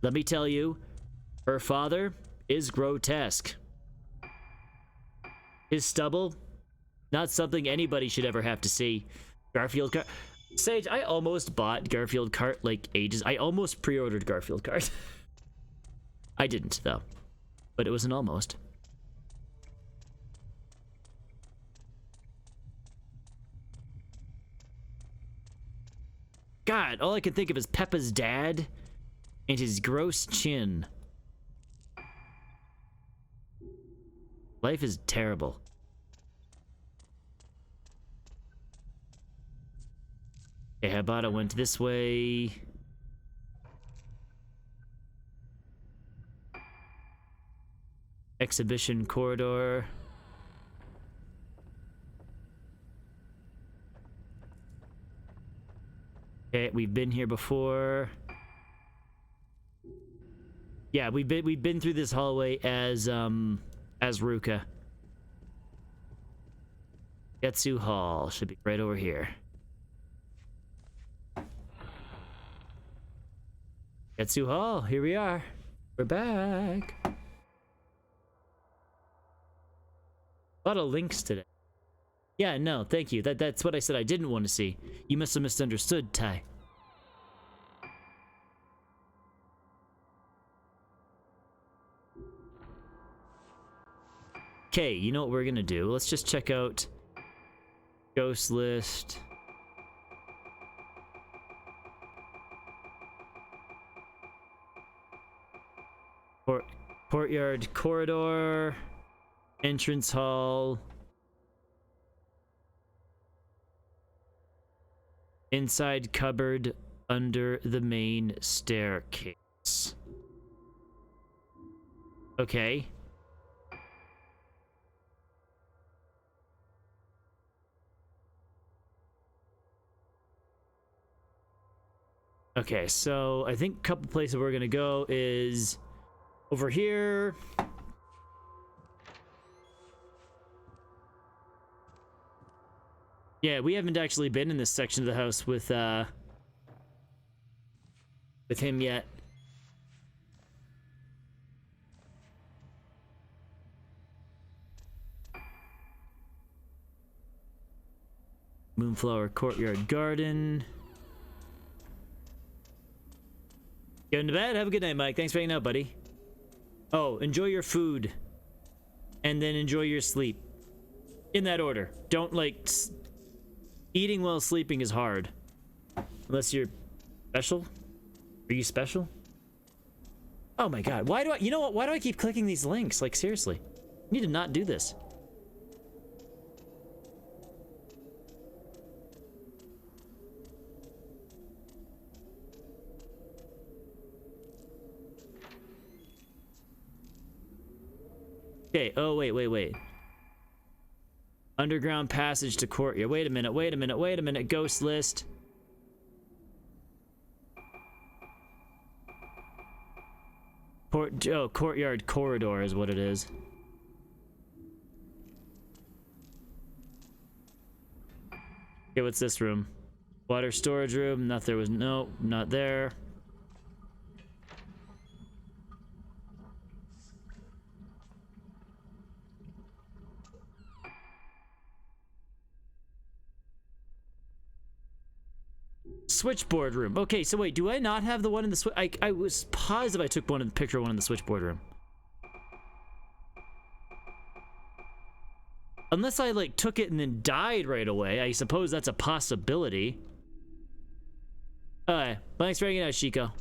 Let me tell you, her father is grotesque. His stubble, not something anybody should ever have to see. Garfield cart. Sage, I almost bought Garfield cart like ages. I almost pre-ordered Garfield cart. I didn't though, but it was an almost. God, all I can think of is Peppa's dad and his gross chin. Life is terrible. Okay, Habata went this way. Exhibition corridor. Okay, we've been here before. Yeah, we've been through this hallway as Ruka. Getsu Hall should be right over here. Getsu Hall, here we are. We're back. A lot of links today. Yeah, no, thank you. That's what I said I didn't want to see. You must have misunderstood, Ty. Okay, you know what we're gonna do? Let's just check out Ghost List. Courtyard corridor. Entrance hall. Inside cupboard under the main staircase. Okay. Okay, so I think a couple places we're gonna go is over here. Yeah, we haven't actually been in this section of the house with him yet. Moonflower Courtyard Garden. Going to bed? Have a good night, Mike. Thanks for hanging out, buddy. Oh, enjoy your food. And then enjoy your sleep. In that order. Don't, like... Eating while sleeping is hard. Unless you're special? Are you special? Oh my god. Why do I... You know what? Why do I keep clicking these links? Like, seriously. I need to not do this. Okay, oh, wait. Underground passage to courtyard. Wait a minute. Ghost list. Courtyard corridor is what it is. Okay, what's this room? Water storage room. Not there was... No, not there. Switchboard room. Okay, so wait, do I not have the one in the switch? I was positive I took one in the picture of one in the switchboard room. Unless I, like, took it and then died right away. I suppose that's a possibility. Alright, thanks for hanging out, Chico.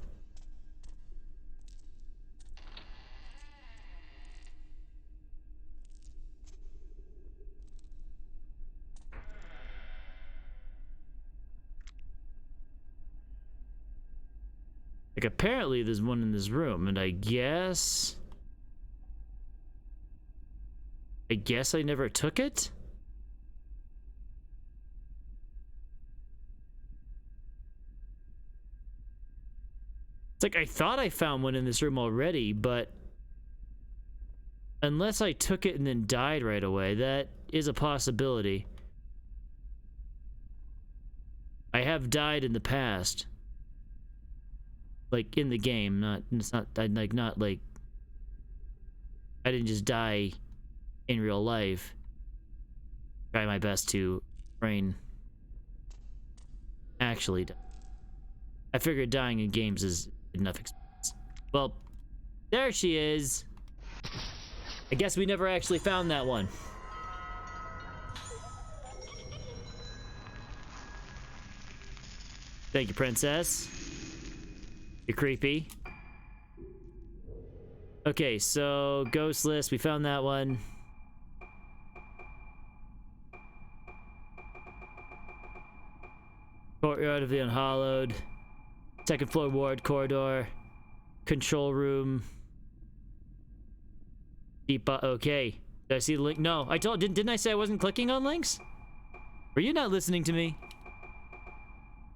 Like, apparently there's one in this room, and I guess I never took it? It's like, I thought I found one in this room already, but unless I took it and then died right away, that is a possibility. I have died in the past. Like, in the game, it's not, I didn't just die in real life. Try my best to train. Actually die. I figured dying in games is enough experience. Well, there she is. I guess we never actually found that one. Thank you, princess. You're creepy. Okay, so ghost list, we found that one. Courtyard of the Unhallowed. Second floor ward corridor. Control room. Deep, okay. Did I see the link? No, didn't I say I wasn't clicking on links? Were you not listening to me?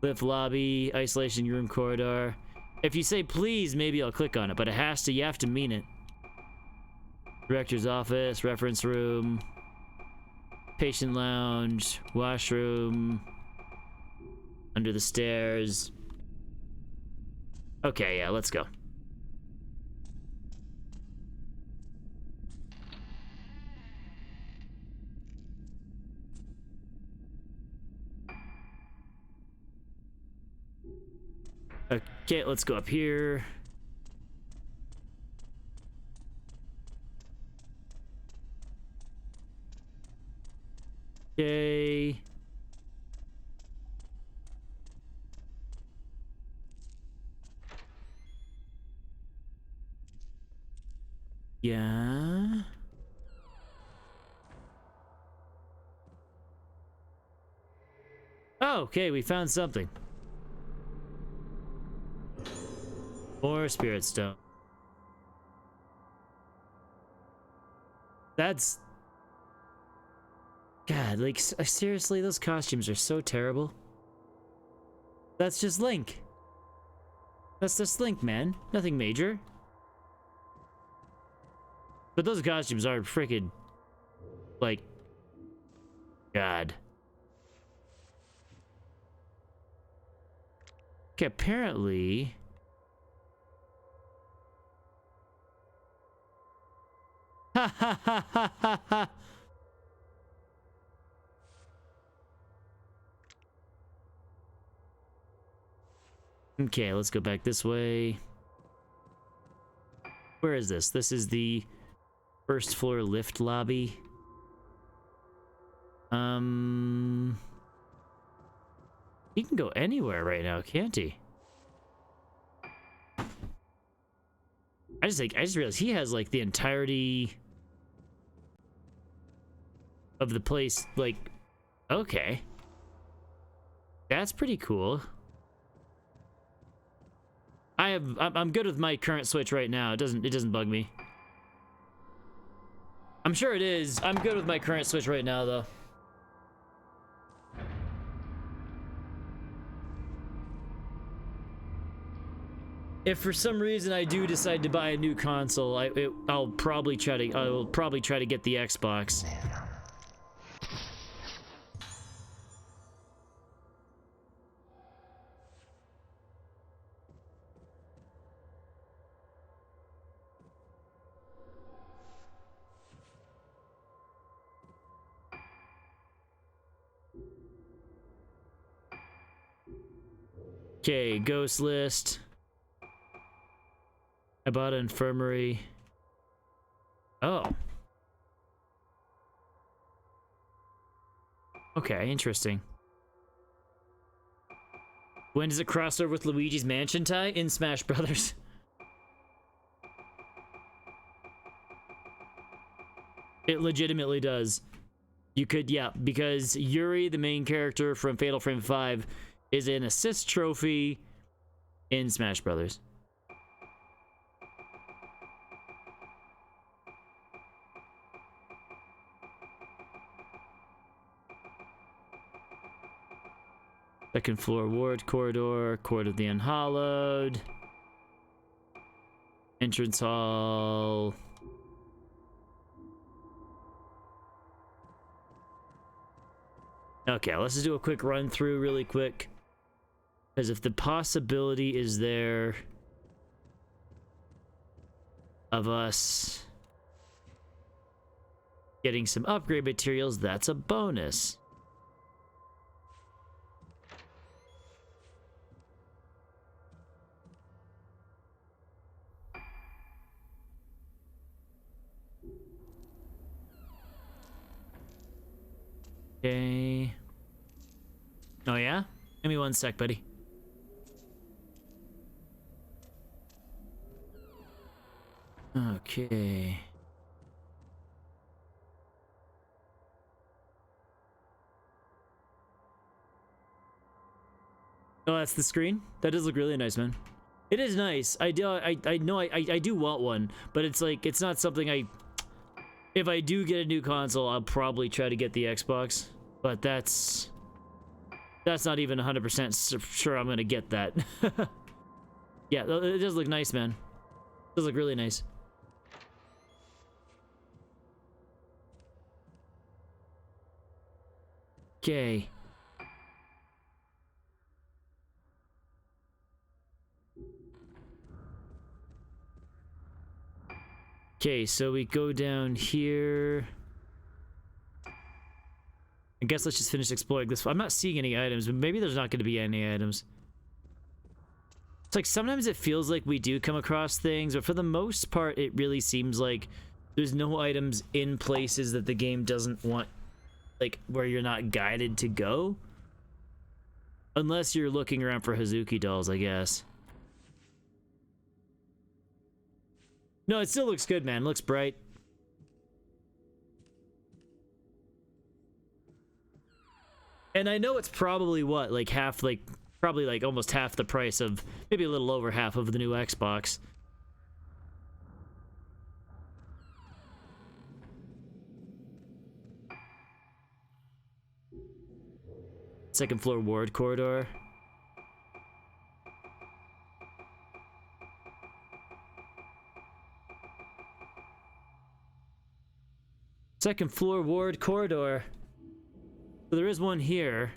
Lift lobby, isolation room corridor. If you say please, maybe I'll click on it, but you have to mean it. Director's office, reference room, patient lounge, washroom, under the stairs. Okay, yeah, let's go. Okay, let's go up here. Okay. Yeah. Oh, okay, we found something. More spirit stone. That's... God, like, seriously, those costumes are so terrible. That's just Link. That's just Link, man. Nothing major. But those costumes are freaking... like... God. Okay, apparently... Ha ha ha ha ha ha! Okay, let's go back this way. Where is this? This is the first floor lift lobby. He can go anywhere right now, can't he? I just realized he has like the entirety of the place. Like, okay, that's pretty cool. I'm good with my current Switch right now. It doesn't bug me. I'm sure it is. I'm good with my current Switch right now, though. If for some reason I do decide to buy a new console, I will probably try to get the Xbox. Okay, ghost list. I bought an infirmary. Oh. Okay, interesting. When does it cross over with Luigi's Mansion tie? In Smash Brothers. It legitimately does. You could, yeah, because Yuri, the main character from Fatal Frame 5, is an assist trophy in Smash Brothers. Second floor ward corridor, Court of the Unhallowed. Entrance hall. Okay, let's just do a quick run through really quick. Because if the possibility is there of us getting some upgrade materials, that's a bonus. Okay. Oh yeah? Give me one sec, buddy. Okay. Oh, that's the screen? That does look really nice, man. It is nice. I know I do want one, but it's like, it's not something if I do get a new console, I'll probably try to get the Xbox, but that's not even 100% sure I'm gonna get that. Yeah, it does look nice, man. It does look really nice. Okay. Okay, so we go down here. I guess let's just finish exploring this. I'm not seeing any items, but maybe there's not going to be any items. It's like sometimes it feels like we do come across things, but for the most part, it really seems like there's no items in places that the game doesn't want, like where you're not guided to go. Unless you're looking around for Hazuki dolls, I guess. No, it still looks good, man. It looks bright. And I know it's probably what, like half, like probably like almost half the price of, maybe a little over half of the new Xbox. Second floor ward corridor. Second floor ward corridor. So there is one here.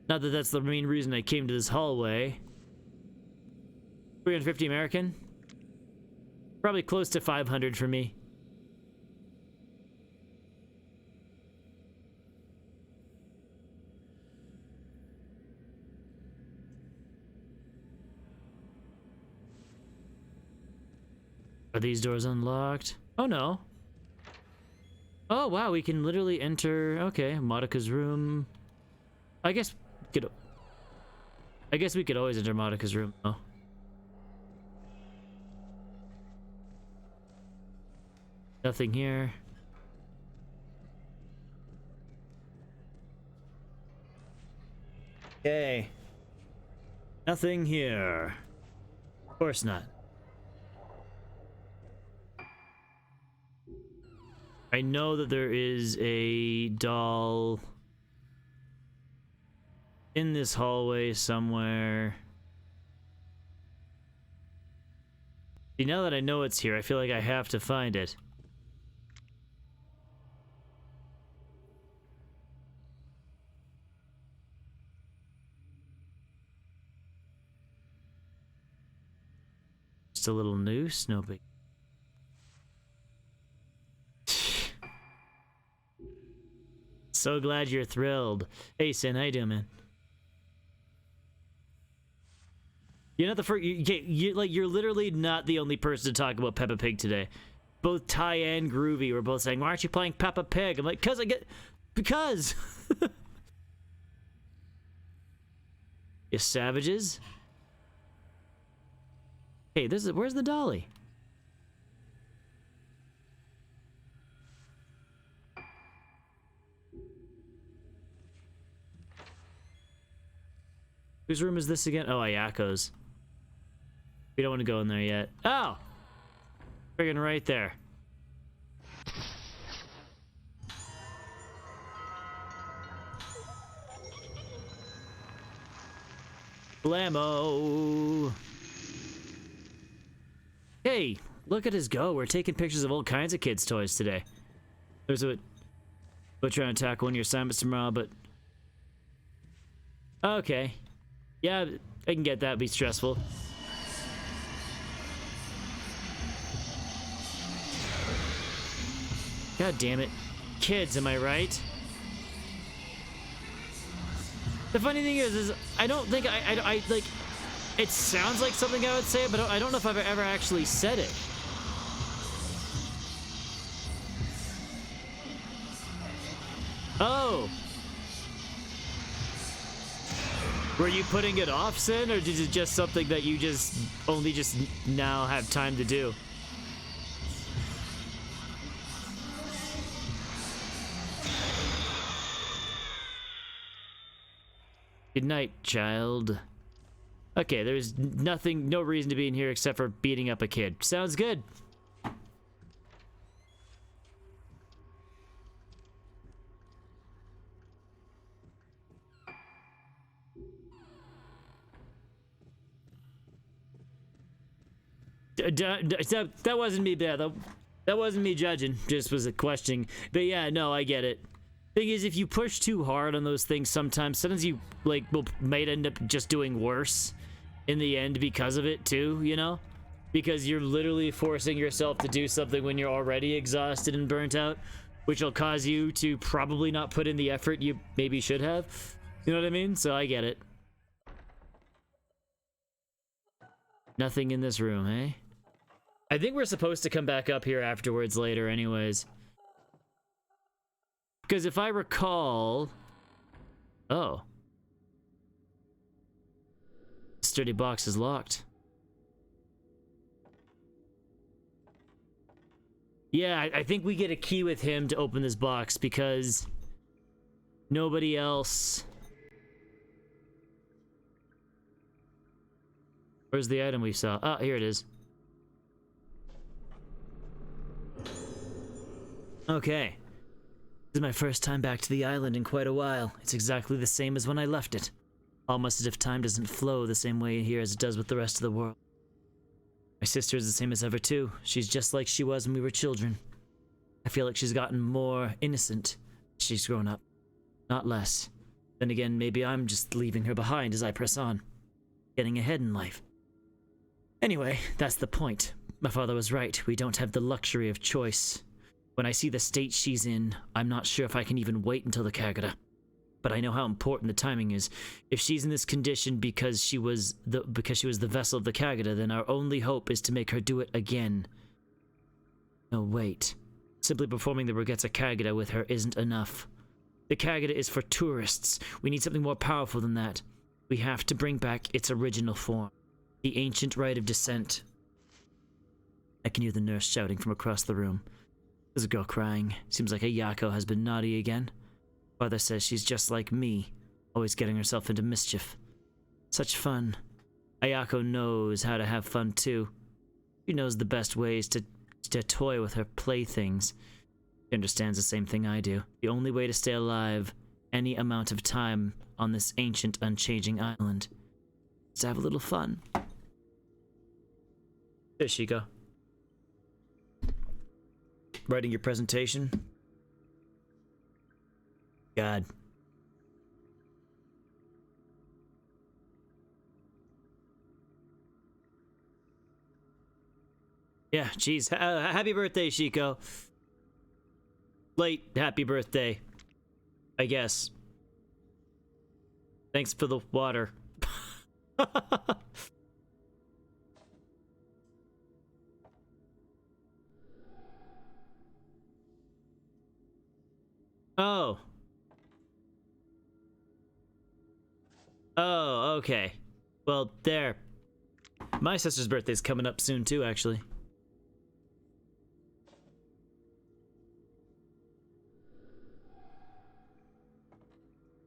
Not that that's the main reason I came to this hallway. 350 American? Probably close to 500 for me. Are these doors unlocked? Oh no. Oh wow, we can literally enter. Okay, Monica's room. I guess we could always enter Monica's room. Oh. Nothing here. Okay. Nothing here. Of course not. I know that there is a doll in this hallway somewhere. See, now that I know it's here, I feel like I have to find it. Just a little noose, no big. So glad you're thrilled. Hey, Sin, how you doing, man? You're not the first. You're literally not the only person to talk about Peppa Pig today. Both Ty and Groovy were both saying, "Why aren't you playing Peppa Pig?" I'm like, because. You savages. Hey, where's the dolly? Whose room is this again? Oh, Ayako's. We don't want to go in there yet. Oh! Friggin' right there. Blammo! Hey, look at us go. We're taking pictures of all kinds of kids' toys today. We're trying to tackle one of your assignments tomorrow, but... Okay. Yeah, I can get that. It'd be stressful. God damn it. Kids, am I right? The funny thing is I don't think I like... It sounds like something I would say, but I don't know if I've ever actually said it. Oh! Were you putting it off, Sin, or is it just something that you only now have time to do? Good night, child. Okay, there's no reason to be in here except for beating up a kid. Sounds good. That wasn't me, that wasn't me judging, just was a questioning. But yeah, no, I get it. Thing is, if you push too hard on those things, sometimes you might end up just doing worse in the end because of it too, you know? Because you're literally forcing yourself to do something when you're already exhausted and burnt out, which will cause you to probably not put in the effort you maybe should have. You know what I mean? So I get it. Nothing in this room, eh? I think we're supposed to come back up here afterwards later anyways. Because if I recall... Oh. Sturdy box is locked. Yeah, I think we get a key with him to open this box because nobody else... Where's the item we saw? Ah, here it is. Okay. This is my first time back to the island in quite a while. It's exactly the same as when I left it. Almost as if time doesn't flow the same way here as it does with the rest of the world. My sister is the same as ever too. She's just like she was when we were children. I feel like she's gotten more innocent. She's grown up. Not less. Then again, maybe I'm just leaving her behind as I press on. Getting ahead in life. Anyway, that's the point. My father was right. We don't have the luxury of choice. When I see the state she's in, I'm not sure if I can even wait until the Kagura. But I know how important the timing is. If she's in this condition because she was the vessel of the Kagura, then our only hope is to make her do it again. No, wait. Simply performing the Regatta Kagura with her isn't enough. The Kagura is for tourists. We need something more powerful than that. We have to bring back its original form. The ancient rite of descent. I can hear the nurse shouting from across the room. There's a girl crying. Seems like Ayako has been naughty again. Father says she's just like me, always getting herself into mischief. Such fun. Ayako knows how to have fun too. She knows the best ways to toy with her playthings. She understands the same thing I do. The only way to stay alive any amount of time on this ancient, unchanging island is to have a little fun. There she go. Writing your presentation? God. Yeah, jeez. Happy birthday, Shiko. Late happy birthday, I guess. Thanks for the water. Oh. Oh, okay. Well, there. My sister's birthday's coming up soon too, actually.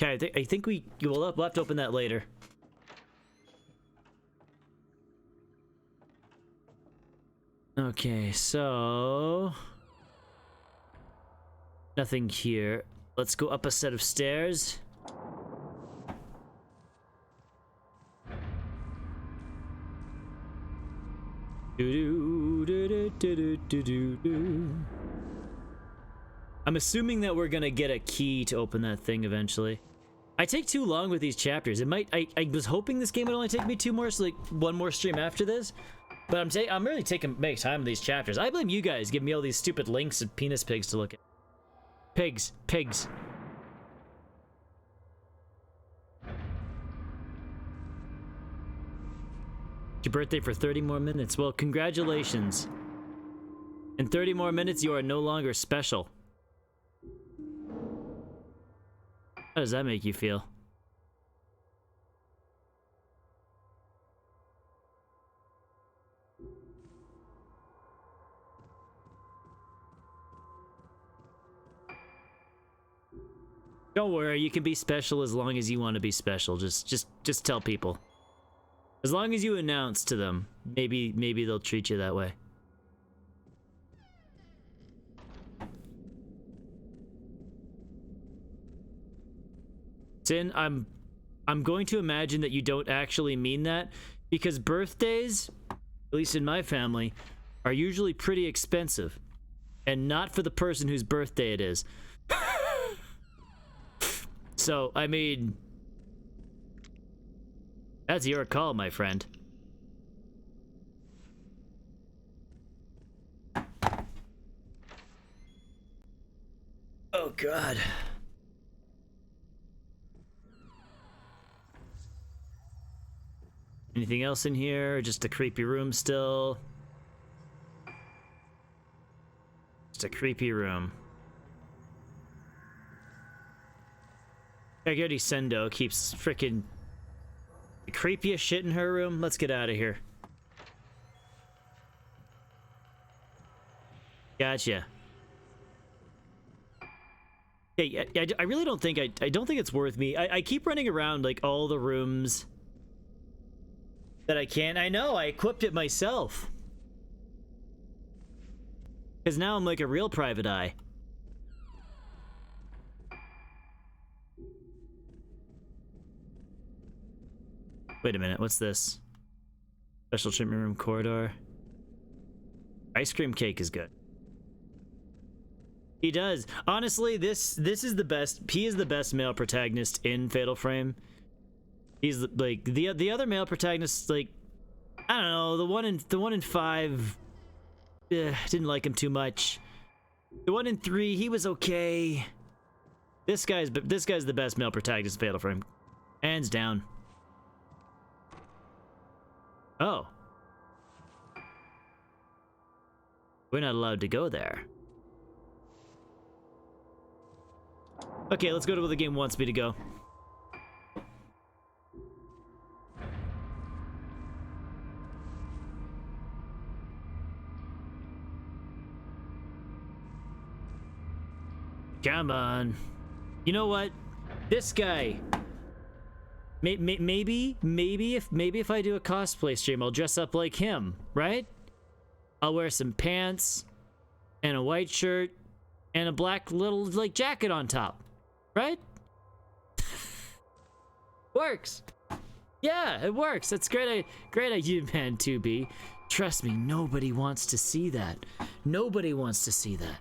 Okay, I think we'll have to open that later. Okay, so nothing here. Let's go up a set of stairs. I'm assuming that we're gonna get a key to open that thing eventually. I take too long with these chapters. It might. I was hoping this game would only take me 2 more, so like 1 more stream after this. But I'm really make time with these chapters. I blame you guys giving me all these stupid links of penis pigs to look at. Pigs. Your birthday for 30 more minutes. Well, congratulations. In 30 more minutes, you are no longer special. How does that make you feel? Don't worry, you can be special as long as you want to be special. Just tell people. As long as you announce to them, maybe they'll treat you that way. Sin, I'm going to imagine that you don't actually mean that, because birthdays, at least in my family, are usually pretty expensive, and not for the person whose birthday it is. So, I mean, that's your call, my friend. Oh, God. Anything else in here? Just a creepy room still? Just a creepy room. Kaguri Sendo keeps freaking the creepiest shit in her room. Let's get out of here. Gotcha. Hey, I really don't think I don't think it's worth me. I keep running around like all the rooms that I can. I know, I equipped it myself. Because now I'm like a real private eye. Wait a minute, what's this? Special treatment room corridor. Ice cream cake is good. He does. Honestly, this is the best. He is the best male protagonist in Fatal Frame. He's like the other male protagonists, like, I don't know, the one in 5 didn't like him too much. The one in 3, he was okay. This guy's the best male protagonist in Fatal Frame. Hands down. Oh. We're not allowed to go there. Okay, let's go to where the game wants me to go. Come on. You know what? This guy. Maybe if I do a cosplay stream, I'll dress up like him, right? I'll wear some pants and a white shirt and a black little like jacket on top, right? Works. Yeah, it works. That's great. Great idea, man. 2B. Trust me, nobody wants to see that. Nobody wants to see that.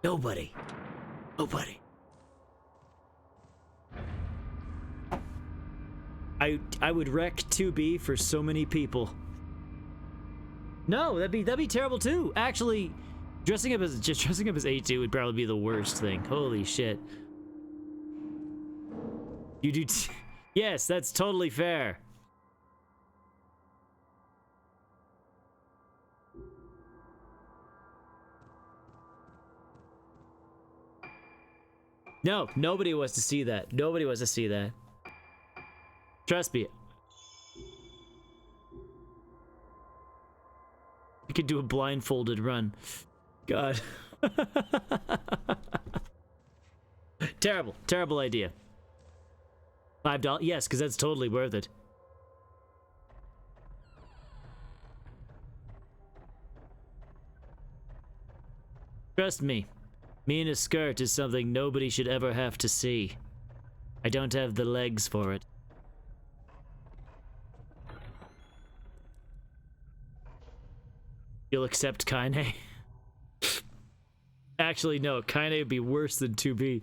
Nobody. Nobody. I would wreck 2B for so many people. No, that'd be terrible too. Actually, dressing up as A2 would probably be the worst thing. Holy shit. You do yes, that's totally fair. No, nobody wants to see that. Nobody wants to see that. Trust me. I could do a blindfolded run. God. Terrible. Terrible idea. $5? Yes, because that's totally worth it. Trust me. Me in a skirt is something nobody should ever have to see. I don't have the legs for it. You'll accept Kaine? Actually, no. Kaine would be worse than 2B.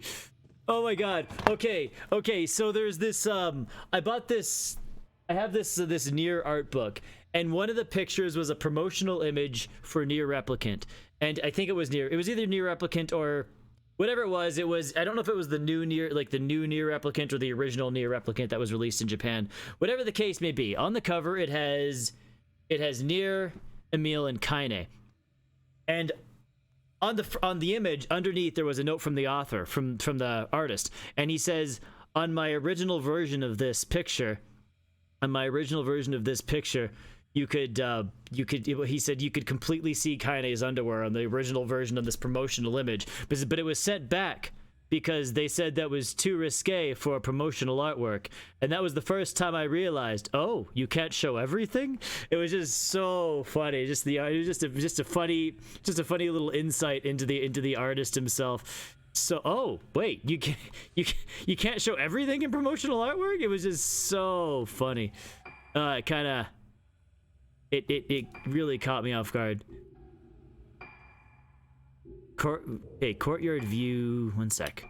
Oh my god. Okay, so there's this, I have this Nier art book, and one of the pictures was a promotional image for Nier Replicant. And I think it was either Nier Replicant or whatever it was, I don't know if it was the new Nier, like the new Nier Replicant or the original Nier Replicant that was released in Japan. Whatever the case may be, on the cover it has Nier, Emil, and Kaine. And on the image underneath there was a note from the author, from the artist, and he says, on my original version of this picture, you could he said you could completely see Kaine's underwear on the original version of this promotional image, but it was sent back because they said that was too risque for promotional artwork. And that was the first time I realized, oh, you can't show everything? It was just so funny. It was just a funny little insight into the artist himself. So, oh, wait, you can't show everything in promotional artwork? It was just so funny. It really caught me off guard. Courtyard view. One sec.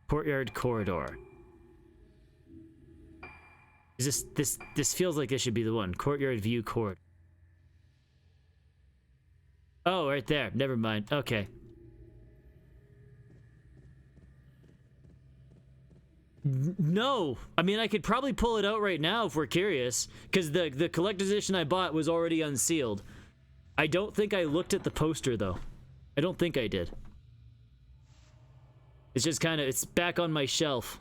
Courtyard corridor. Is this feels like this should be the one. Courtyard view corridor. Oh, right there. Never mind. Okay. No, I mean, I could probably pull it out right now if we're curious, because the collector's edition I bought was already unsealed. I don't think I looked at the poster though. I don't think I did. It's just it's back on my shelf.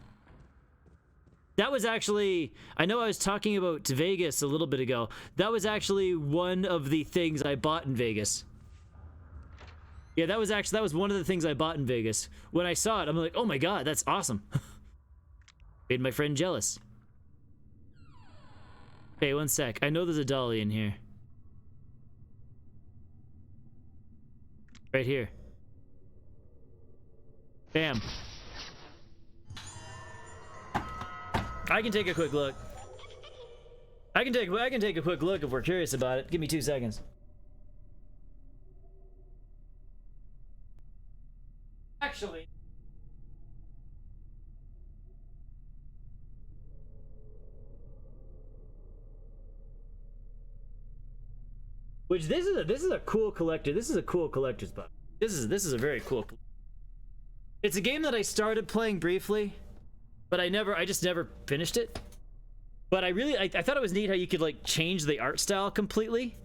That was actually, I know I was talking about Vegas a little bit ago. That was actually one of the things I bought in Vegas. Yeah, that was one of the things I bought in Vegas. When I saw it, I'm like, oh my god, that's awesome. Made my friend jealous. Hey, one sec. I know there's a dolly in here. Right here. Bam. I can take a quick look. I can take a quick look if we're curious about it. Give me 2 seconds. Actually, which this is a cool collector. This is a cool collector's box. This is a very cool. It's a game that I started playing briefly, but I just never finished it. But I thought it was neat how you could like change the art style completely.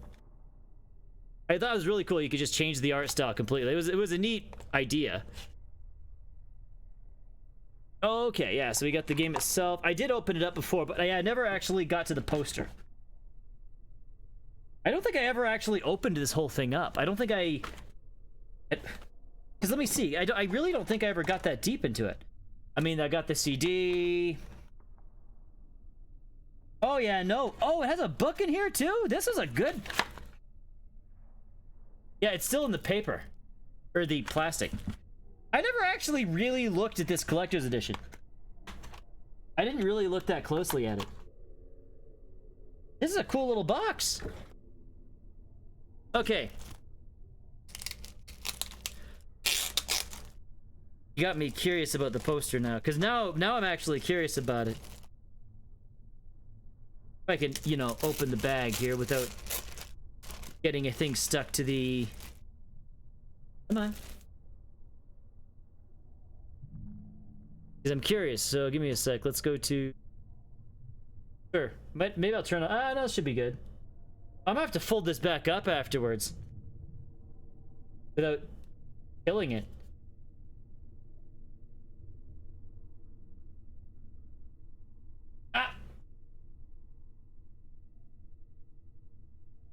I thought it was really cool. You could just change the art style completely. It was a neat idea. Okay, yeah, so we got the game itself. I did open it up before, but I never actually got to the poster. I don't think I ever actually opened this whole thing up. I don't think because let me see. I really don't think I ever got that deep into it. I mean, I got the CD. Oh, yeah, no. Oh, it has a book in here, too? This is a good... Yeah, it's still in the paper. Or the plastic. I never actually really looked at this collector's edition. I didn't really look that closely at it. This is a cool little box. Okay. You got me curious about the poster now, because now I'm actually curious about it. If I can, you know, open the bag here without getting a thing stuck to the... Come on. Because I'm curious, so give me a sec. Let's go to... Sure. Maybe I'll turn on... Ah, no, it should be good. I'm gonna have to fold this back up afterwards. Without killing it. Ah!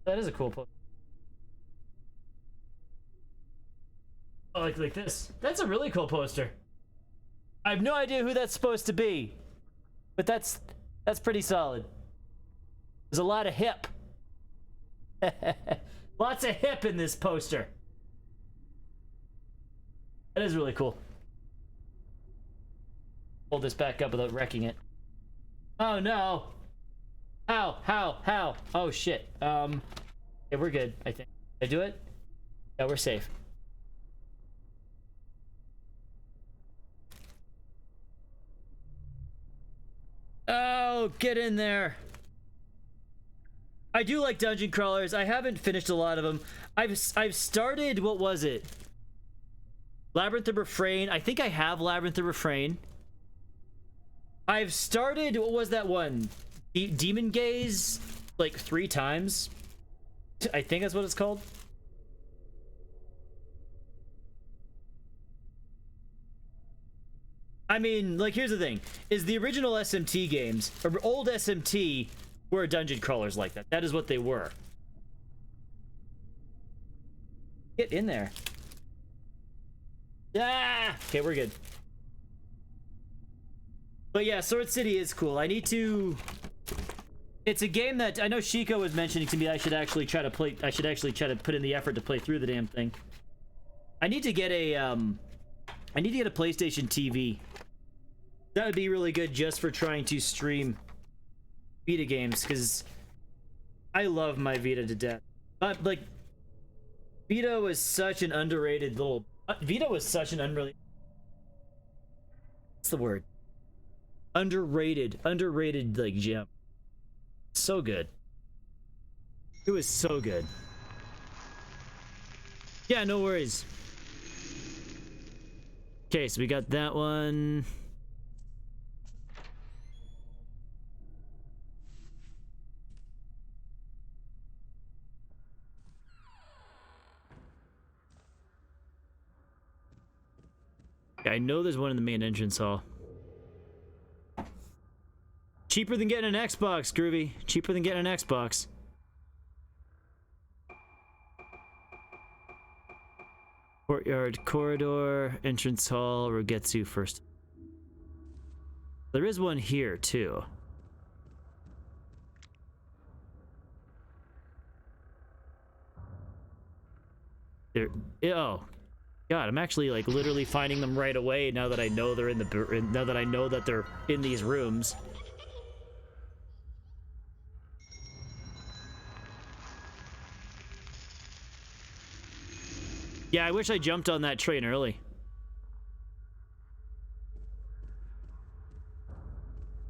That is a cool poster. Oh, like this. That's a really cool poster. I have no idea who that's supposed to be, but that's pretty solid. There's a lot of hip. Lots of hip in this poster. That is really cool. Hold this back up without wrecking it. Oh no! How? Oh shit. Yeah, we're good, I think. Did I do it? Yeah, we're safe. Oh, get in there. I do like dungeon crawlers. I haven't finished a lot of them. I've started, what was it? Labyrinth of Refrain. I think I have Labyrinth of Refrain. I've started, what was that one? Demon Gaze, like 3 times. I think that's what it's called. I mean, like, here's the thing. Is the original SMT games, or old SMT, were dungeon crawlers like that. That is what they were. Get in there. Ah! Okay, we're good. But yeah, Sword City is cool. I need to... It's a game that I know Shiko was mentioning to me I should actually try to play. I should actually try to put in the effort to play through the damn thing. I need to get a PlayStation TV. That would be really good just for trying to stream Vita games, because I love my Vita to death. But like, Vita was such an underrated little... Vita was such an unreal... What's the word? Underrated like gem. So good. It was so good. Yeah, no worries. Okay, so we got that one. I know there's one in the main entrance hall. Cheaper than getting an Xbox, Groovy. Cheaper than getting an Xbox. Courtyard, corridor, entrance hall, Rogetsu first. There is one here, too. There, oh. God, I'm actually like literally finding them right away now that I know they're in the now that I know that they're in these rooms. Yeah, I wish I jumped on that train early.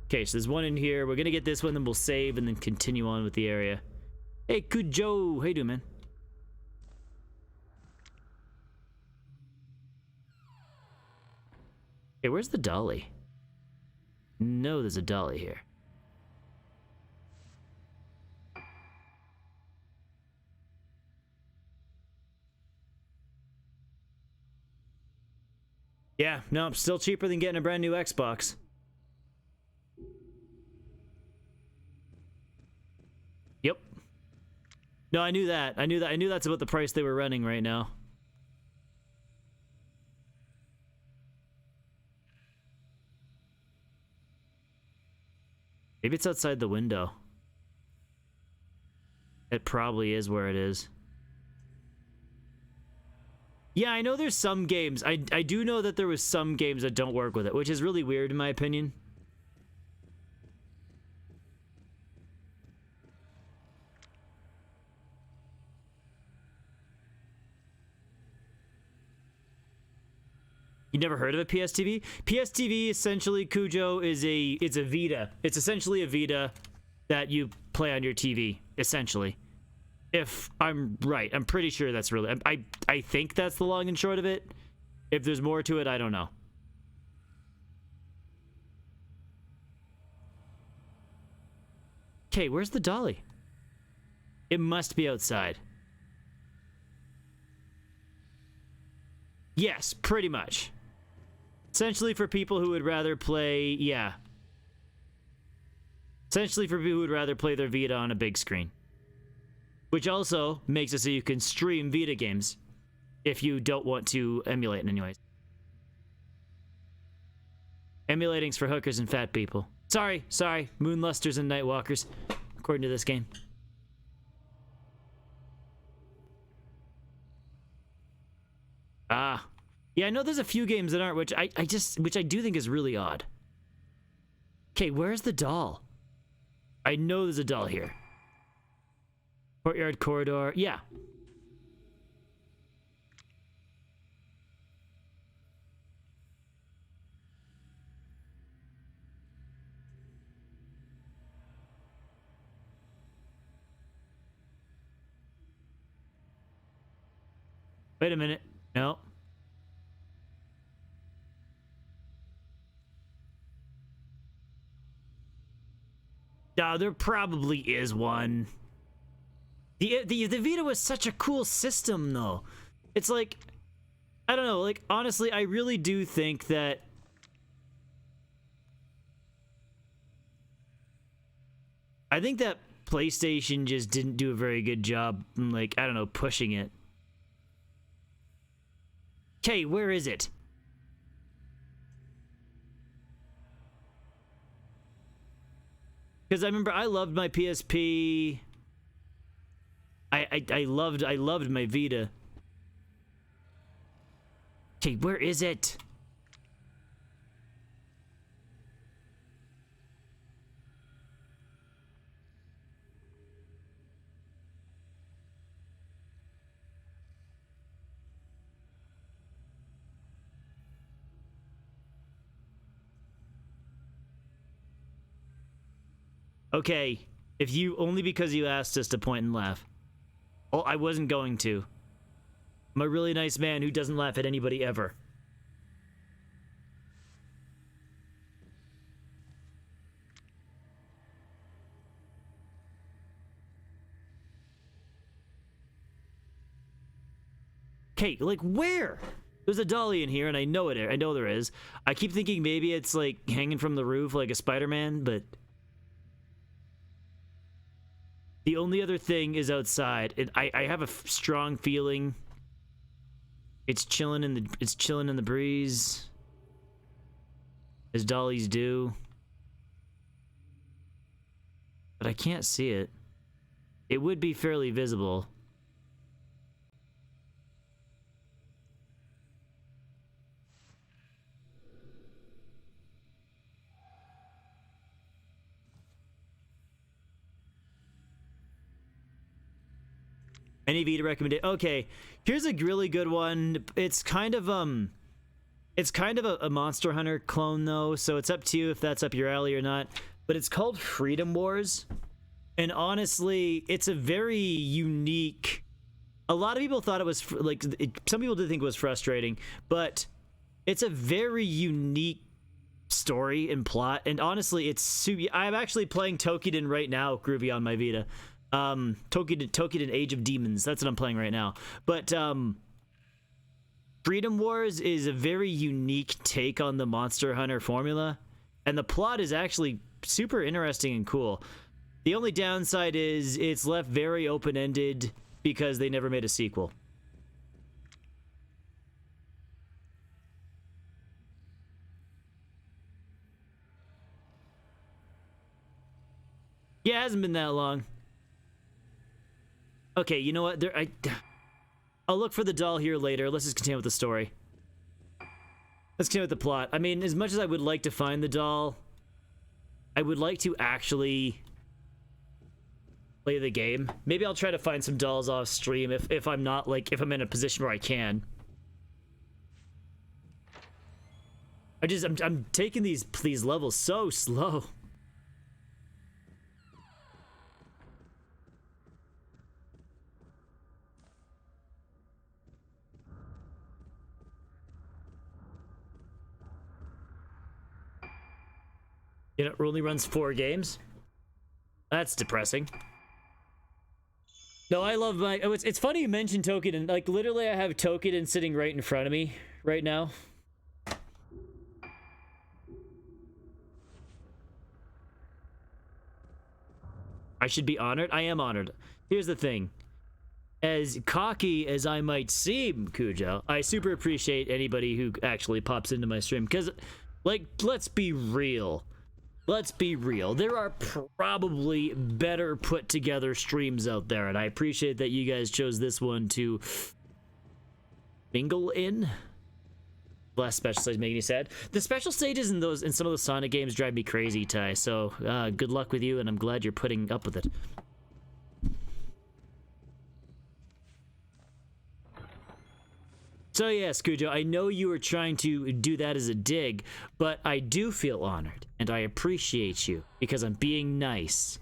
Okay, so there's one in here. We're gonna get this one, then we'll save and then continue on with the area. Hey, Kujo, how you doing, man? Okay, where's the dolly? know there's a dolly here. Yeah, no, still cheaper than getting a brand new Xbox. Yep. No, I knew that. I knew that's about the price they were running right now. Maybe it's outside the window. It probably is where it is. Yeah, I know there's some games. I do know that there was some games that don't work with it, which is really weird in my opinion. You never heard of a PSTV? PSTV essentially, Cujo, is it's a Vita. It's essentially a Vita that you play on your TV, essentially. If I'm right, I'm pretty sure that's really... I think that's the long and short of it. If there's more to it, I don't know. Okay, where's the dolly? It must be outside. Yes, pretty much. Essentially for people who would rather play... Yeah. Essentially for people who would rather play their Vita on a big screen. Which also makes it so you can stream Vita games if you don't want to emulate in any way. Emulating's for hookers and fat people. Sorry. Moonlusters and Nightwalkers, according to this game. Ah. Yeah, I know there's a few games that aren't, which I do think is really odd. Okay, where's the doll? I know there's a doll here. Courtyard corridor. Yeah. Wait a minute. No. There probably is one. The Vita was such a cool system, though. It's like, I don't know, like, honestly, I really do think that... I think that PlayStation just didn't do a very good job, like, I don't know, pushing it. Okay, where is it? Because I remember I loved my PSP... I loved my Vita. Okay, where is it? Okay, if you only because you asked us to point and laugh. Oh, I wasn't going to. I'm a really nice man who doesn't laugh at anybody ever. Okay, like where? There's a dolly in here, and I know it. I know there is. I keep thinking maybe it's like hanging from the roof like a Spider-Man, but the only other thing is outside. I have a strong feeling it's chilling in the breeze, as dollies do. But I can't see it. It would be fairly visible. Any Vita recommendation? Okay, here's a really good one. It's kind of a Monster Hunter clone though, so it's up to you if that's up your alley or not. But it's called Freedom Wars, and honestly, it's a very unique. A lot of people thought it was some people did think it was frustrating, but it's a very unique story and plot. And honestly, I'm actually playing Tokiden right now, Groovy, on my Vita. Tokiden Age of Demons. That's what I'm playing right now. But Freedom Wars is a very unique take on the Monster Hunter formula, and the plot is actually super interesting and cool. The only downside is it's left very open-ended because they never made a sequel. Yeah, it hasn't been that long. Okay, you know what? I'll look for the doll here later. Let's just continue with the story. Let's continue with the plot. I mean, as much as I would like to find the doll, I would like to actually play the game. Maybe I'll try to find some dolls off stream if I'm not, like, if I'm in a position where I can. I'm taking these levels so slow. It only runs 4 games? That's depressing. No, I love my... Oh, it's funny you mentioned Tokiden. Like, literally, I have Tokiden sitting right in front of me right now. I should be honored. I am honored. Here's the thing. As cocky as I might seem, Cujo, I super appreciate anybody who actually pops into my stream. Because, like, let's be real. Let's be real. There are probably better put together streams out there, and I appreciate that you guys chose this one to mingle in. Last special stage making you sad. The special stages in some of the Sonic games drive me crazy, Ty. So good luck with you, and I'm glad you're putting up with it. So yes, Cujo, I know you were trying to do that as a dig, but I do feel honored, and I appreciate you, because I'm being nice.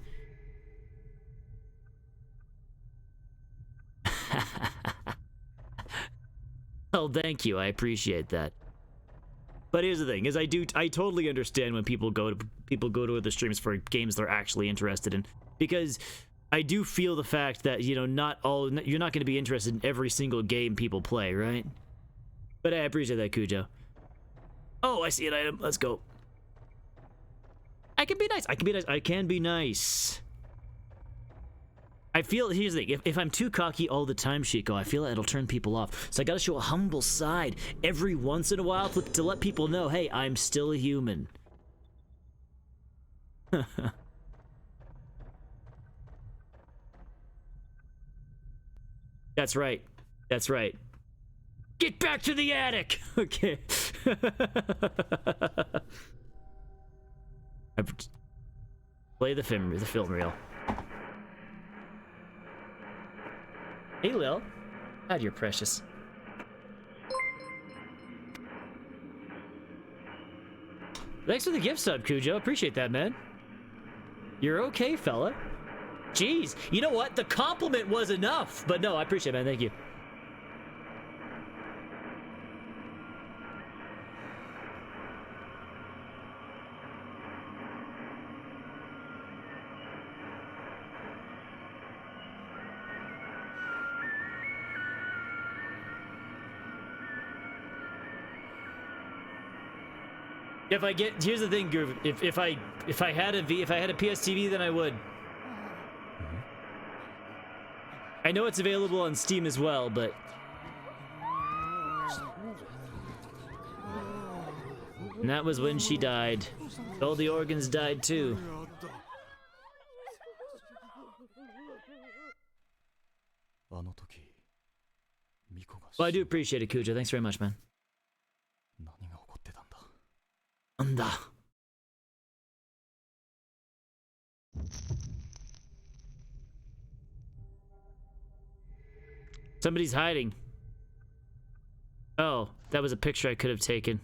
Well, thank you, I appreciate that. But here's the thing, is I totally understand when people go to other streams for games they're actually interested in, because I do feel the fact that, you know, you're not going to be interested in every single game people play, right? But I appreciate that, Cujo. Oh, I see an item. Let's go. I can be nice. I can be nice. I can be nice. I feel, here's the thing, if I'm too cocky all the time, Chico, I feel like it'll turn people off. So I gotta show a humble side every once in a while to let people know, hey, I'm still a human. That's right. That's right. Get back to the attic! Okay. Play the film reel. Hey, Lil. God, you're precious. Thanks for the gift sub, Cujo. Appreciate that, man. You're okay, fella. Jeez. You know what? The compliment was enough. But no, I appreciate it, man. Thank you. Here's the thing, Groove. If I had a PS TV, then I would. I know it's available on Steam as well, but and that was when she died. All the organs died too. Well, I do appreciate it, Cujo. Thanks very much, man. Anda. Somebody's hiding. Oh, that was a picture I could have taken.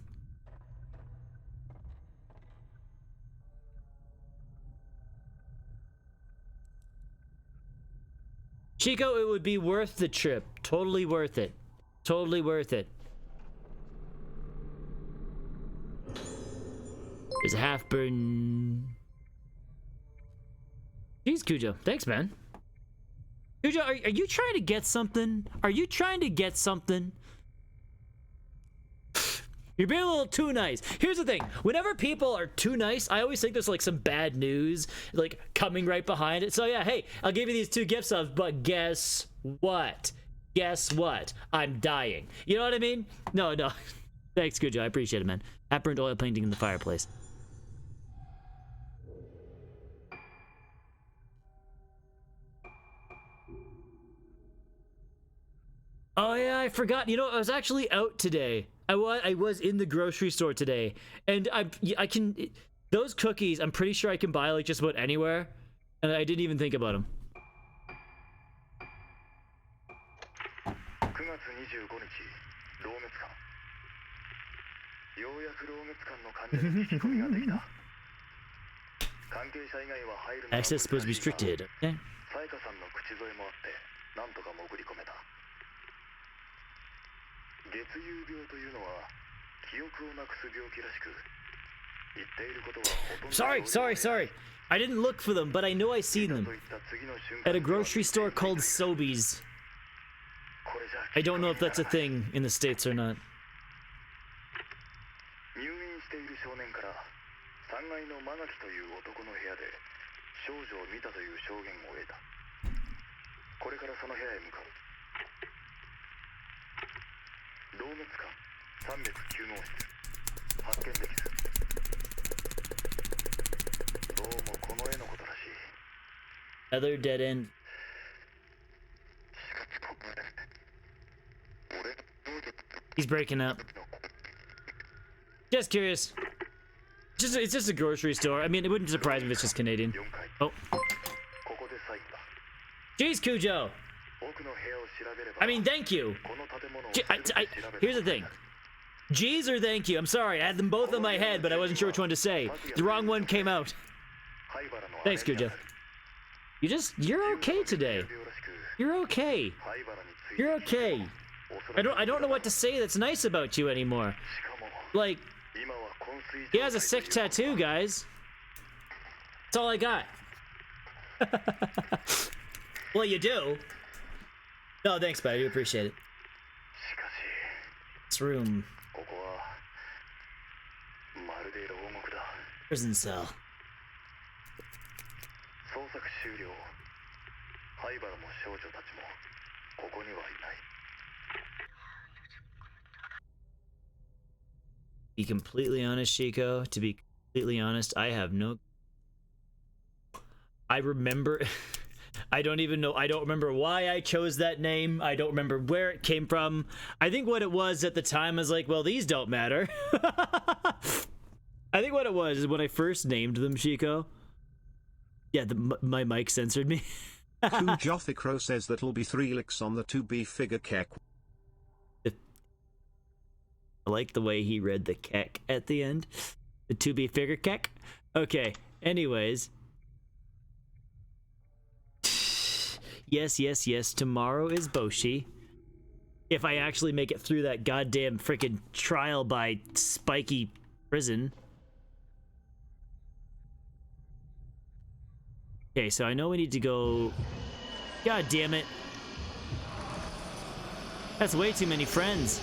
Chico, it would be worth the trip. Totally worth it. Totally worth it. There's a half burn. Jeez, Cujo. Thanks, man. Cujo, are you trying to get something? Are you trying to get something? You're being a little too nice. Here's the thing. Whenever people are too nice, I always think there's like some bad news like coming right behind it. So yeah, hey, I'll give you these 2 gift subs, but guess what? Guess what? I'm dying. You know what I mean? No. Thanks, Cujo. I appreciate it, man. That burnt oil painting in the fireplace. Oh yeah, I forgot. You know, I was actually out today. I was in the grocery store today, and I can those cookies. I'm pretty sure I can buy like just about anywhere, and I didn't even think about them. Access supposed to be restricted. Okay. 月遊病というのは記憶をなくす病気らしく言っていることはほとんど Sorry. I didn't look for them, but I know I seen them at a grocery store called Sobeys. I don't know if that's a thing in the States or not. 入院している少年から3階のマガキという男の部屋で少女を見たという証言を得た。これからその部屋へ向かう。 動物館309号室発見できずどうもこの絵のことらしい Other dead end. He's breaking up. Just curious. It's just a grocery store. I mean, it wouldn't surprise me if it's just Canadian. Oh. Jeez, Cujo. I mean, thank you. Here's the thing. Jeez or thank you. I'm sorry. I had them both in my head, but I wasn't sure which one to say. The wrong one came out. Thanks, Cujo. You're okay today. You're okay. You're okay. I don't know what to say that's nice about you anymore. Like, he has a sick tattoo, guys. That's all I got. Well, you do. No, thanks, bud. I do appreciate it. This room. Prison cell. Be completely honest, Chico. To be completely honest, I have no... I remember... I don't even know. I don't remember why I chose that name. I don't remember where it came from. I think what it was at the time was like, well, these don't matter. I think what it was is when I first named them, Chico. Yeah, my mic censored me. Jothicro says that'll be 3 licks on the 2B figure kek. I like the way he read the kek at the end. The 2B figure kek. Okay, anyways. Yes. Tomorrow is Boshi. If I actually make it through that goddamn freaking trial by spiky prison. Okay, so I know we need to go... God damn it. That's way too many friends.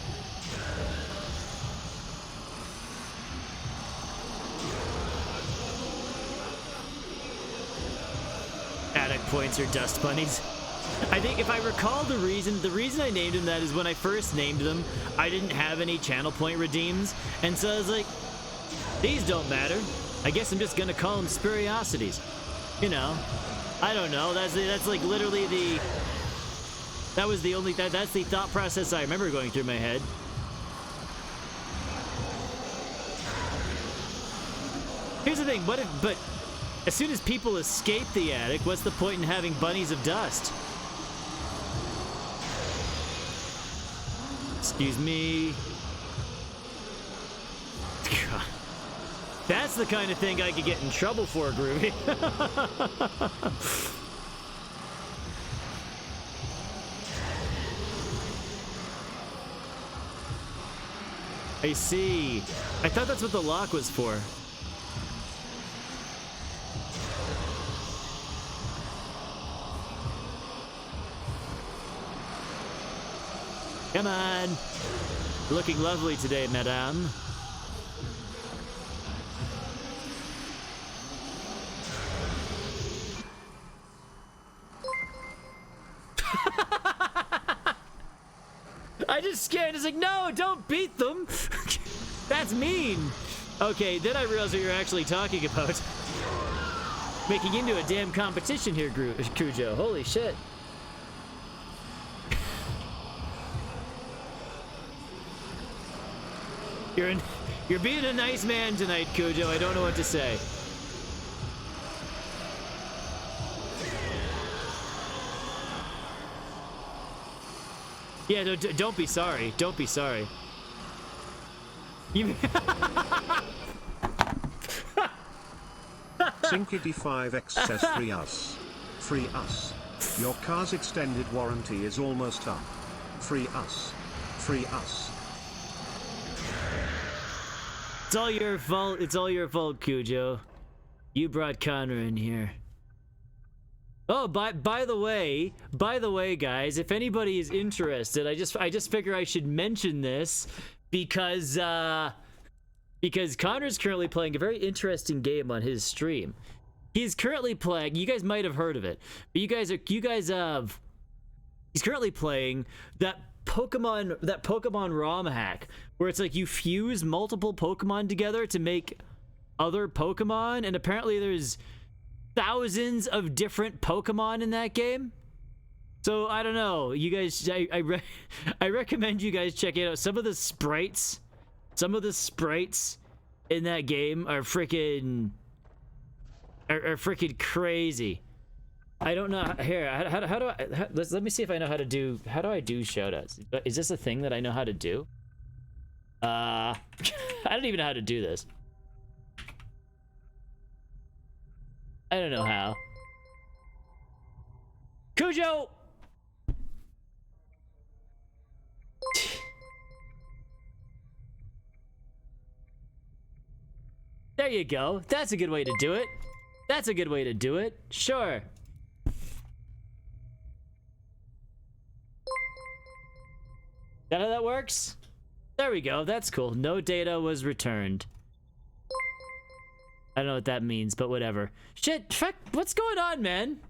Attic points or dust bunnies. I think if I recall the reason I named them that is when I first named them, I didn't have any channel point redeems, and so I was like, these don't matter. I guess I'm just gonna call them Spuriosities. You know, I don't know. That's like literally that's the thought process I remember going through my head. Here's the thing, but as soon as people escape the attic, what's the point in having bunnies of dust? Excuse me. God. That's the kind of thing I could get in trouble for, Groovy. I see. I thought that's what the lock was for. Come on. Looking lovely today, madame. I just scared. It's like, no, don't beat them. That's mean. Okay, then I realized what you're actually talking about. Making into a damn competition here, Cujo. Holy shit. You're being a nice man tonight, Cujo. I don't know what to say. Yeah, don't be sorry. Don't be sorry. You Syncity5X says free us. Free us. Your car's extended warranty is almost up. Free us. Free us. It's all your fault. It's all your fault, Cujo. You brought Connor in here. Oh, by the way, guys, if anybody is interested, I just figure I should mention this because Connor's currently playing a very interesting game on his stream. He's currently playing. You guys might have heard of it, but he's currently playing that Pokemon ROM hack where it's like you fuse multiple Pokemon together to make other Pokemon, and apparently there's thousands of different Pokemon in that game. So I don't know, you guys. I recommend you guys check it out. Some of the sprites in that game are freaking crazy. I don't know. Here, how do I? Let me see if I know how to do. How do I do shoutouts? Is this a thing that I know how to do? I don't even know how to do this. I don't know how. Cujo! There you go. That's a good way to do it. That's a good way to do it. Sure. Is that how that works? There we go. That's cool. No data was returned. I don't know what that means, but whatever. Shit, fuck, what's going on, man?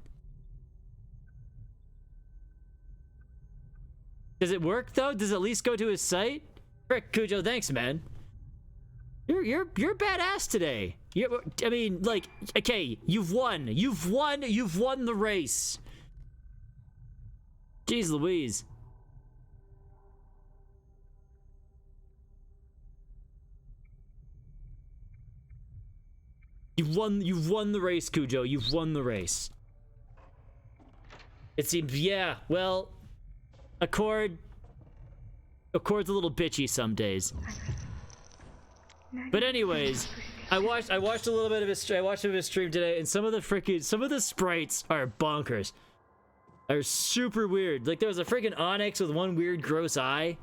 Does it work though? Does it at least go to his site? Frick, Cujo, thanks, man. You're badass today. I mean, like, okay, you've won the race. Jeez Louise. You've won the race, Cujo. You've won the race. It seems, yeah, well, Accord's a little bitchy some days. But anyways, I watched a little bit of his stream today, and some of the sprites are bonkers. They're super weird. Like there was a freaking Onyx with one weird gross eye.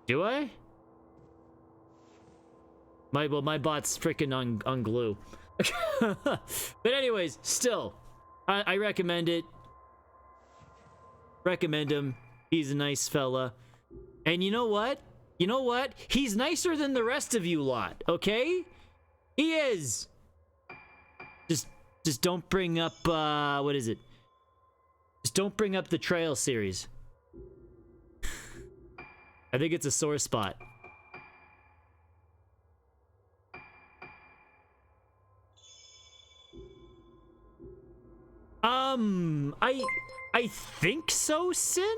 Do I? My bot's freaking on glue. But anyways, still, I recommend it. Recommend him. He's a nice fella. And you know what? You know what? He's nicer than the rest of you lot, okay? He is. Just don't bring up, what is it? Just don't bring up the Trail series. I think it's a sore spot. I think so, Sin?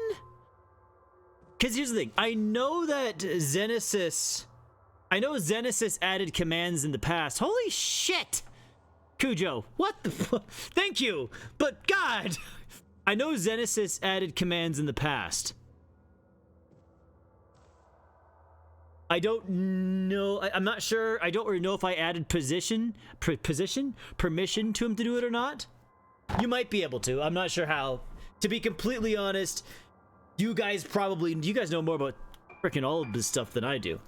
Because here's the thing. I know Zenesis added commands in the past. Holy shit! Cujo, what the thank you! But God! I know Zenesis added commands in the past. I don't know. I'm not sure. I don't really know if I added permission to him to do it or not. You might be able to. I'm not sure how. To be completely honest, you guys know more about freaking all of this stuff than I do.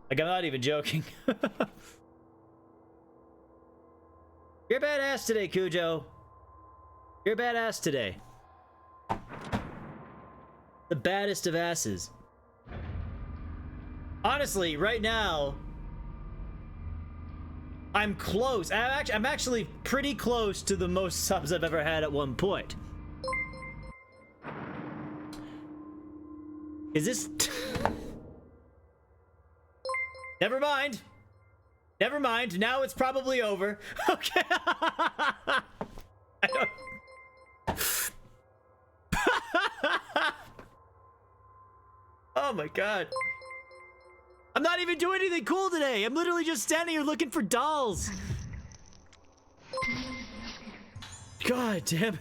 Like, I'm not even joking. You're badass today, Cujo. You're a badass today. The baddest of asses. Honestly, right now, I'm close. I'm actually pretty close to the most subs I've ever had at one point. Is this... Never mind. Never mind. Now it's probably over. Okay. I don't... Oh my god. I'm not even doing anything cool today. I'm literally just standing here looking for dolls. God damn it.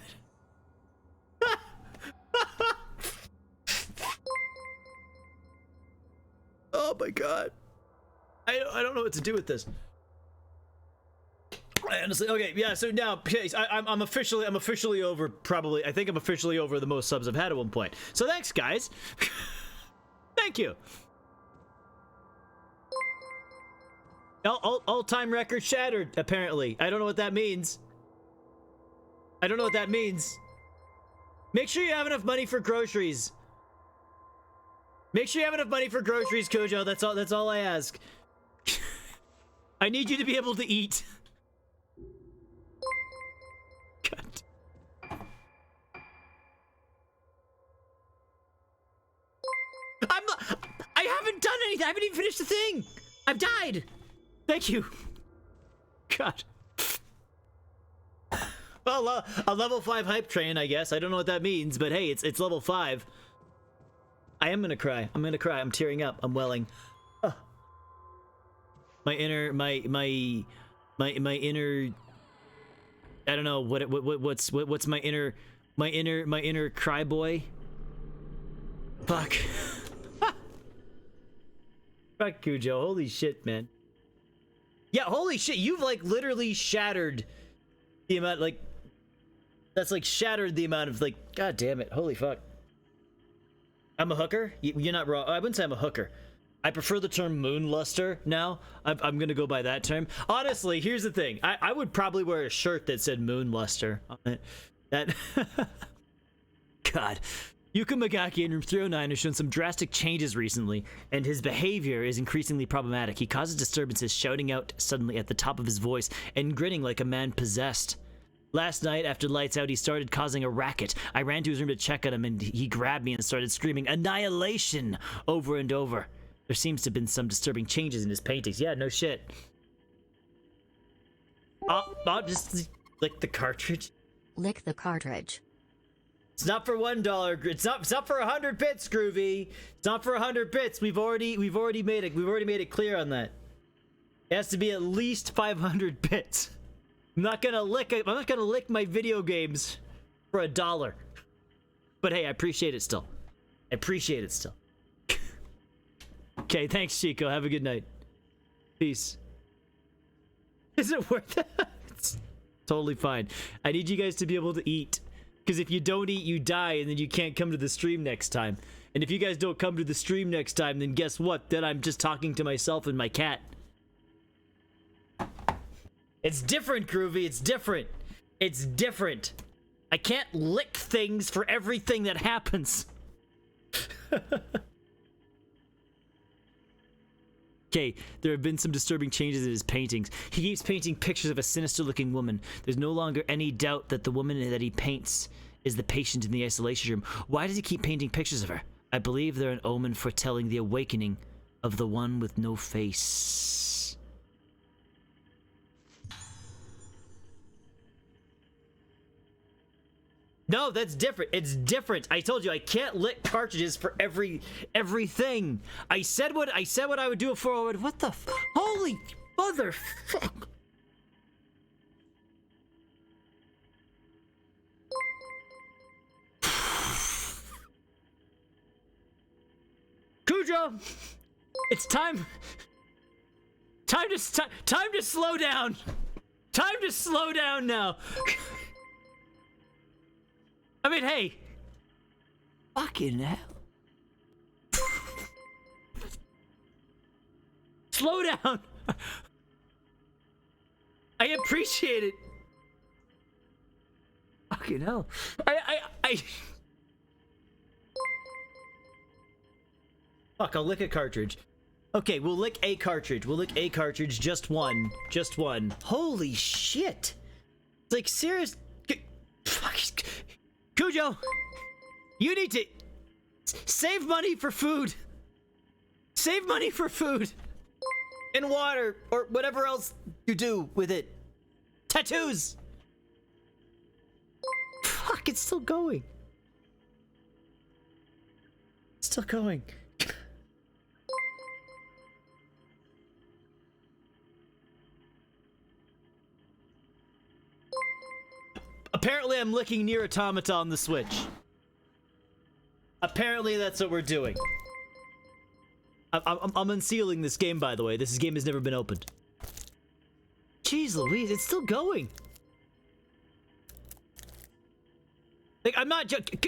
Oh my god. I don't know what to do with this. Honestly, okay, yeah. So now, I'm officially over. Probably, I think I'm officially over the most subs I've had at one point. So thanks, guys. Thank you. All-time record shattered. Apparently, I don't know what that means. I don't know what that means. Make sure you have enough money for groceries. Make sure you have enough money for groceries, Kojo. That's all. That's all I ask. I need you to be able to eat. God. I haven't done anything. I haven't even finished the thing. I've died. Thank you. God. Well, a level 5 hype train, I guess. I don't know what that means, but hey, it's level 5. I am gonna cry. I'm gonna cry. I'm tearing up. I'm welling. My inner, my inner. I don't know what's my inner cry boy. Fuck. Fuck Cujo. Holy shit, man. Yeah, holy shit. You've like literally shattered the amount, like, that's like shattered the amount of, like, god damn it. Holy fuck. I'm a hooker? You're not wrong. I wouldn't say I'm a hooker. I prefer the term moonluster now. I'm gonna go by that term. Honestly, here's the thing. I would probably wear a shirt that said moonluster on it. That... God. Yuka Magaki in Room 309 has shown some drastic changes recently, and his behavior is increasingly problematic. He causes disturbances, shouting out suddenly at the top of his voice and grinning like a man possessed. Last night, after lights out, he started causing a racket. I ran to his room to check on him, and he grabbed me and started screaming, "Annihilation!" over and over. There seems to have been some disturbing changes in his paintings. Yeah, no shit. I'll just lick the cartridge. Lick the cartridge. It's not for $1. It's not for 100 bits, Groovy. It's not for 100 bits. We've already made it clear on that. It has to be at least 500 bits. I'm not gonna lick my video games for $1. But hey, I appreciate it still. I appreciate it still. Okay, thanks, Chico. Have a good night. Peace. Is it worth it? It's totally fine. I need you guys to be able to eat. Because if you don't eat, you die, and then you can't come to the stream next time. And if you guys don't come to the stream next time, then guess what? Then I'm just talking to myself and my cat. It's different, Groovy. It's different. It's different. I can't lick things for everything that happens. Okay, there have been some disturbing changes in his paintings. He keeps painting pictures of a sinister-looking woman. There's no longer any doubt that the woman that he paints is the patient in the isolation room. Why does he keep painting pictures of her? I believe they're an omen foretelling the awakening of the one with no face. No, that's different. It's different. I told you I can't lick cartridges for everything. I said what I would do it for. What the holy motherfuck. Cujo, it's time to slow down. Time to slow down now. I mean, hey. Fucking hell. Slow down. I appreciate it. Okay. Fucking hell. Fuck, I'll lick a cartridge. Okay, we'll lick a cartridge. We'll lick a cartridge. Just one. Just one. Holy shit. It's like, serious. Fuck. Cujo, you need to save money for food. Save money for food. And water. Or whatever else you do with it. Tattoos. Fuck, it's still going. It's still going. Apparently I'm licking near Automata on the Switch. Apparently that's what we're doing. I'm unsealing this game, by the way. This game has never been opened. Jeez Louise, it's still going. Like, I'm not joking.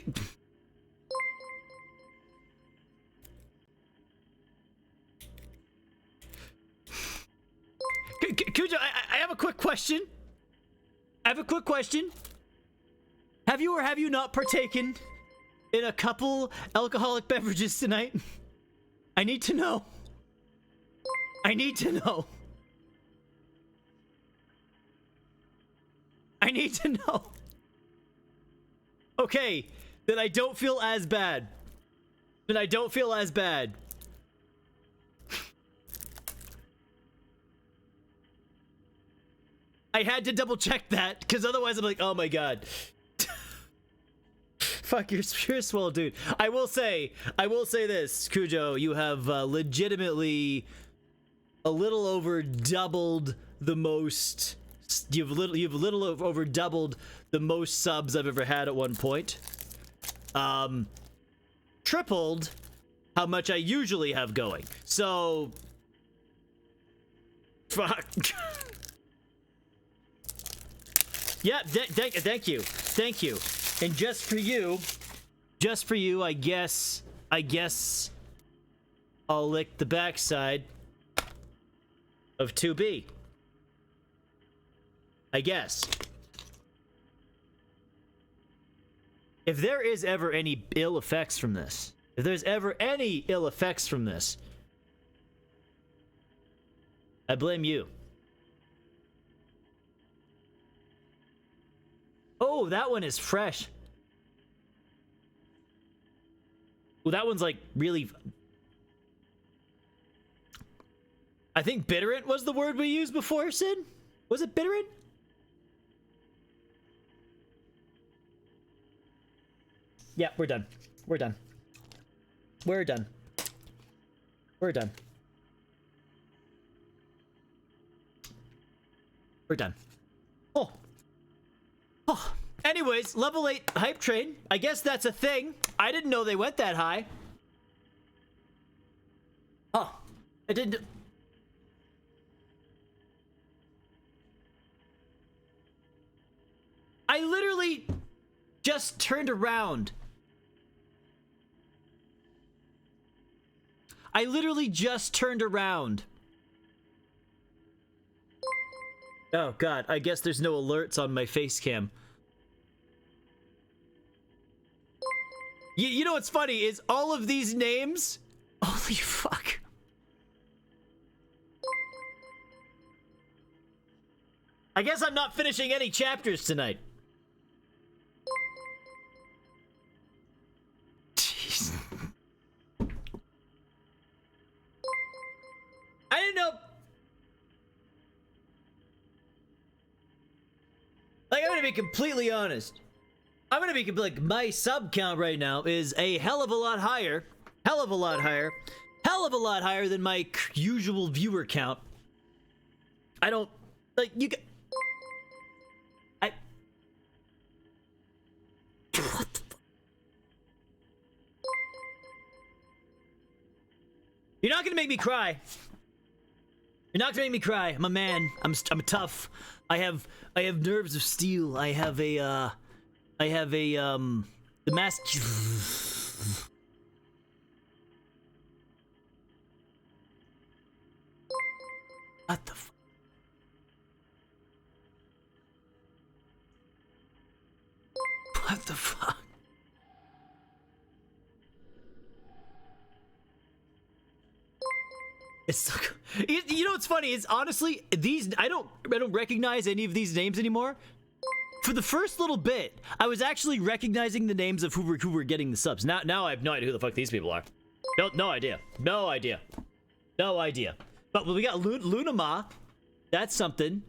Cujo, I have a quick question. Have you or have you not partaken in a couple alcoholic beverages tonight? I need to know. I need to know. I need to know. Okay, then I don't feel as bad. I had to double check that, because otherwise I'm like, oh my god. Fuck, you're a swell dude. I will say this, Cujo, you have legitimately a little over doubled the most. You've a little over doubled the most subs I've ever had at one point. Tripled how much I usually have going. So, fuck. Yeah, thank you. And just for you, I guess I'll lick the backside of 2B. I guess. If there is ever any ill effects from this, I blame you. Oh, that one is fresh. Well, that one's like really... I think bitterant was the word we used before, Sid? Was it bitterant? Yeah, we're done. We're done. We're done. We're done. We're done. Oh. Oh. Anyways, level 8 hype train. I guess that's a thing. I didn't know they went that high. Oh. I didn't... I literally just turned around. I literally just turned around. Oh god, I guess there's no alerts on my face cam. You know what's funny is all of these names... Holy fuck. I guess I'm not finishing any chapters tonight. Jeez. I didn't know... Like, I'm gonna be completely honest. I'm gonna be like, my sub count right now is a hell of a lot higher. Hell of a lot higher. Hell of a lot higher than my usual viewer count. I don't... Like, you... What the fuck? You're not gonna make me cry. You're not gonna make me cry. I'm a man. I'm tough. I have nerves of steel. I have the mask. What the fuck? What the fuck? It's so, you know what's funny is honestly these I don't recognize any of these names anymore. For the first little bit, I was actually recognizing the names of who were getting the subs. Now I have no idea who the fuck these people are. No idea. But we got Lunama. That's something.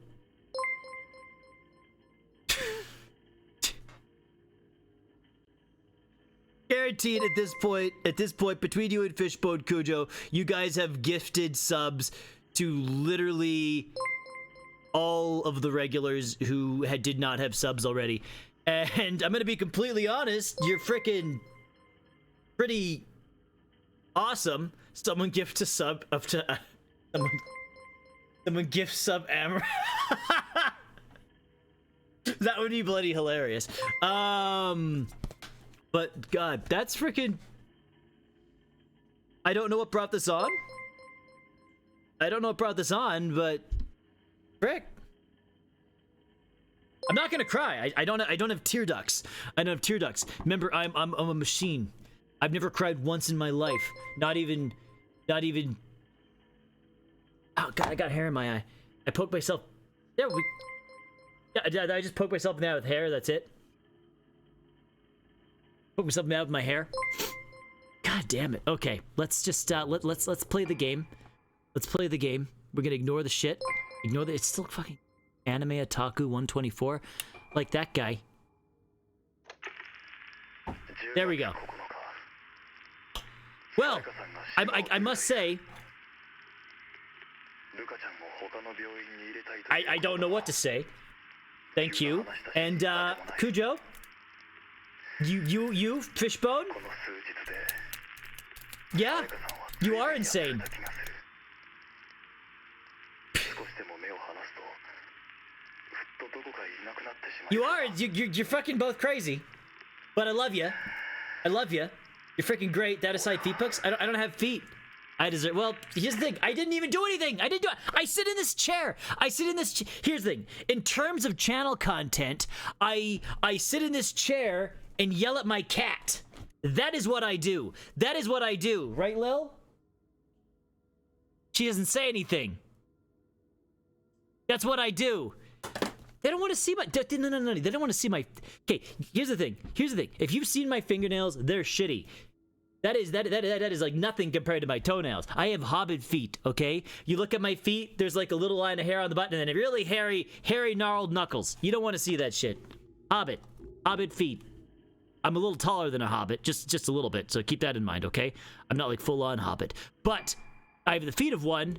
Guaranteed at this point, between you and Fishbone Cujo, you guys have gifted subs to literally all of the regulars who did not have subs already. And I'm gonna be completely honest, you're freaking pretty awesome. Someone gift a sub up to someone gift sub Amber. That would be bloody hilarious. But God, that's freaking. I don't know what brought this on. But frick. I'm not gonna cry. I don't have tear ducts. Remember, I'm a machine. I've never cried once in my life. Not even. Oh God, I got hair in my eye. I poked myself. There we. Yeah, I just poked myself in the eye with hair. That's it. Poke myself in the eye with my hair. God damn it. Okay, let's just let's play the game. We're gonna ignore the shit. It's still fucking anime otaku 124, like that guy. There we go. Well, I must say, I don't know what to say. Thank you. And Cujo, you Fishbone. Yeah, you are insane. You are. You're fucking both crazy. But I love you. You're freaking great. That aside, feet picks. I don't have feet. I deserve. Well, here's the thing. I didn't even do anything. I sit in this chair. Here's the thing. In terms of channel content, I sit in this chair and yell at my cat. That is what I do. Right, Lil? She doesn't say anything. That's what I do. They don't want to see my. No. They don't want to see my. Okay, here's the thing. If you've seen my fingernails, they're shitty. That is like nothing compared to my toenails. I have hobbit feet, okay? You look at my feet, there's like a little line of hair on the button and then really hairy, gnarled knuckles. You don't want to see that shit. Hobbit feet. I'm a little taller than a hobbit, just a little bit, so keep that in mind, okay? I'm not like full-on hobbit. But I have the feet of one,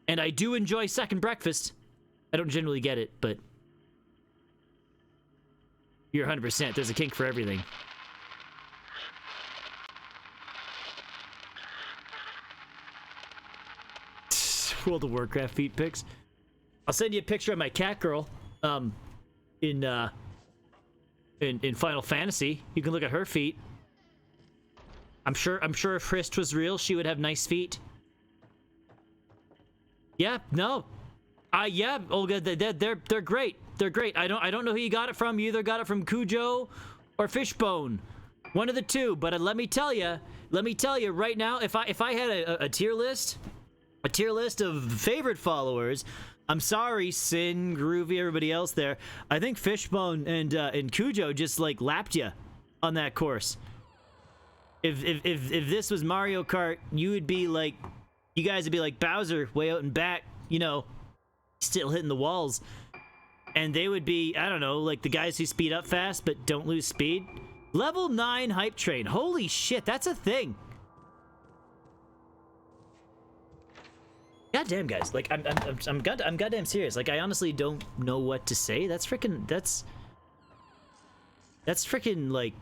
and I do enjoy second breakfast. I don't generally get it, but you're 100%. There's a kink for everything. World of Warcraft feet pics. I'll send you a picture of my cat girl in Final Fantasy. You can look at her feet. I'm sure if Hrist was real, she would have nice feet. Yeah, no. Yeah, Olga, they're great. They're great. I don't know who you got it from. You either got it from Cujo or Fishbone. One of the two, but let me tell you right now, if I had a tier list of favorite followers, I'm sorry, Sin, Groovy, everybody else there. I think Fishbone and Cujo just like lapped you on that course. If this was Mario Kart, you guys would be like Bowser way out and back, you know, still hitting the walls. And they would be, I don't know, like the guys who speed up fast but don't lose speed. Level 9 hype train. Holy shit, that's a thing. Goddamn, guys, like I'm goddamn serious. Like I honestly don't know what to say. That's freaking like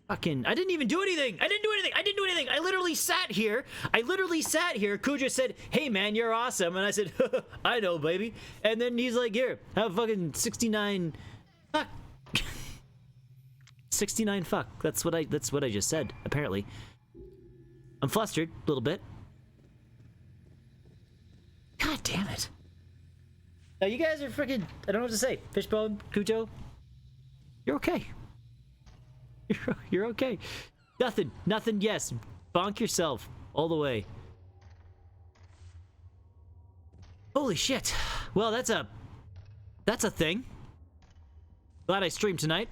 fucking. I didn't even do anything. I didn't do anything. I literally sat here. Cujo said, "Hey man, you're awesome," and I said, "I know, baby." And then he's like, "Here, have fucking 69 fuck." 69 fuck. That's what I just said. Apparently, I'm flustered a little bit. God damn it. Now you guys are freaking, I don't know what to say. Fishbone, Cujo. You're okay. You're okay. Nothing, yes. Bonk yourself all the way. Holy shit. Well, that's a thing. Glad I streamed tonight.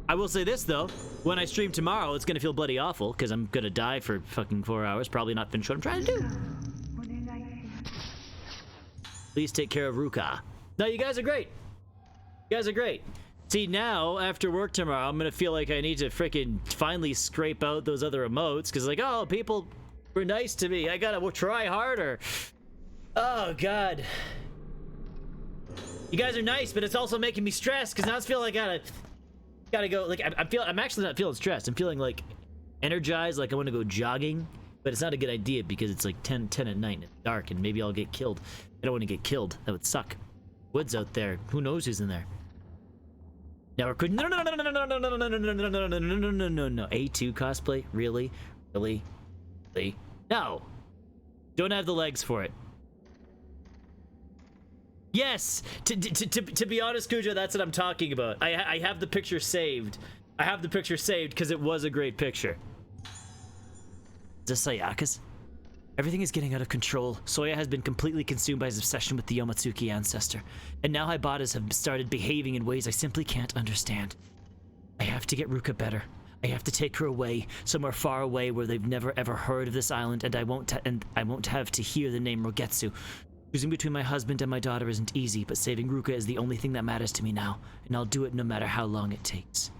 I will say this, though. When I stream tomorrow, it's gonna feel bloody awful, because I'm gonna die for fucking 4 hours, probably not finish what I'm trying to do. Please take care of Ruka. No, you guys are great. You guys are great. See, now, after work tomorrow, I'm gonna feel like I need to freaking finally scrape out those other emotes, because like, oh, people were nice to me. I gotta try harder. Oh, God. You guys are nice, but it's also making me stressed, because now I feel like I gotta go. Like, I'm actually not feeling stressed. I'm feeling like energized, like I want to go jogging, but it's not a good idea because it's like 10 at night and it's dark, and maybe I'll get killed. I don't want to get killed. That would suck. Woods out there. Who knows who's in there? Now we're no. A2 cosplay? Really? Really? Really? No. Don't have the legs for it. Yes! To be honest, Cujo, that's what I'm talking about. I have the picture saved. I have the picture saved because it was a great picture. Is this Sayaka's? Everything is getting out of control. Soya has been completely consumed by his obsession with the Yomatsuki ancestor. And now Hibatas have started behaving in ways I simply can't understand. I have to get Ruka better. I have to take her away, somewhere far away where they've never ever heard of this island, and I won't have to hear the name Rogetsu. Choosing between my husband and my daughter isn't easy, but saving Ruka is the only thing that matters to me now, and I'll do it no matter how long it takes.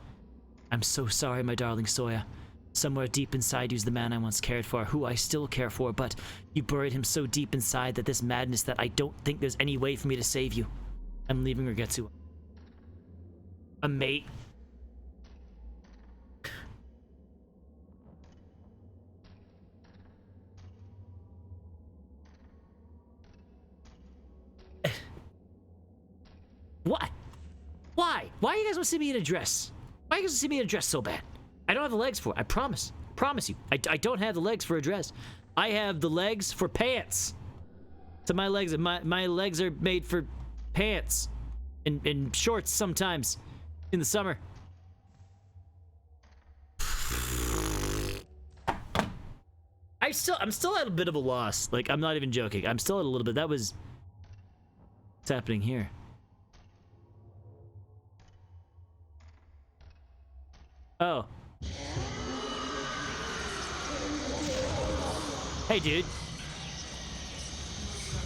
I'm so sorry, my darling Soya. Somewhere deep inside you's the man I once cared for, who I still care for, but you buried him so deep inside that this madness that I don't think there's any way for me to save you. I'm leaving Rogetsu. A mate. What? Why? Why you guys want to see me in a dress? Why you guys want to see me in a dress so bad? I don't have the legs for it. I promise. Promise you. I don't have the legs for a dress. I have the legs for pants. So my legs are made for pants and shorts sometimes in the summer. I'm still at a bit of a loss. Like, I'm not even joking. I'm still at a little bit. What's happening here? Oh. Hey, dude.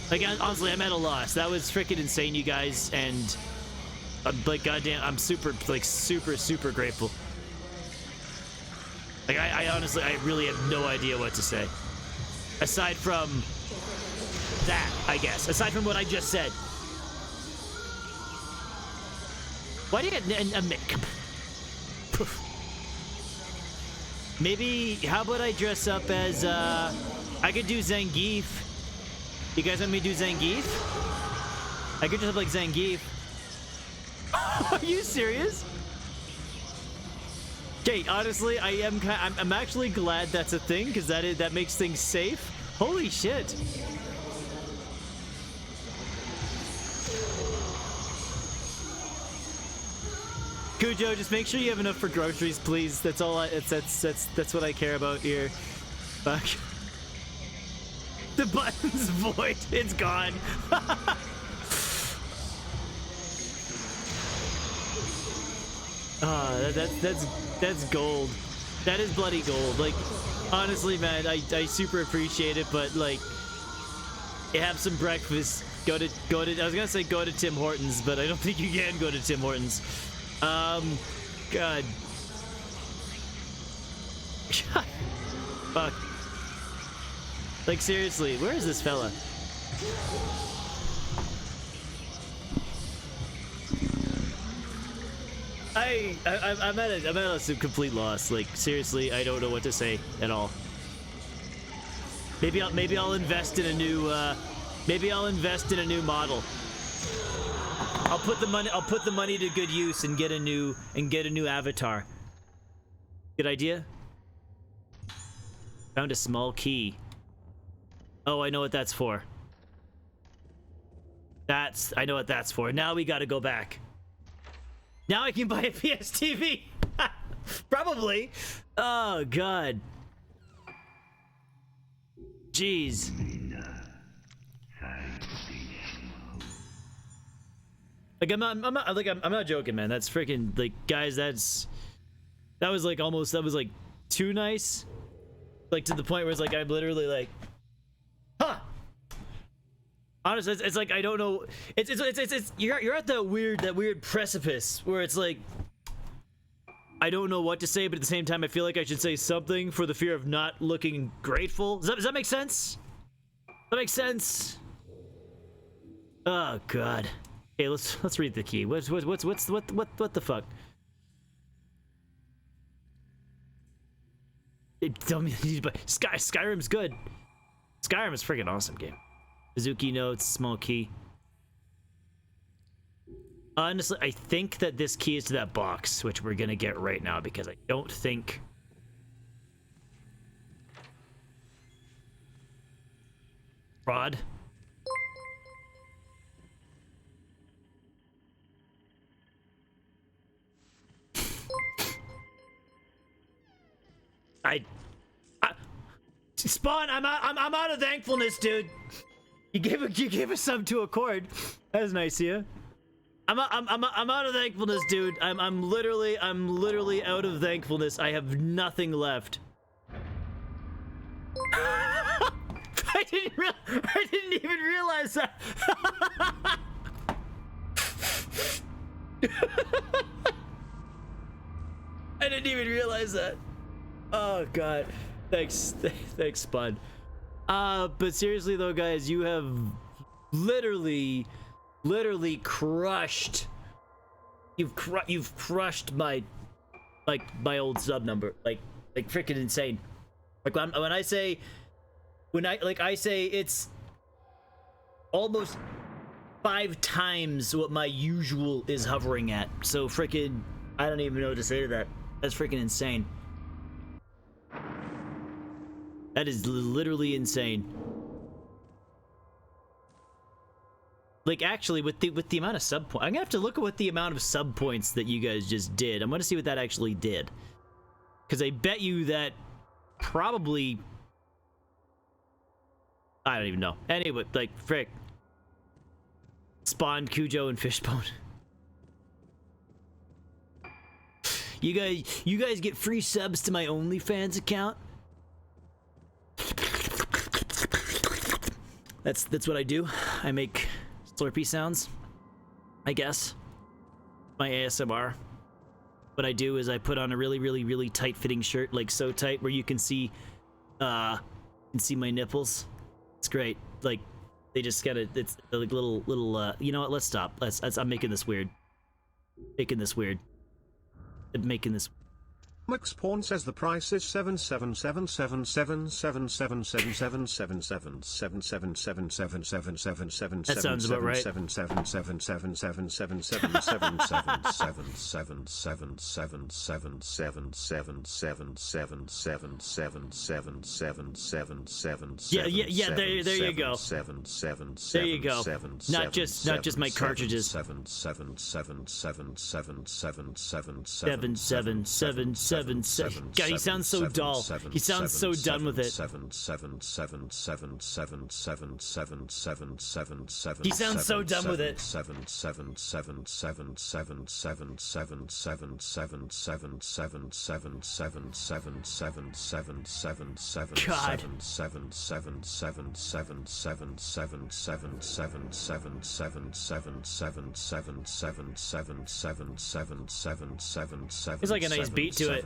Like, honestly, I'm at a loss. That was freaking insane, you guys, and like, goddamn, I'm super grateful. Like, I honestly, I really have no idea what to say. Aside from that, I guess. Aside from what I just said. Why do you get a maybe, how about I dress up as, I could do Zangief. You guys want me to do Zangief? I could dress up like Zangief. Are you serious? Okay, honestly, I'm actually glad that's a thing, because that makes things safe. Holy shit. Cujo, just make sure you have enough for groceries, please. That's all. That's what I care about here. Fuck. The button's void. It's gone. That's gold. That is bloody gold. Like, honestly, man, I super appreciate it, but like, have some breakfast. Go to. I was gonna say go to Tim Hortons, but I don't think you can go to Tim Hortons. God. Fuck. Like, seriously, where is this fella? I'm at a complete loss. Like, seriously, I don't know what to say at all. Maybe I'll invest in a new model. I'll put the money to good use and get a new avatar. Good idea? Found a small key. Oh, I know what that's for. I know what that's for. Now we gotta go back. Now I can buy a PS TV. Probably. Oh god. Jeez. Like I'm not joking, man. That's freaking like, guys. That was like too nice. Like to the point where it's like I'm literally like, huh. Honestly, it's like I don't know. It's you're at that weird precipice where it's like I don't know what to say, but at the same time I feel like I should say something for the fear of not looking grateful. Does that make sense? Does that make sense? Oh god. Okay, let's read the key. What the fuck? Tell me Skyrim's good. Skyrim is freaking awesome game. Suzuki notes, small key. Honestly, I think that this key is to that box, which we're gonna get right now because I don't think. Rod. Spawn, I'm out of thankfulness, dude. You gave us some to accord. That was nice of you. I'm out of thankfulness, dude. I'm literally out of thankfulness. I have nothing left. I didn't even realize that. I didn't even realize that. Oh god. Thanks, Spud. But seriously though, guys, you have literally crushed. You've crushed my old sub number, like freaking insane. Like when I say it's almost 5 times what my usual is hovering at. So freaking, I don't even know what to say to that. That's freaking insane. That is literally insane. Like actually, with the amount of sub points, I'm gonna have to look at what the amount of sub points that you guys just did. I'm gonna see what that actually did, because I bet you that probably, I don't even know. Anyway, like frick, Spawn, Cujo, and Fishbone. You guys get free subs to my OnlyFans account. That's what I do. I make Slurpee sounds, I guess. My ASMR. What I do is I put on a really tight fitting shirt, like so tight where you can see my nipples. It's great. Like they just gotta, it's like little you know what, let's stop. I'm making this weird. Max Pawn says the price is 7777777777777777777777777777777777777777777777777777777777777777777777777777777777777777777777777777777777777777777777777777777777777777777777777777777777777777777777777777777777777777777777777777777777777777777777777777777777777777777777777Yeah, there you go. There you go. Not just my cartridges. 777777. God, he sounds so dull. He sounds so done with it. He sounds so done with it. God. It's like a nice beat to it.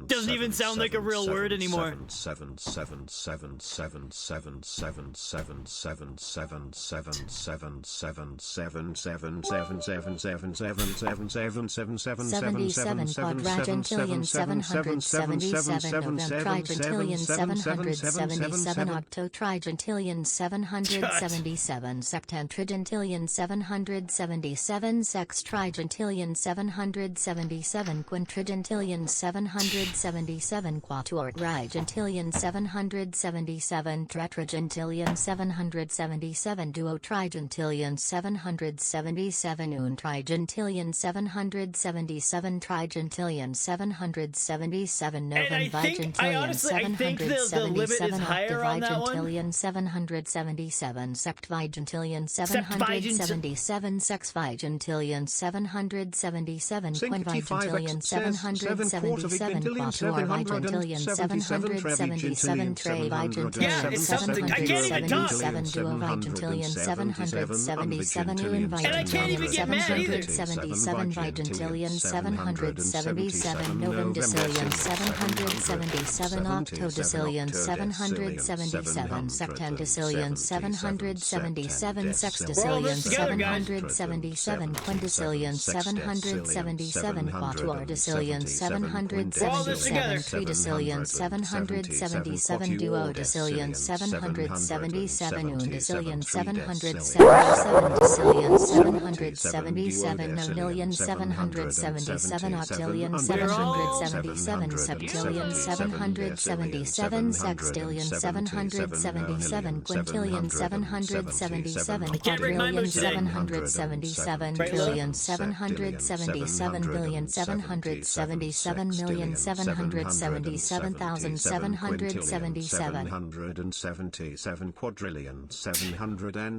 Doesn't even sound like a real word anymore. Octotrigentillion 777 septentrigentillion 777 sextrigentillion 777 quintrigentillion 777 quattuortrigentillion 777 tetragentillion 777 duotrigentillion 777 untrigentillion 777 trigentillion 777 novemvigentillion 777 octavigentillion 777 septvigentillion 777 sexvigentillion 777 quinvigentillion 777 quattuorvigentillion 777 trevigentillion Yeah, it's something. I can't even talk. 777 duovigentillion 777 And I can't even get mad either. 777 vigentillion 777 novemdecillion 777 octodecillion 777 septendecillion 777 sexdecillion 777 quindecillion 777 quattuordecillion 777 tridecillion 777 duodecillion 777 undecillion 777 decillion 777 nonillion 777 octillion 777 septillion 777 sextillion 777 quintillion 777 quadrillion 777 trillion 777 billion 777 million 777 thousand 777 777 quadrillion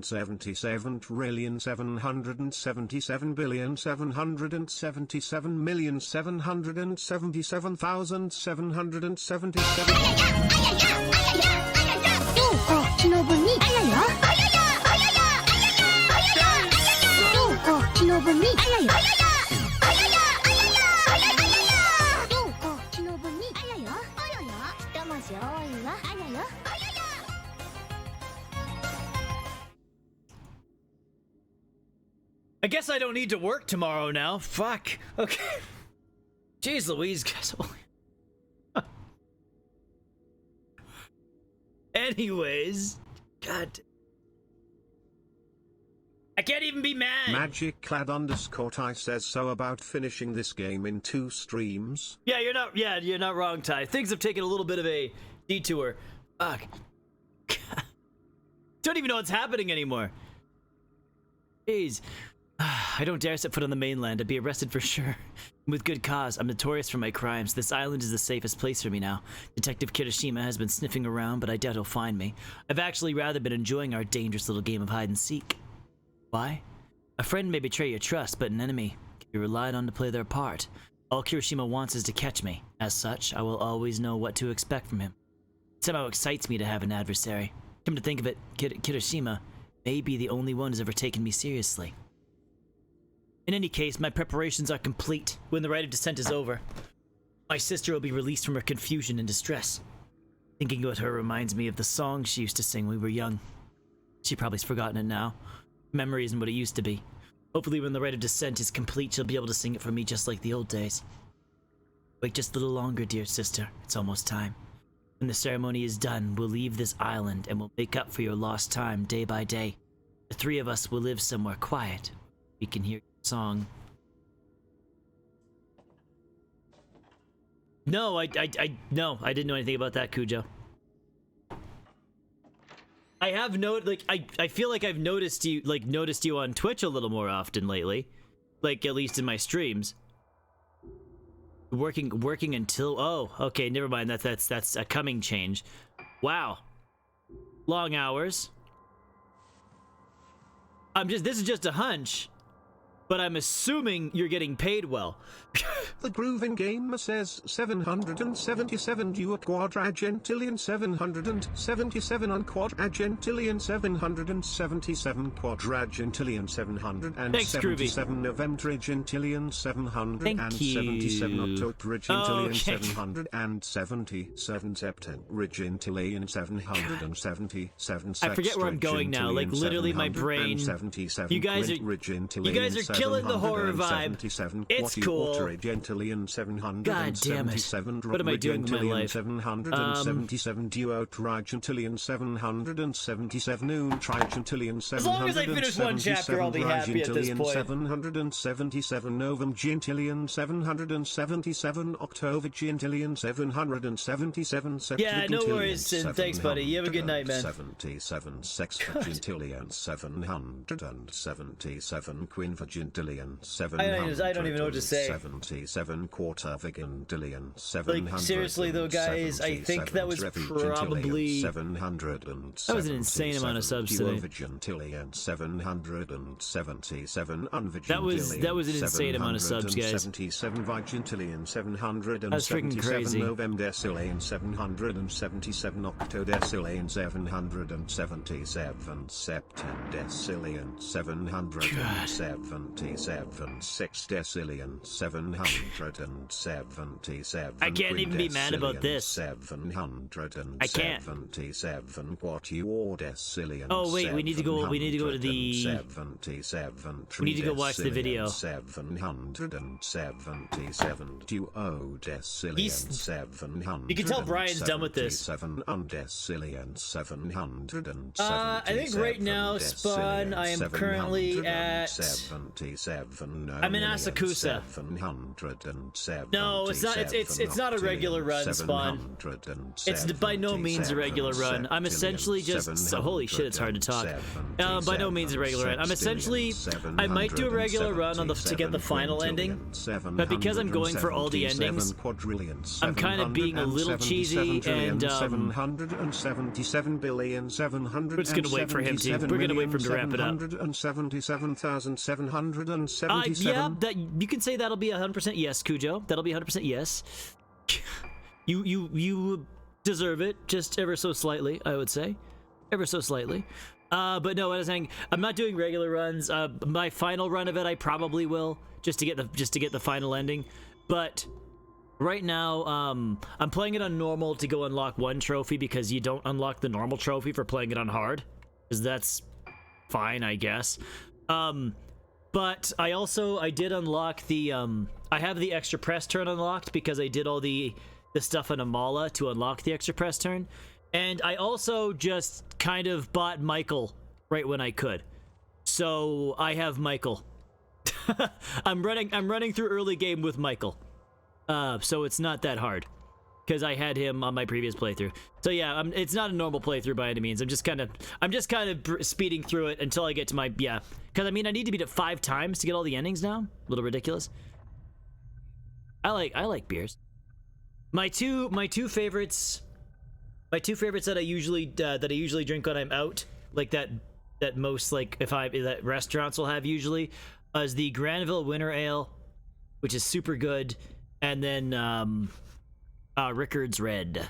777 trillion 777 billion 777 million 777 thousand 777 I guess I don't need to work tomorrow now. Fuck. Okay. Jeez Louise, guys. Anyways. God. I can't even be mad. Magic_Clad_I says so about finishing this game in 2 streams. Yeah, you're not wrong, Ty. Things have taken a little bit of a detour. Fuck. Don't even know what's happening anymore. Jeez. I don't dare set foot on the mainland. I'd be arrested for sure. With good cause. I'm notorious for my crimes. This island is the safest place for me now. Detective Kirishima has been sniffing around, but I doubt he'll find me. I've actually rather been enjoying our dangerous little game of hide and seek. Why? A friend may betray your trust, but an enemy can be relied on to play their part. All Kirishima wants is to catch me. As such, I will always know what to expect from him. It somehow excites me to have an adversary. Come to think of it, Kirishima may be the only one who's ever taken me seriously. In any case, my preparations are complete. When the rite of descent is over, my sister will be released from her confusion and distress. Thinking about her reminds me of the song she used to sing when we were young. She probably's forgotten it now. Memory isn't what it used to be. Hopefully when the rite of descent is complete, she'll be able to sing it for me just like the old days. Wait just a little longer, dear sister. It's almost time. When the ceremony is done, we'll leave this island and we'll make up for your lost time day by day. The 3 of us will live somewhere quiet. We can hear your song. No, I didn't know anything about that, Kujo. I have I feel like I've noticed you on Twitch a little more often lately. Like, at least in my streams. Working until, oh, okay, never mind. That's a coming change. Wow. Long hours. This is just a hunch. But I'm assuming you're getting paid well. The Grooving Gamer says 777 duo quadragentillion 777 on quadragentillion 777 quadragentillion 777 novemdragentillion 777 octotragentillion 777 septembragentillion 777 I forget where I'm going now. Like, literally my brain. You guys are killing the horror vibe. It's cool. God damn it. What am I doing with my life? 777 duo Trigentillion 777 noon Trigentillion 777 as long as I finish one chapter, I'll be happy at this point. 777 Novum Gintillion 777 October Gintillion 777 Yeah, no worries, Sid. Thanks, buddy. You have a good night, man. 77 Sexvagintillion 777 Quinvagintillion 700 I don't even know what to say. 77 Quartervagintillion 700. Like, seriously though, guys, I think that was probably 700. That was an insane amount of subs today. 777 That was an insane amount of subs, guys. 77 Vigintillion 777 That's freaking crazy. Novemdecillion 777 Octodecillion 777 Septendecillion 777 Sexdecillion 777 I can't even be mad about this. 777 I can't. Quatuordecillion. Oh wait, we need to go to the 77 we need to go watch the video. 777 duodecillion 700. You can tell Brian's done with this. 7 undecillion 777. I think right now, Spawn, I am currently at 77. I'm in Asakusa. 777. No, it's not. It's not a regular run, Spawn. It's by no means a regular run. I'm essentially just. Holy shit, it's hard to talk. By no means a regular run. I'm essentially. I might do a regular run on to get the final ending, but because I'm going for all the endings, I'm kind of being a little cheesy and. We're just gonna wait for him to. We're gonna wait for him to wrap it up. 177,777. Yeah, that you can say that'll be 100% yes, Cujo. That'll be 100% yes. You deserve it, just ever so slightly, I would say, ever so slightly. But no, I was saying I'm not doing regular runs. My final run of it, I probably will, just to get the final ending. But right now, I'm playing it on normal to go unlock one trophy because you don't unlock the normal trophy for playing it on hard, because that's fine, I guess. But I did unlock the I have the extra press turn unlocked because I did all the stuff in Amala to unlock the extra press turn, and I also just kind of bought Michael right when I could, so I have Michael. I'm running through early game with Michael, so it's not that hard because I had him on my previous playthrough. So yeah, it's not a normal playthrough by any means. I'm just kind of speeding through it until I get to my because I mean I need to beat it 5 times to get all the endings now. A little ridiculous. I like beers. My two favorites that I usually drink when I'm out, like that most, like, that restaurants will have usually, is the Granville Winter Ale, which is super good, and then Rickard's Red.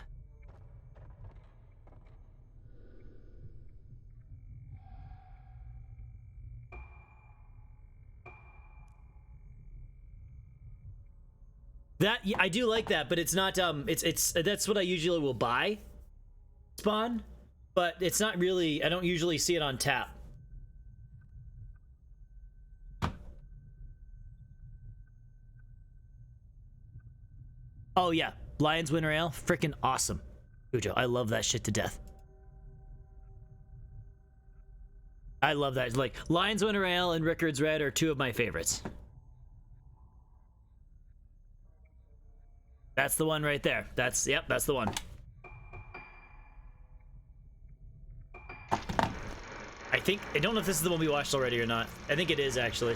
Yeah, I do like that, but it's not that's what I usually will buy, Spawn, but it's not really, I don't usually see it on tap. Oh yeah, Lion's Winter Ale, freaking awesome. Cujo, I love that shit to death. I love that. Like, Lion's Winter Ale and Rickard's Red are 2 of my favorites. That's the one right there. That's the one. I don't know if this is the one we watched already or not. I think it is, actually.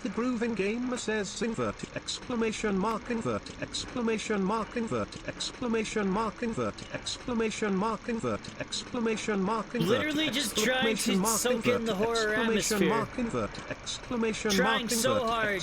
The grooving gamer says inverted exclamation mark inverted exclamation mark inverted exclamation mark inverted exclamation mark inverted exclamation mark inverted. Literally just trying to soak in the horror atmosphere. Trying so hard.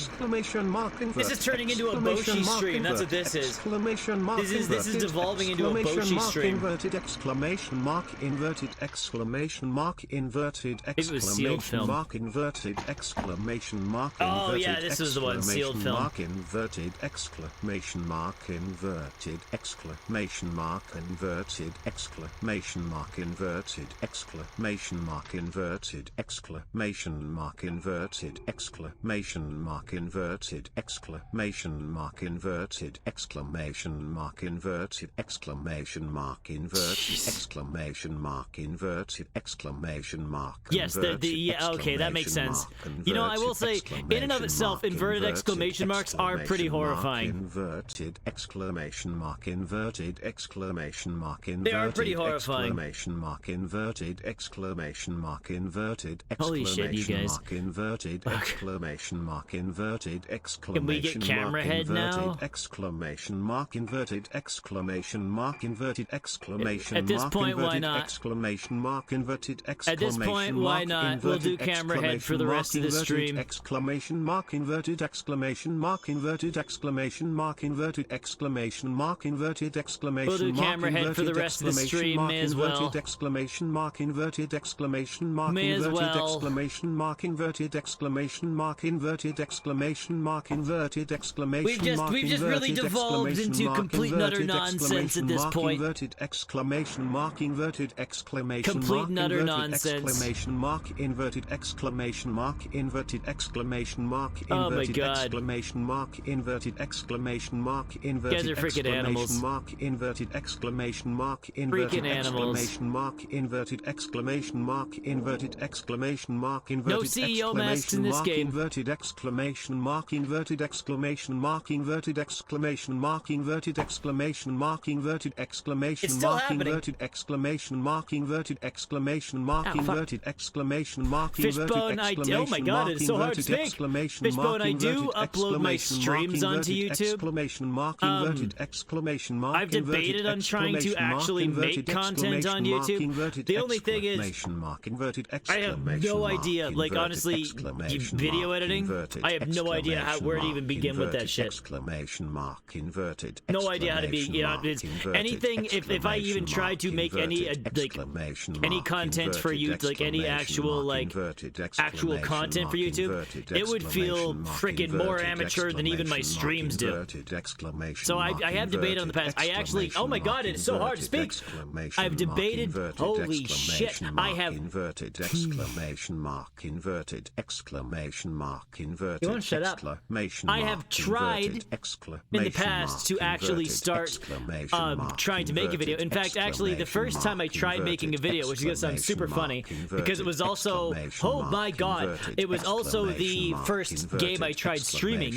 This is turning into a Boshi stream. That's what this is. This is devolving into a Boshi stream. Inverted exclamation mark inverted exclamation mark inverted exclamation mark inverted exclamation mark. Oh, inverted yeah, this was the one, sealed exclamation film. mark inverted exclamation mark inverted exclamation mark inverted exclamation mark inverted exclamation mark inverted exclamation mark inverted exclamation mark inverted exclamation mark inverted exclamation mark inverted exclamation mark inverted exclamation mark inverted exclamation mark Yes, yeah, okay, that makes sense. You know, I will say, in and of itself, inverted exclamation marks are pretty horrifying. Inverted exclamation mark inverted exclamation mark inverted. They are pretty horrifying. Exclamation mark inverted exclamation mark inverted. Holy shit, you guys. Mark inverted exclamation mark inverted exclamation. Can we get camera head now? Exclamation mark inverted exclamation mark inverted exclamation. At this point, why not? Exclamation mark inverted exclamation. At this point, why not? We'll do camera head for the rest of the stream. Exclamation mark inverted exclamation mark inverted exclamation mark inverted exclamation mark inverted exclamation. We'll do camera head for the rest of the stream. May as well. Exclamation mark inverted exclamation mark inverted exclamation mark inverted exclamation mark inverted exclamation mark inverted exclamation mark. We've just really devolved into complete and utter nonsense at this point. Inverted exclamation mark inverted exclamation. Complete and utter nonsense. Exclamation mark inverted exclamation mark inverted exclamation mark inverted exclamation mark inverted exclamation mark inverted. You guys are freaking animals. Mark inverted exclamation mark inverted freaking animals. Exclamation mark inverted exclamation mark inverted exclamation mark inverted. No CEO masks in this game. Inverted exclamation mark inverted exclamation mark inverted exclamation mark inverted exclamation mark inverted exclamation mark inverted exclamation mark inverted exclamation mark inverted exclamation mark inverted exclamation. Oh my god, it's so hard to speak. Fishbone, I do upload my streams onto YouTube. Exclamation mark inverted exclamation mark. I've debated on trying to actually make content on YouTube. The only thing is, I have no idea. Like honestly, video editing, I have no idea where to even begin with that shit. Exclamation mark inverted. No idea how to be. You know, it's anything. If I even try to make any like any content for you, like any actual actual content for YouTube, it would feel freaking more amateur than even my streams do. So I have debated on the past. I actually, oh my god, it's so hard to speak. I've debated. Holy shit, I have. Inverted exclamation mark inverted exclamation mark inverted. You want to shut up? I have tried in the past to actually start trying to make a video. In fact, actually, the first time I tried making a video, which is gonna sound super funny, because it was also, oh my god, it was also the first game I tried streaming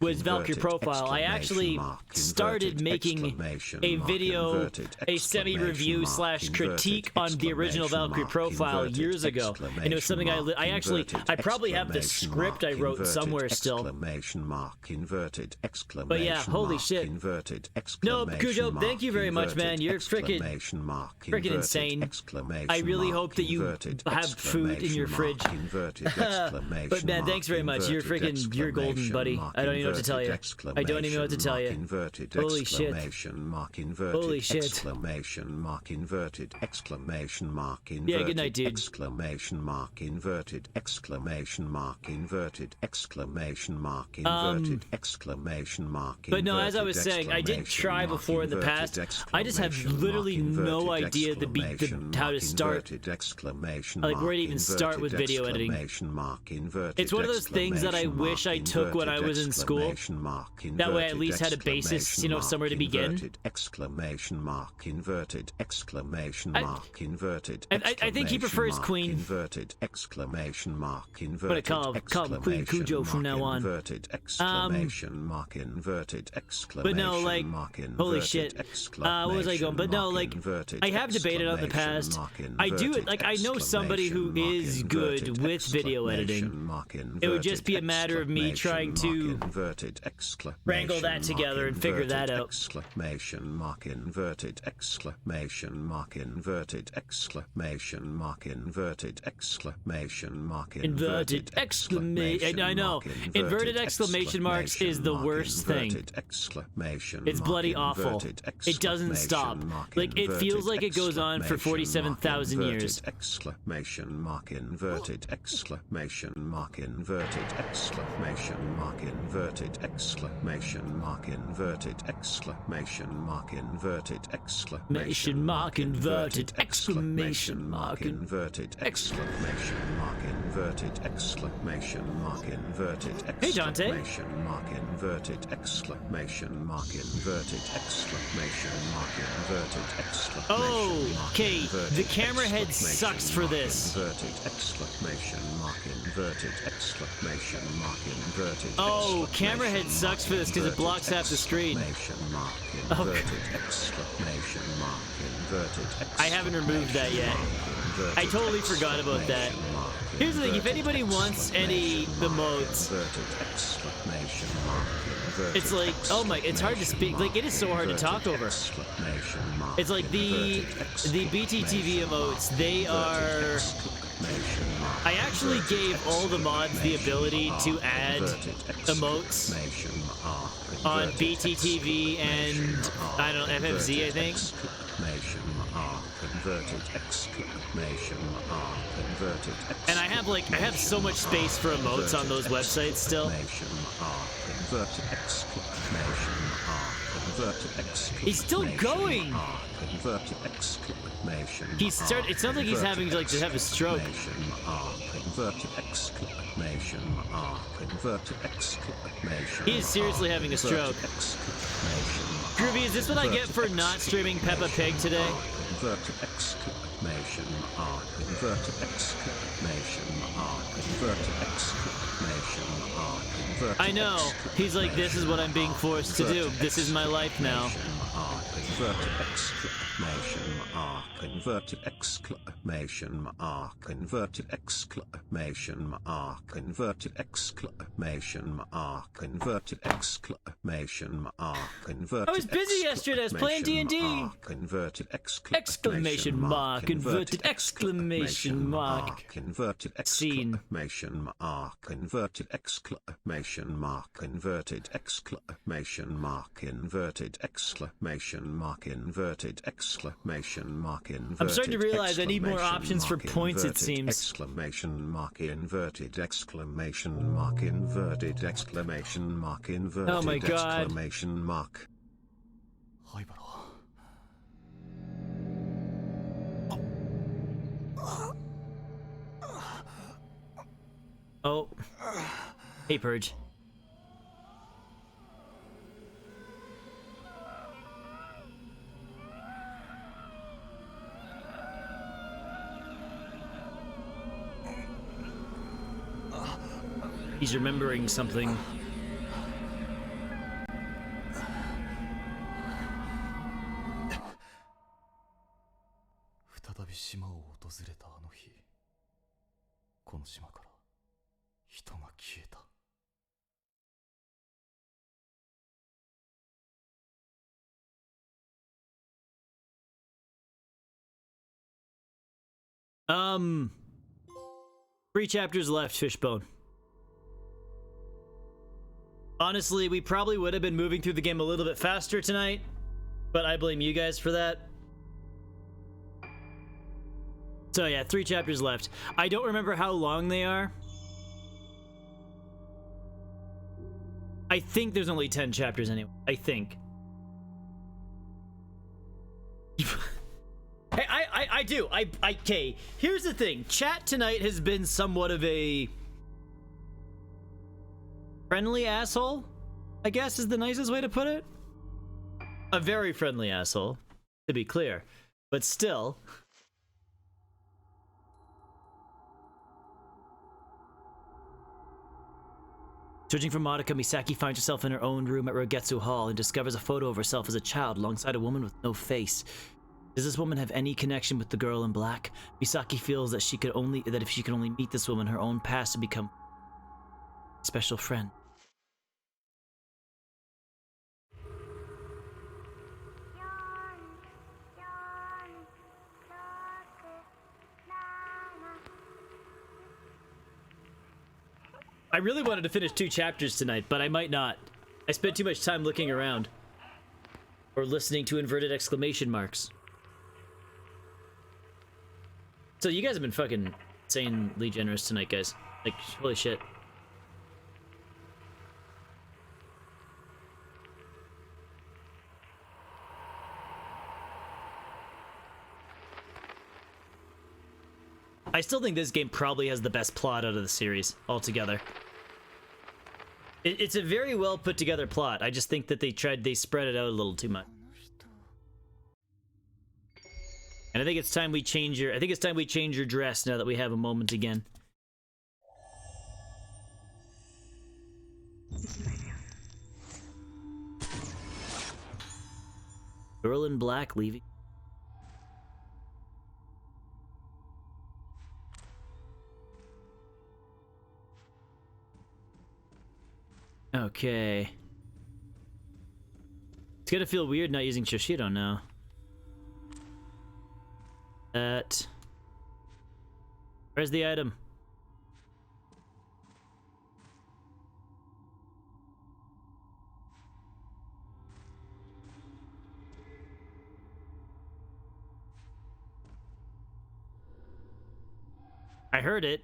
was Valkyrie Profile. I actually started making a video, a semi-review / critique on the original Valkyrie Profile years ago, and it was something I probably have the script I wrote somewhere still. But yeah, holy shit. No, Cujo, thank you very much, man. You're freaking insane. I really hope that you have food in your fridge. But man, thanks very much. You're golden, buddy. I don't even know what to tell you. I don't even know what to tell you. Holy shit. Holy shit. Yeah, good night, dude. Exclamation mark inverted exclamation mark inverted exclamation mark inverted exclamation mark. But no, as I was saying, I did try before in the past. I just have literally no idea how to start. Like where to even start with video editing. It's one of those things that I wish I took when I was in school. That way I at least had a basis, you know, somewhere to begin. Exclamation mark inverted exclamation mark inverted. I think he prefers Queen. Inverted exclamation mark inverted. I'm gonna call him Queen Cujo from now on. Inverted exclamation mark inverted exclamation. But no, like, holy shit. What was I going? But no, like, I have debated on the past. I do it. Like, I know somebody who is good with video editing. It would just be a matter of me trying to wrangle that together and figure that out. Exclamation mark inverted exclamation mark inverted exclamation mark inverted exclamation mark inverted exclamation. I know. Inverted exclamation marks is the worst thing. It's bloody awful. It doesn't stop. Like, it feels like it goes on for 47,000 years. Exclamation mark inverted exclamation mark inverted inverted exclamation mark inverted exclamation mark inverted exclamation mark inverted exclamation mark inverted exclamation mark inverted exclamation mark inverted exclamation mark inverted Hey, Dante. exclamation mark inverted exclamation mark inverted exclamation mark inverted exclamation mark Okay, inverted the camera head sucks for this. inverted exclamation mark inverted exclamation mark inverted Oh, camera head sucks for this because it blocks half the screen. exclamation mark Okay. inverted exclamation mark inverted I haven't removed that yet. I totally forgot about that. Here's the thing, if anybody wants any emotes, it's like, oh my, it's hard to speak. Like, it is so hard to talk over. It's like the BTTV emotes, they are... I actually gave all the mods the ability to add emotes on BTTV and, I don't know, FFZ, I think. And I have so much space for emotes on those websites still. He's still going. It sounds like he's having to have a stroke. He is seriously having a stroke. Groovy, is this what I get for not streaming Peppa Pig today? I know. He's like, this is what I'm being forced to do. This is my life now. Inverted exclamation mark inverted exclamation mark inverted exclamation mark inverted exclamation mark inverted I was busy yesterday. I was playing D&D. Inverted Exclamation mark inverted exclamation mark. inverted Scene. exclamation mark inverted exclamation mark inverted exclamation mark inverted exclamation mark inverted exclamation mark inverted. I'm starting to realize I need more options for points, it seems. Exclamation mark inverted exclamation mark inverted exclamation mark inverted Oh my God. exclamation mark. Oh. Hey, Purge. He's remembering something. Three chapters left, Fishbone. Honestly, we probably would have been moving through the game a little bit faster tonight, but I blame you guys for that. So yeah, 3 chapters left. I don't remember how long they are. I think there's only 10 chapters anyway. I think. I do. Okay, here's the thing. Chat tonight has been somewhat of a friendly asshole, I guess is the nicest way to put it. A very friendly asshole, to be clear. But still. Searching for Madoka, Misaki finds herself in her own room at Rogetsu Hall and discovers a photo of herself as a child alongside a woman with no face. Does this woman have any connection with the girl in black? Misaki feels that if she could only meet this woman, her own past would become a special friend. I really wanted to finish 2 chapters tonight, but I might not. I spent too much time looking around. Or listening to inverted exclamation marks. So you guys have been fucking insanely generous tonight, guys. Like, holy shit. I still think this game probably has the best plot out of the series altogether. It's a very well put together plot. I just think that they spread it out a little too much. And I think it's time we change your dress now that we have a moment again. Girl in black leaving. Okay. It's gonna feel weird not using Choshido now. Where's the item? I heard it.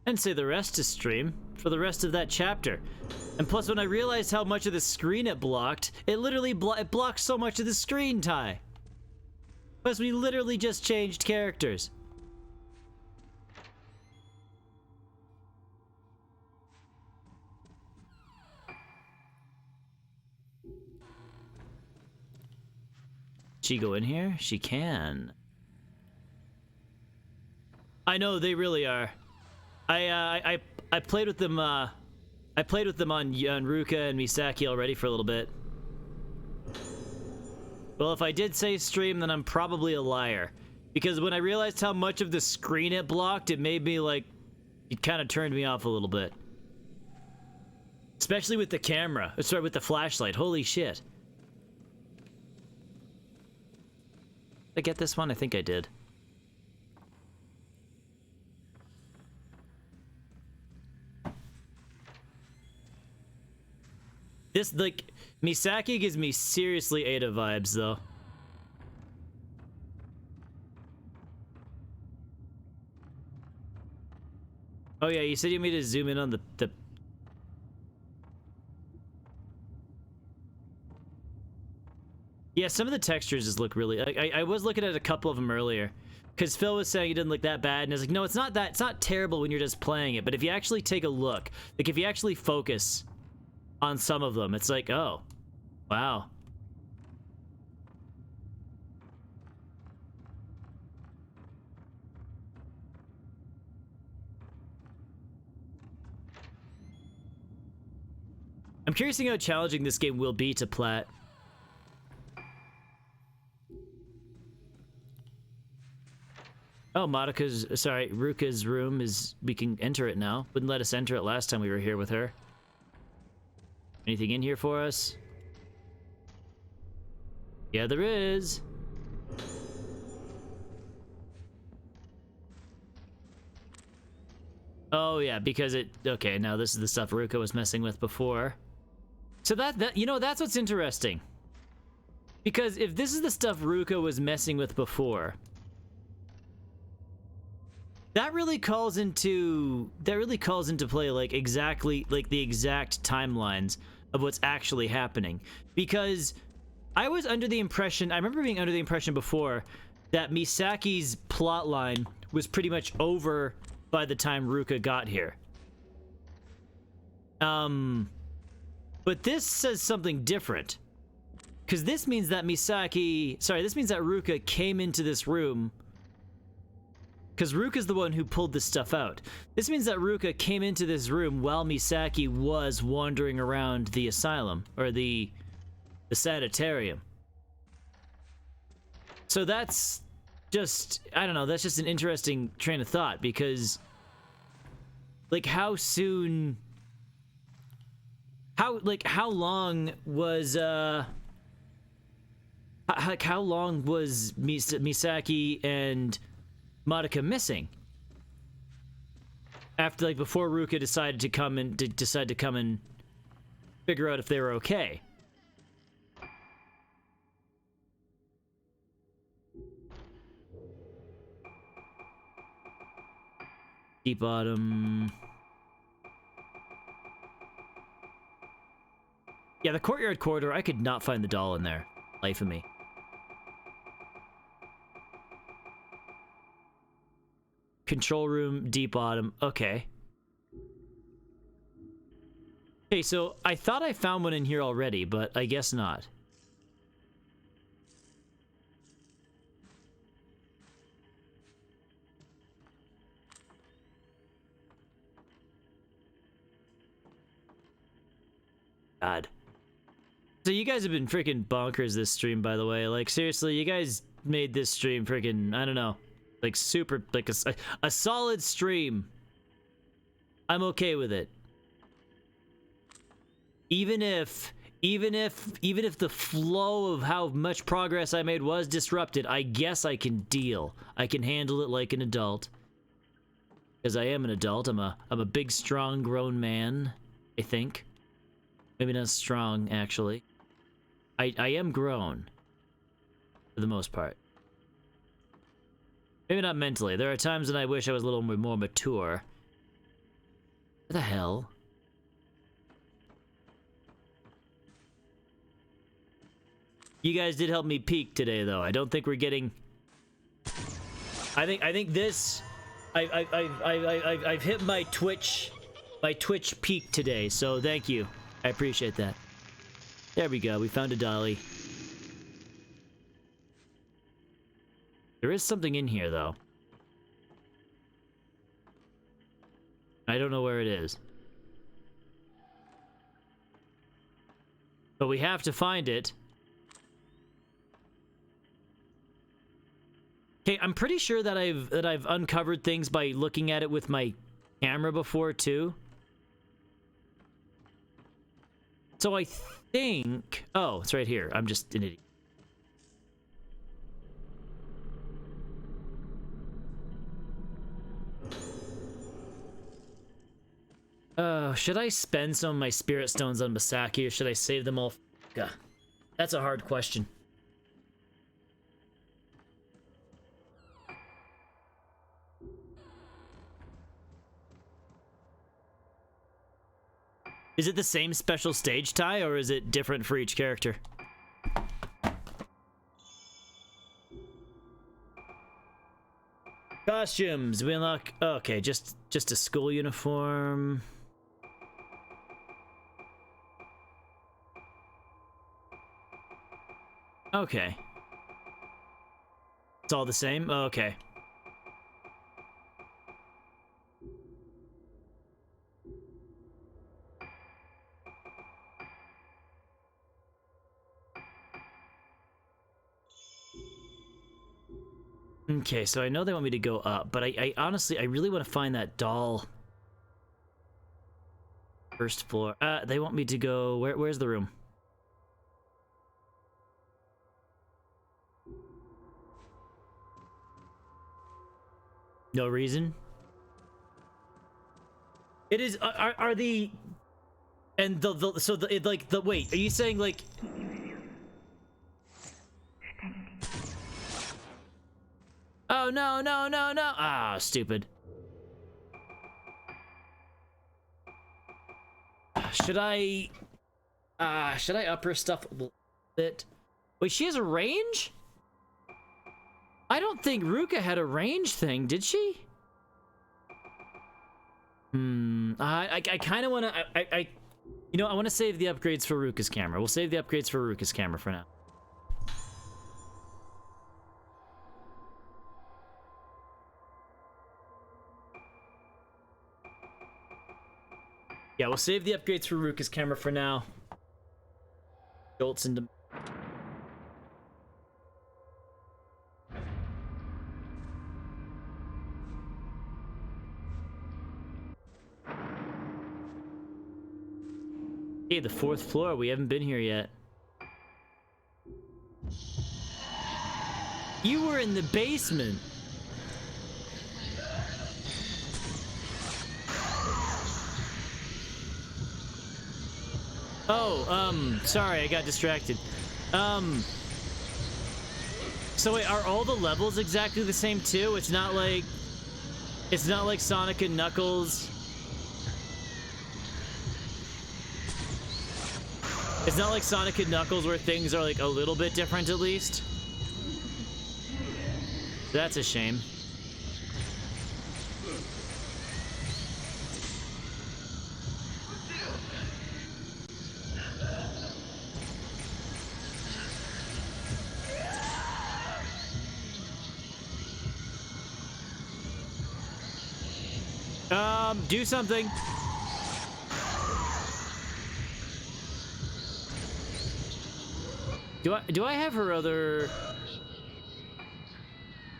And say the rest to stream for the rest of that chapter. And plus, when I realized how much of the screen it blocked, it literally it blocked so much of the screen, Ty. Plus, we literally just changed characters. She go in here? She can. I know, they really are. I played with them. I played with them on Ruka and Misaki already for a little bit. Well, if I did say stream, then I'm probably a liar, because when I realized how much of the screen it blocked, it made me like, it kind of turned me off a little bit. Especially with the camera. Sorry, with the flashlight. Holy shit. Did I get this one? I think I did. This, like, Misaki gives me seriously Ada vibes, though. Oh yeah, you said you made me to zoom in on the... Yeah, some of the textures just look really... I was looking at a couple of them earlier, because Phil was saying it didn't look that bad, and I was like, no, it's not that... It's not terrible when you're just playing it, but if you actually take a look, like, if you actually focus on some of them, it's like, oh, wow. I'm curious to see how challenging this game will be to plat. Oh, Ruka's room is, we can enter it now. Wouldn't let us enter it last time we were here with her. Anything in here for us? Yeah, there is. Oh yeah, because it... Okay, now this is the stuff Ruka was messing with before. So that you know, that's what's interesting. Because if this is the stuff Ruka was messing with before, that really calls into play like exactly like the exact timelines of what's actually happening. Because I was under the impression, I remember being under the impression before that Misaki's plotline was pretty much over by the time Ruka got here. But this says something different. Because this means that this means that Ruka came into this room. Because Ruka's the one who pulled this stuff out. This means that Ruka came into this room while Misaki was wandering around the asylum, or the sanitarium. So that's just, I don't know, that's just an interesting train of thought, because, like, how soon... How long was Misaki and Madoka missing? After, like, before Ruka decided to come and figure out if they were okay. Deep bottom. Yeah, the courtyard corridor, I could not find the doll in there. Life of me. Control room, deep bottom. Okay. Okay, so I thought I found one in here already, but I guess not. God. So you guys have been freaking bonkers this stream, by the way. Like, seriously, you guys made this stream freaking, I don't know, like super, like a solid stream. I'm okay with it. Even if the flow of how much progress I made was disrupted, I guess I can deal. I can handle it like an adult. Because I am an adult. I'm a big, strong, grown man, I think. Maybe not strong, actually. I am grown. For the most part. Maybe not mentally. There are times when I wish I was a little more mature. What the hell? You guys did help me peak today, though. I don't think we're getting... I think this... I've hit my Twitch peak today, so thank you. I appreciate that. There we go. We found a dolly. There is something in here, though. I don't know where it is. But we have to find it. Okay, I'm pretty sure that I've uncovered things by looking at it with my camera before, too. So I think... Oh, it's right here. I'm just an idiot. Should I spend some of my spirit stones on Misaki, or should I save them all? Yeah, that's a hard question. Is it the same special stage tie, or is it different for each character? Costumes. We unlock... Okay, just a school uniform. Okay. It's all the same? Okay. Okay, so I know they want me to go up, but I honestly, I really want to find that doll. First floor. They want me to go... Where's the room? No reason? It is... Are the... And wait, are you saying, like... Oh, no, no, no, no. Ah, stupid. Should I up her stuff a little bit? Wait, she has a range? I don't think Ruka had a range thing, did she? I kind of want to... You know, I want to save the upgrades for Ruka's camera. We'll save the upgrades for Ruka's camera for now. Yeah, we'll save the upgrades for Ruka's camera for now. Jolts into... Okay, the 4th floor. We haven't been here yet. You were in the basement. Oh, sorry, I got distracted. So wait, are all the levels exactly the same too? It's not like Sonic and Knuckles. It's not like Sonic and Knuckles where things are like a little bit different at least. That's a shame. Do something. Do I have her other...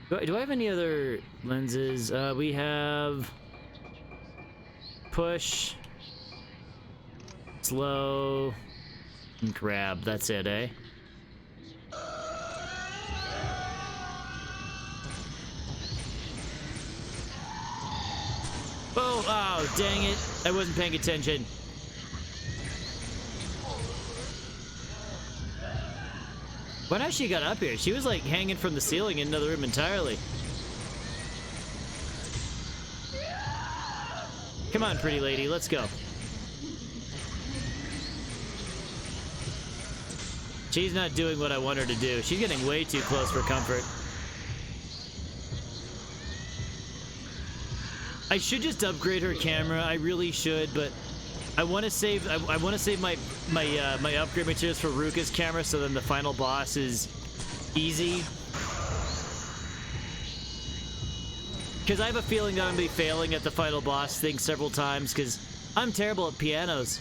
Do I have any other lenses? We have... Push. Slow. And grab. That's it, eh? Oh, dang it. I wasn't paying attention. When I she got up here, she was like hanging from the ceiling in another room entirely. Come on, pretty lady, let's go. She's not doing what I want her to do. She's getting way too close for comfort. I should just upgrade her camera. I really should, but I want to save. I want to save my upgrade materials for Ruka's camera, so then the final boss is easy. Because I have a feeling that I'm gonna be failing at the final boss thing several times. Because I'm terrible at pianos,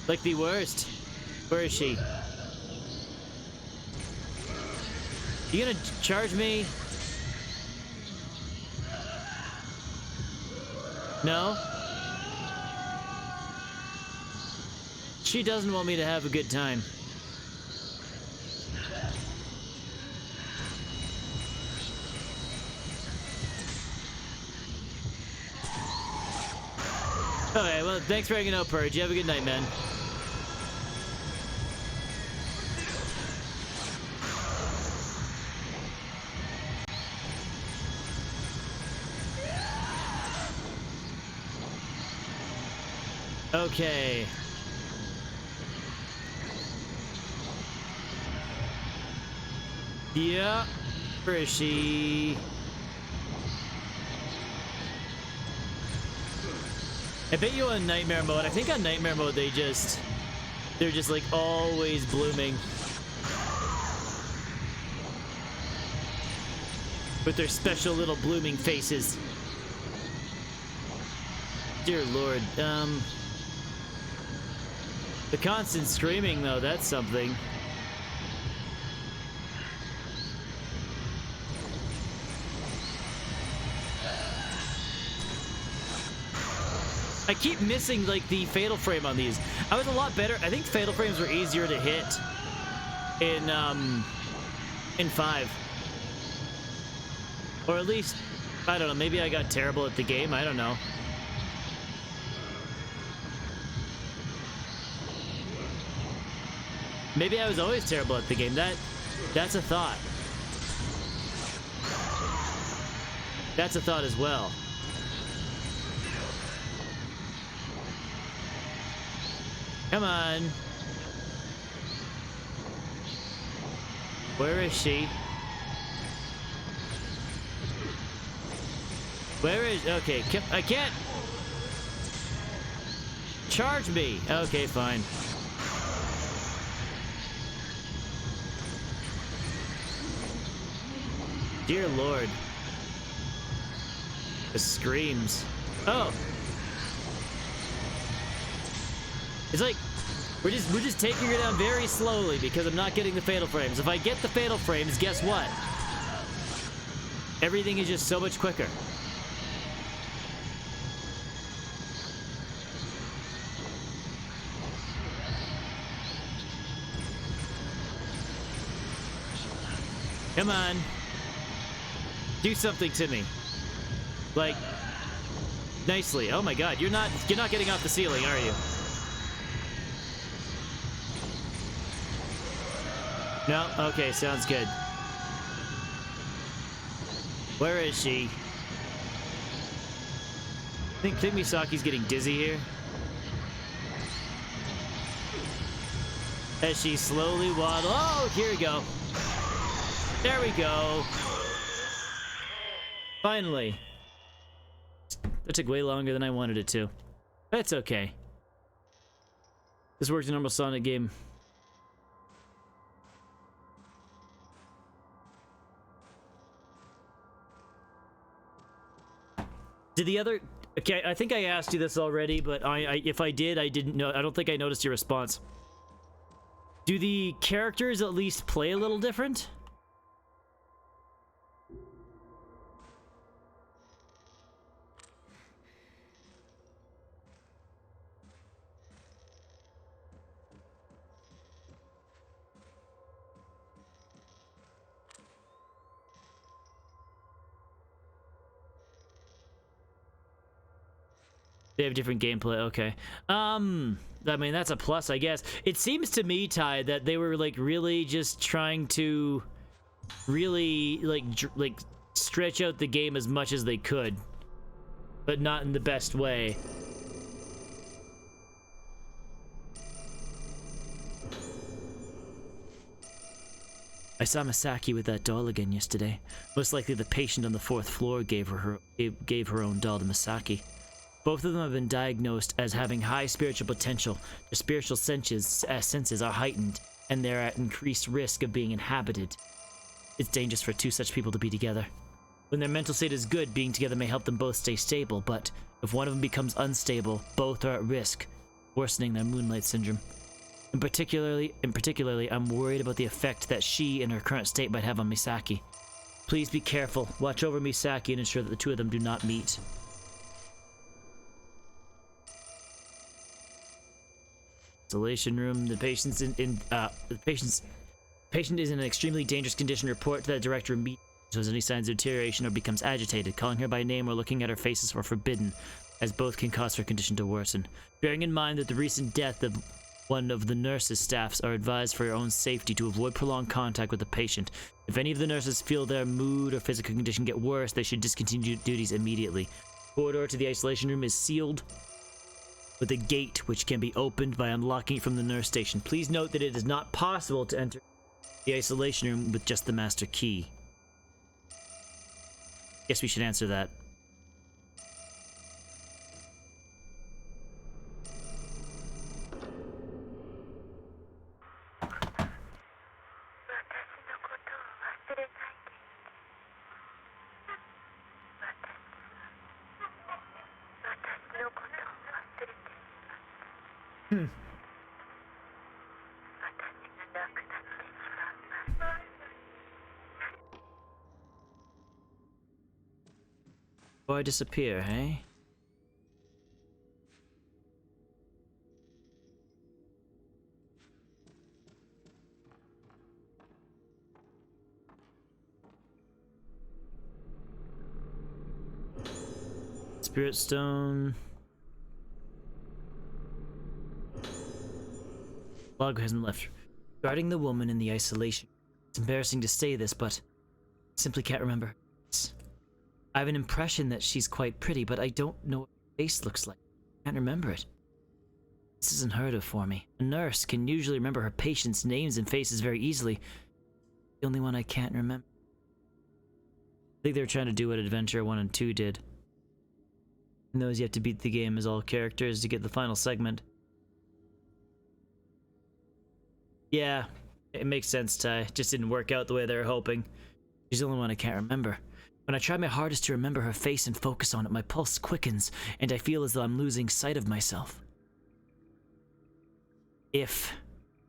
like the worst. Where is she? You gonna charge me? No? She doesn't want me to have a good time. Okay, well, thanks for hanging out, Purge. You have a good night, man. Okay. Yeah. Where is she? I bet you on Nightmare Mode. I think on Nightmare Mode they're just like always blooming. With their special little blooming faces. Dear Lord, the constant screaming, though, that's something. I keep missing, like, the fatal frame on these. I was a lot better. I think fatal frames were easier to hit in 5. Or at least, I don't know, maybe I got terrible at the game. I don't know. Maybe I was always terrible at the game. That's a thought. That's a thought as well. Come on. Where is she? Where is... Okay, I can't... Charge me. Okay, fine. Dear Lord. The screams. Oh. It's like we're just taking her down very slowly because I'm not getting the fatal frames. If I get the fatal frames, guess what? Everything is just so much quicker. Come on. Do something to me. Like, nicely. Oh my god, you're not getting off the ceiling, are you? No? Okay, sounds good. Where is she? Think Misaki's getting dizzy here? as she slowly waddles. Oh, here we go. There we go. Finally. That took way longer than I wanted it to. That's okay. This worked in a normal Sonic game. Did the other... Okay, I think I asked you this already, but if I did, I didn't know. I don't think I noticed your response. Do the characters at least play a little different? They have different gameplay. Okay. I mean, that's a plus, I guess. It seems to me, Ty, that they were like really just trying to really like stretch out the game as much as they could, but not in the best way. I saw Misaki with that doll again yesterday. Most likely the patient on the 4th floor gave her own doll to Misaki. Both of them have been diagnosed as having high spiritual potential. Their spiritual senses are heightened, and they're at increased risk of being inhabited. It's dangerous for two such people to be together. When their mental state is good, being together may help them both stay stable, but if one of them becomes unstable, both are at risk, worsening their moonlight syndrome. And particularly, I'm worried about the effect that she in her current state might have on Misaki. Please be careful, watch over Misaki and ensure that the two of them do not meet. Isolation room. The patient's patient is in an extremely dangerous condition. Report to the director immediately if there's any signs of deterioration or becomes agitated. Calling her by name or looking at her faces are forbidden, as both can cause her condition to worsen. Bearing in mind that the recent death of one of the nurses' staffs are advised for your own safety to avoid prolonged contact with the patient. If any of the nurses feel their mood or physical condition get worse, they should discontinue duties immediately. Corridor to the isolation room is sealed with a gate which can be opened by unlocking it from the nurse station. Please note that it is not possible to enter the isolation room with just the master key. Guess we should answer that. Why disappear, hey? Spirit stone. Log hasn't left. Regarding the woman in the isolation. It's embarrassing to say this, but I simply can't remember. I have an impression that she's quite pretty, but I don't know what her face looks like. I can't remember it. This is unheard of for me. A nurse can usually remember her patients' names and faces very easily. The only one I can't remember. I think they were trying to do what Adventure 1 and 2 did. And those you have to beat the game as all characters to get the final segment. Yeah, it makes sense, Ty. Just didn't work out the way they were hoping. She's the only one I can't remember. When I try my hardest to remember her face and focus on it, my pulse quickens, and I feel as though I'm losing sight of myself.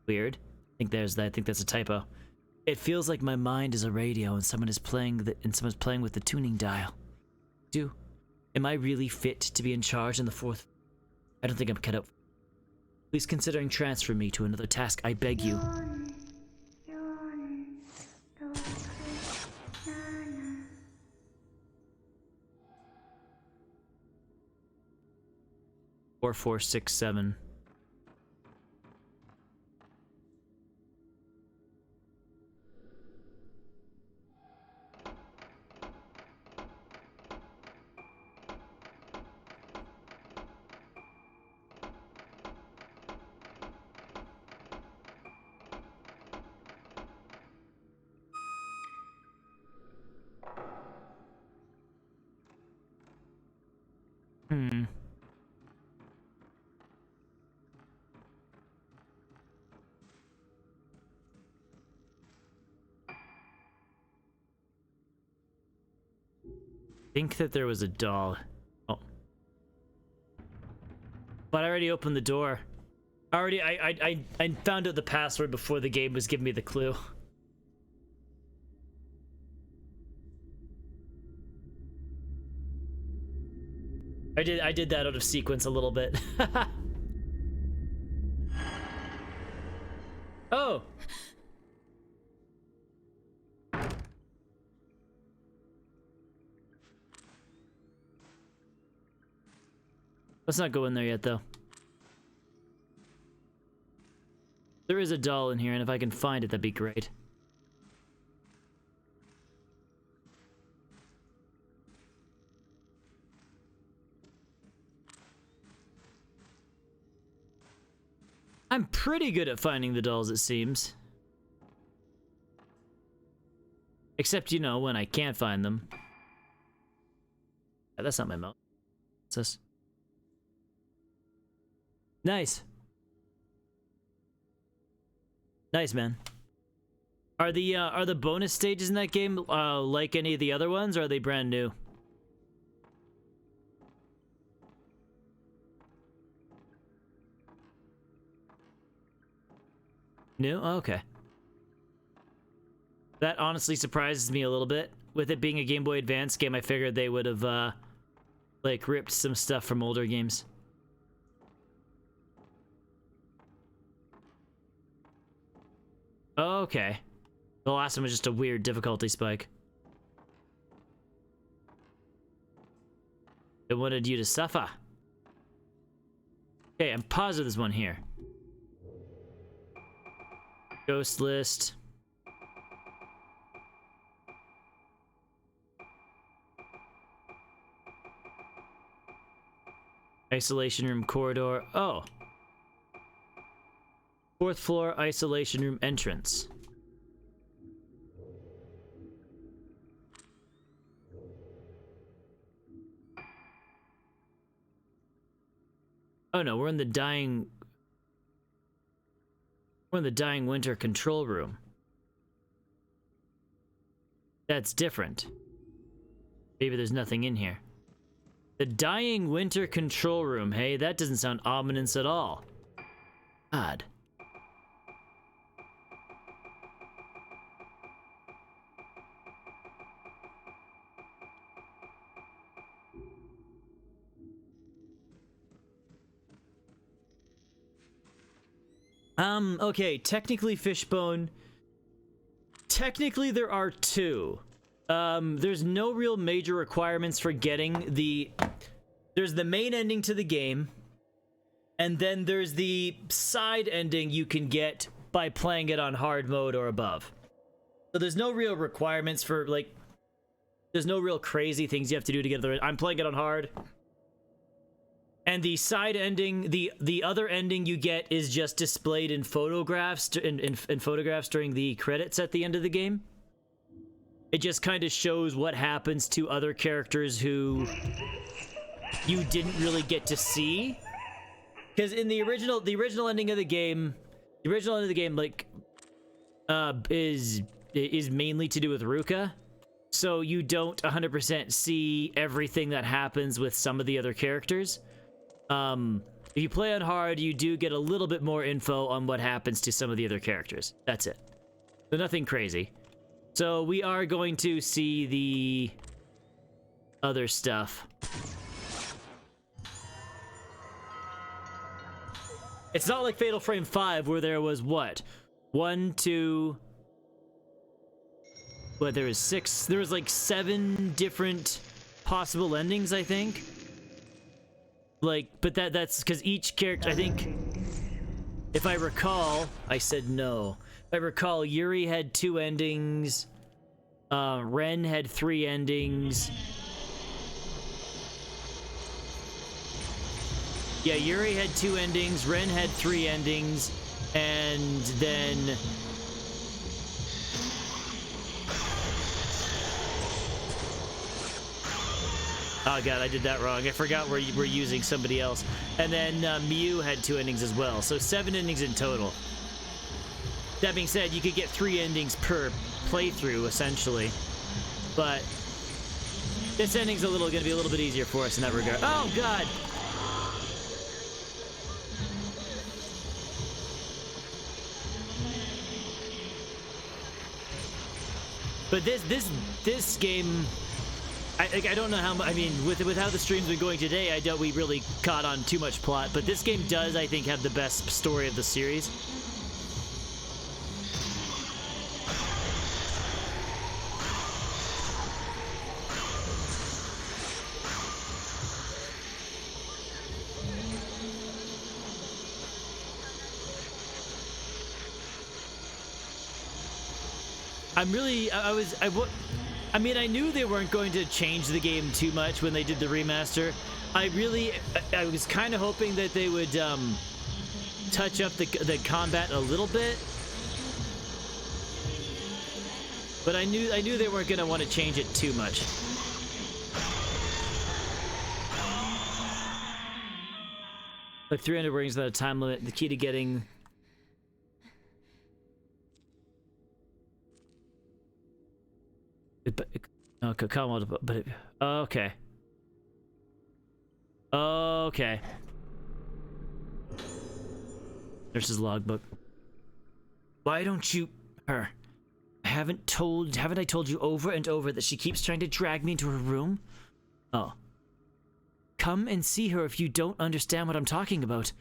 Weird. I think that's a typo. It feels like my mind is a radio and someone's playing with the tuning dial. Am I really fit to be in charge in the 4th? I don't think I'm cut out. Please consider transferring me to another task, I beg you. Four, 4, 6, 7. think that there was a doll. Oh. But I already opened the door. I found out the password before the game was giving me the clue. I did that out of sequence a little bit. Oh. Let's not go in there yet, though. There is a doll in here, and if I can find it, that'd be great. I'm pretty good at finding the dolls, it seems. Except, you know, when I can't find them. Yeah, that's not my mouth. What's this? Nice. Nice, man. Are the bonus stages in that game like any of the other ones, or are they brand new? New? Oh, okay. That honestly surprises me a little bit. With it being a Game Boy Advance game, I figured they would have like ripped some stuff from older games. Okay. The last one was just a weird difficulty spike. It wanted you to suffer. Okay, I'm positive there's one here. Ghost list. Isolation room corridor. Oh. 4th floor isolation room entrance. Oh no, we're in the dying winter control room. That's different. Maybe there's nothing in here. The dying winter control room. Hey, that doesn't sound ominous at all. Odd. Okay, technically Fishbone. Technically there are 2. There's no real major requirements for getting the... There's the main ending to the game, and then there's the side ending you can get by playing it on hard mode or above. So there's no real requirements for, like... There's no real crazy things you have to do to get the... I'm playing it on hard. And the side ending, the other ending you get is just displayed in photographs, in photographs during the credits at the end of the game. It just kind of shows what happens to other characters who you didn't really get to see. Because in the original ending of the game, like, is mainly to do with Ruka. So you don't 100% see everything that happens with some of the other characters. If you play on hard, you do get a little bit more info on what happens to some of the other characters. That's it. So nothing crazy. So we are going to see the other stuff. It's not like Fatal Frame 5 where there was what? 1, 2... What, there was 6? There was like 7 different possible endings, I think. Like, but that's because each character, I think, if I recall, I said no. If I recall, Yuri had 2 endings, Ren had 3 endings. Yeah, Yuri had 2 endings, Ren had 3 endings, and then... Oh god, I did that wrong. I forgot we're using somebody else. And then Miu had 2 endings as well, so 7 endings in total. That being said, you could get 3 endings per playthrough, essentially. But This ending's gonna be a little bit easier for us in that regard. Oh god! But this game, I don't know how. I mean, with how the stream's been going today, I doubt we really caught on too much plot. But this game does, I think, have the best story of the series. I mean, I knew they weren't going to change the game too much when they did the remaster. I was kind of hoping that they would touch up the combat a little bit, but I knew they weren't going to want to change it too much. Like 300 rings without a time limit. The key to getting. Okay, come on, but okay. Okay. Nurse's logbook. Why don't you... Her. Haven't I told you over and over that she keeps trying to drag me into her room? Oh. Come and see her if you don't understand what I'm talking about.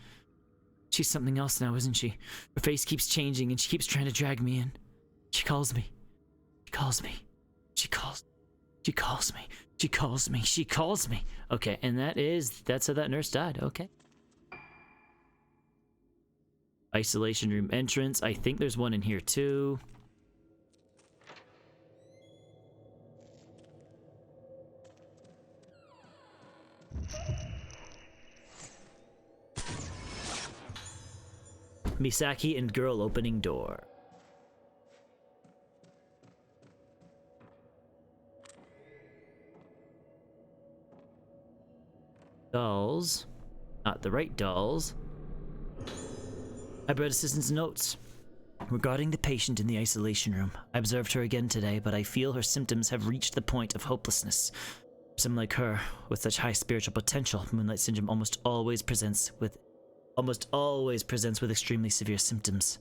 She's something else now, isn't she? Her face keeps changing and she keeps trying to drag me in. She calls me. She calls me. She calls me. She calls me. She calls me. She calls me. Okay, and that's how that nurse died. Okay. Isolation room entrance. I think there's one in here too. Misaki and girl opening door. Dolls. Not the right dolls. I brought assistant's notes. Regarding the patient in the isolation room, I observed her again today, but I feel her symptoms have reached the point of hopelessness. Someone like her, with such high spiritual potential, Moonlight Syndrome almost always presents with extremely severe symptoms.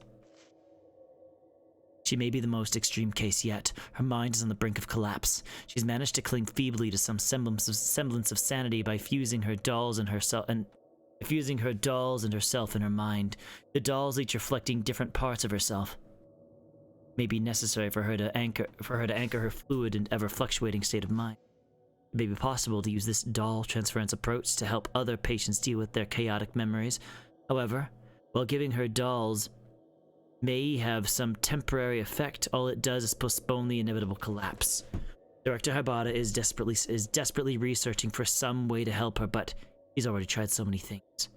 She may be the most extreme case yet. Her mind is on the brink of collapse. She's managed to cling feebly to some semblance of sanity by fusing her dolls and herself in her mind. The dolls each reflecting different parts of herself. It may be necessary for her to anchor her fluid and ever fluctuating state of mind. It may be possible to use this doll transference approach to help other patients deal with their chaotic memories. However, while giving her dolls may have some temporary effect, all it does is postpone the inevitable collapse. Director Habata is desperately researching for some way to help her, but he's already tried so many things.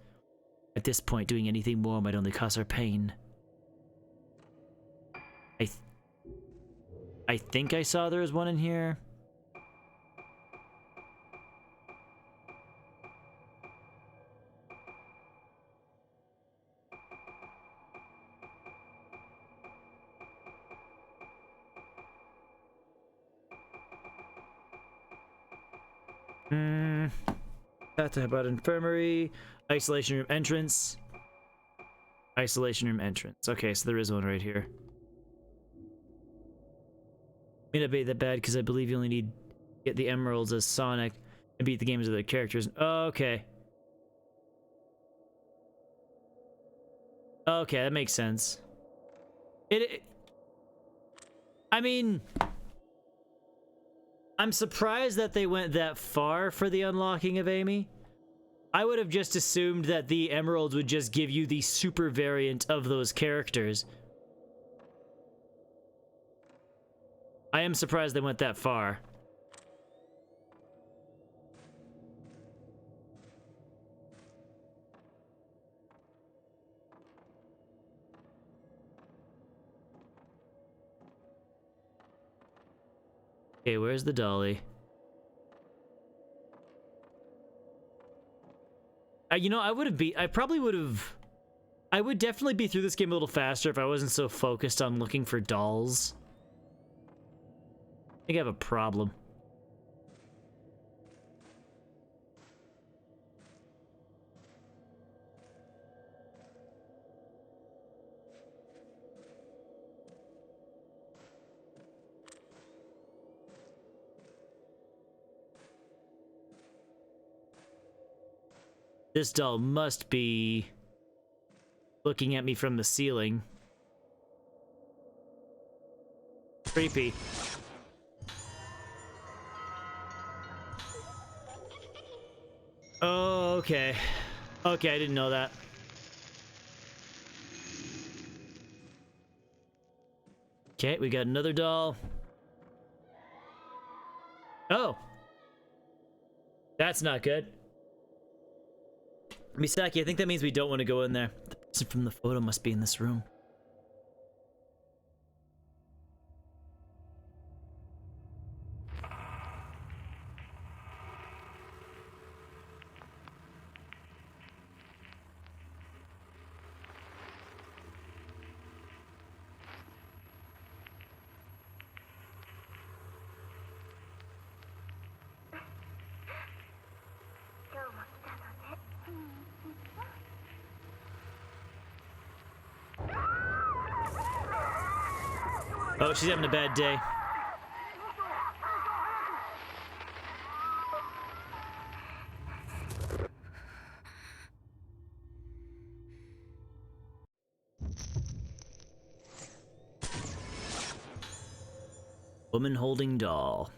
At this point, doing anything more might only cause her pain. I think I saw there was one in here. That's about infirmary. Isolation room entrance. Isolation room entrance. Okay, so there is one right here. May not be that bad because I believe you only need to get the emeralds as Sonic and beat the game as other characters. Okay. Okay, that makes sense. I mean, I'm surprised that they went that far for the unlocking of Amy. I would have just assumed that the emeralds would just give you the super variant of those characters. I am surprised they went that far. Okay, where's the dolly? You know, I would definitely be through this game a little faster if I wasn't so focused on looking for dolls. I think I have a problem. This doll must be looking at me from the ceiling. Creepy. Oh, okay. Okay, I didn't know that. Okay, we got another doll. Oh. That's not good. Misaki, I think that means we don't want to go in there. The person from the photo must be in this room. Oh, she's having a bad day. Woman holding doll.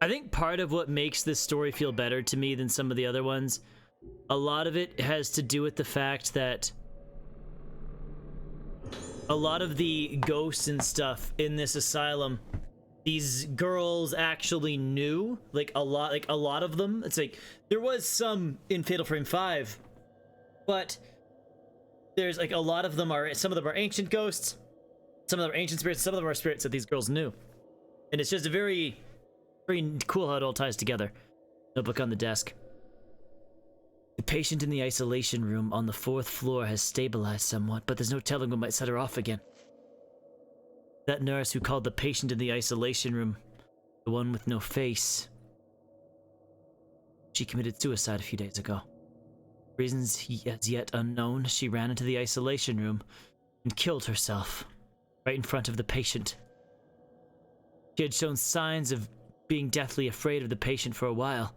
I think part of what makes this story feel better to me than some of the other ones, a lot of it has to do with the fact that a lot of the ghosts and stuff in this asylum, these girls actually knew, like a lot of them. It's like there was some in Fatal Frame 5, but there's like a lot of them are, some of them are ancient ghosts, some of them are ancient spirits, some of them are spirits that these girls knew. And it's just a very, very cool how it all ties together. Notebook on the desk. The patient in the isolation room on the 4th floor has stabilized somewhat, but there's no telling what might set her off again. That nurse who called the patient in the isolation room, the one with no face, she committed suicide a few days ago. Reasons as yet unknown, she ran into the isolation room and killed herself right in front of the patient. She had shown signs of being deathly afraid of the patient for a while.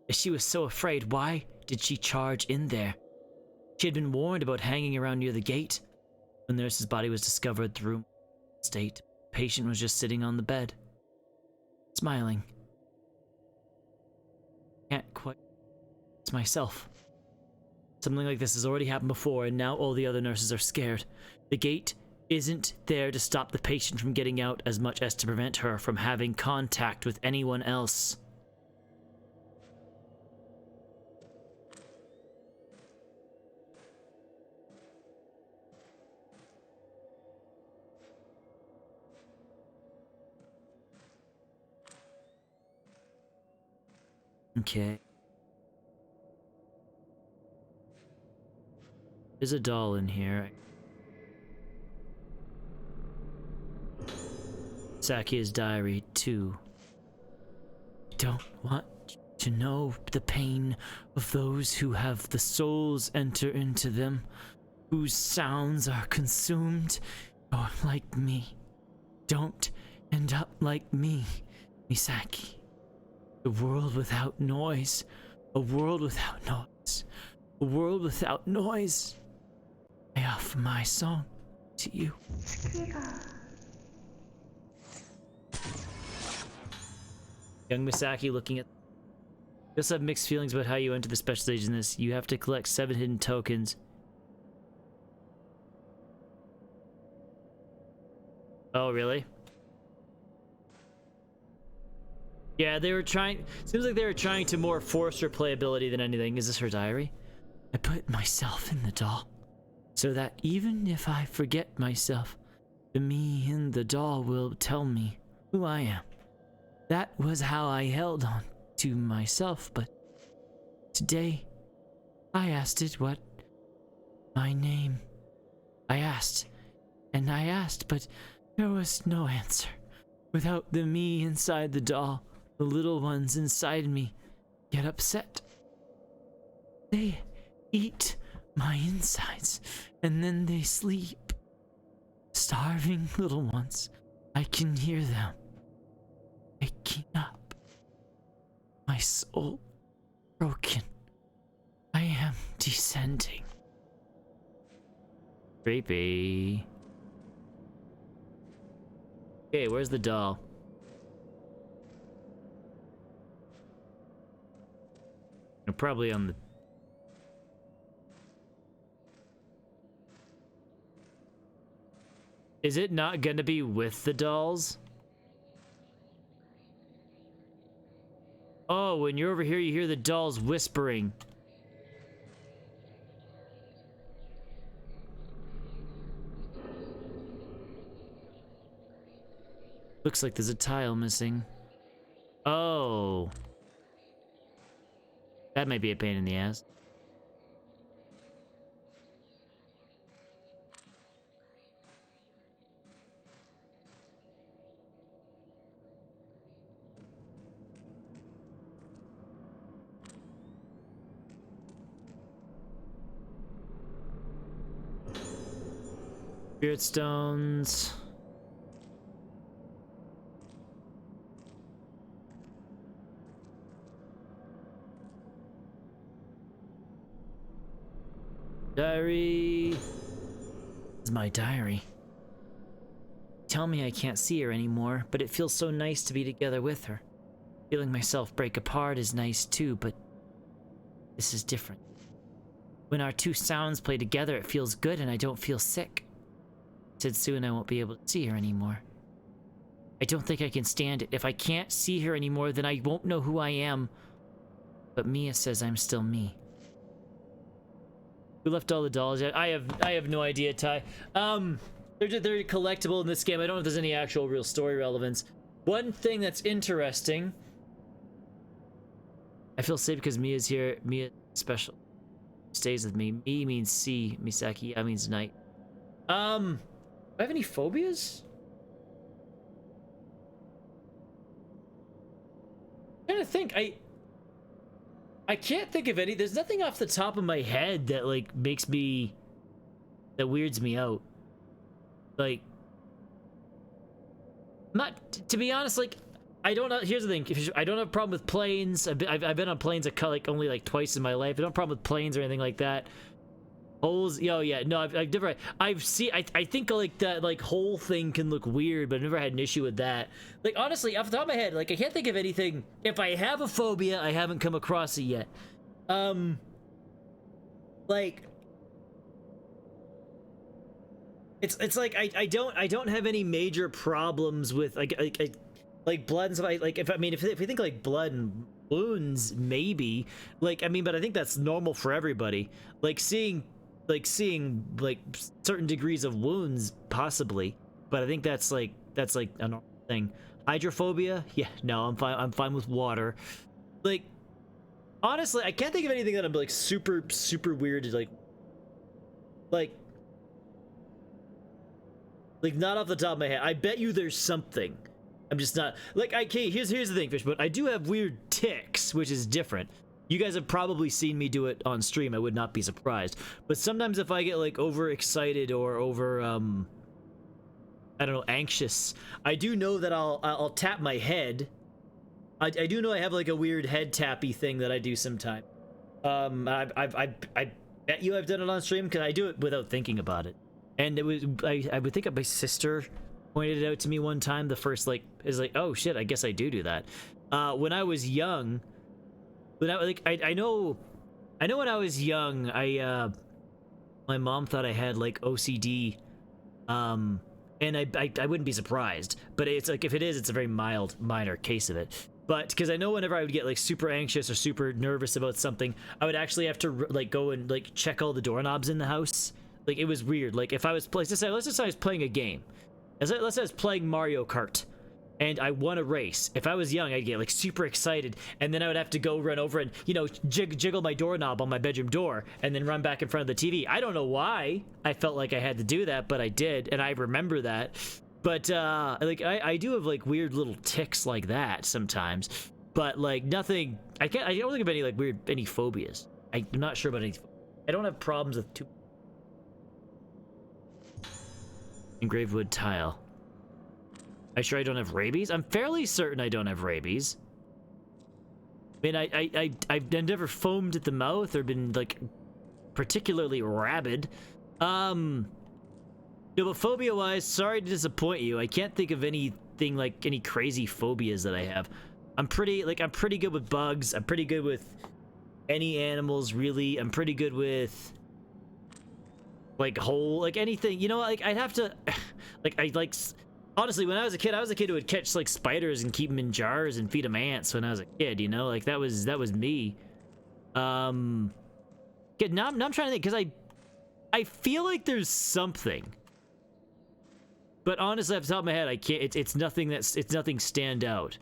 As she was so afraid, why did she charge in there? She had been warned about hanging around near the gate. When the nurse's body was discovered, the room state, the patient was just sitting on the bed, smiling. Can't quite. It's myself. Something like this has already happened before, and now all the other nurses are scared. The gate isn't there to stop the patient from getting out as much as to prevent her from having contact with anyone else. Okay. There's a doll in here. Sakia's diary, too. I don't want to know the pain of those who have the souls enter into them, whose sounds are consumed, or like me. Don't end up like me, Misaki. A world without noise. A world without noise. A world without noise. I offer my song to you. Young Misaki looking at... You also have mixed feelings about how you enter the special stage in this. You have to collect 7 hidden tokens. Oh, really? Yeah, they were trying... Seems like they were trying to more force her playability than anything. Is this her diary? I put myself in the doll, so that even if I forget myself, the me in the doll will tell me who I am. That was how I held on to myself, but today I asked it what my name. I asked, and I asked, but there was no answer. Without the me inside the doll, the little ones inside me get upset. They eat my insides, and then they sleep. Starving little ones. I can hear them waking up. soul broken. I am descending. Creepy. Okay, where's the doll? Probably on the... Is it not gonna be with the dolls? Oh, when you're over here, you hear the dolls whispering. Looks like there's a tile missing. Oh. That might be a pain in the ass. Spirit stones. Diary. This is my diary. Tell me I can't see her anymore, but it feels so nice to be together with her. Feeling myself break apart is nice too, but this is different. When our two sounds play together, it feels good and I don't feel sick. Said soon I won't be able to see her anymore. I don't think I can stand it. If I can't see her anymore, then I won't know who I am. But Mia says I'm still me. Who left all the dolls? I have no idea, Ty. They're collectible in this game. I don't know if there's any actual real story relevance. One thing that's interesting. I feel safe because Mia's here. Mia special. Stays with me. Mi means sea. Misaki. Ya means night. Do I have any phobias? I'm trying to think. I can't think of any. There's nothing off the top of my head that like that weirds me out. Like, not to be honest. Like, I don't know. Here's the thing. I don't have a problem with planes. I've been on planes only like twice in my life. I don't have a problem with planes or anything like that. Holes. Oh yeah. No, I've never. I've seen. I think like that like hole thing can look weird, but I've never had an issue with that. Like honestly, off the top of my head, like I can't think of anything. If I have a phobia, I haven't come across it yet. Like. It's like I don't have any major problems with like blood and stuff. Like if you think like blood and wounds, maybe like but I think that's normal for everybody. Like seeing certain degrees of wounds, possibly, but I think that's like a normal thing. Hydrophobia, yeah, no, I'm fine with water. Like honestly, I can't think of anything that I'm like super weird to like not off the top of my head. I bet you there's something. I'm just not like here's the thing, Fish, but I do have weird tics, which is different. You guys have probably seen me do it on stream. I would not be surprised. But sometimes if I get like overexcited or over I don't know, anxious, I do know that I'll tap my head. I do know I have like a weird head tappy thing that I do sometimes. I bet you I've done it on stream because I do it without thinking about it. And it was I would think my sister pointed it out to me one time. The first is like, oh shit, I guess I do that. When I was young, I know when I was young, my mom thought I had like OCD, and I wouldn't be surprised. But it's like if it is, it's a very minor case of it. But because I know whenever I would get like super anxious or super nervous about something, I would actually have to like go and like check all the doorknobs in the house. Like it was weird. Like if I was let's just say I was playing a game. Let's say I was playing Mario Kart and I won a race. If I was young, I'd get like super excited, and then I would have to go run over and jiggle my doorknob on my bedroom door and then run back in front of the TV. I don't know why I felt like I had to do that, but I did, and I remember that. But like I do have like weird little tics like that sometimes, but like nothing. I don't think of any like any phobias. I'm not sure about any. I don't have problems with too. Engraved wood tile. Are you sure I don't have rabies? I'm fairly certain I don't have rabies. mean, I've never foamed at the mouth or been like particularly rabid. No, but phobia-wise, sorry to disappoint you. I can't think of anything like any crazy phobias that I have. I'm pretty good with bugs. I'm pretty good with any animals, really. I'm pretty good with like anything. You know, like I'd have to honestly, when I was a kid who would catch like spiders and keep them in jars and feed them ants when I was a kid, you know? Like that was me. Yeah, now I'm trying to think, because I feel like there's something. But honestly, off the top of my head, I can't. It's nothing stand out.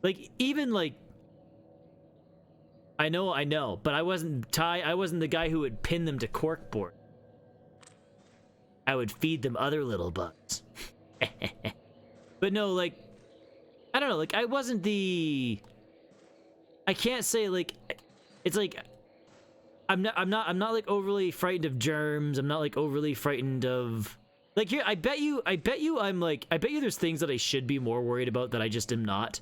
Like even like I know, but I wasn't the guy who would pin them to corkboard. I would feed them other little bugs. But no, like I don't know, like I wasn't the. I can't say like it's like I'm not like overly frightened of germs. I'm not like overly frightened of like here. I bet you there's things that I should be more worried about that I just am not.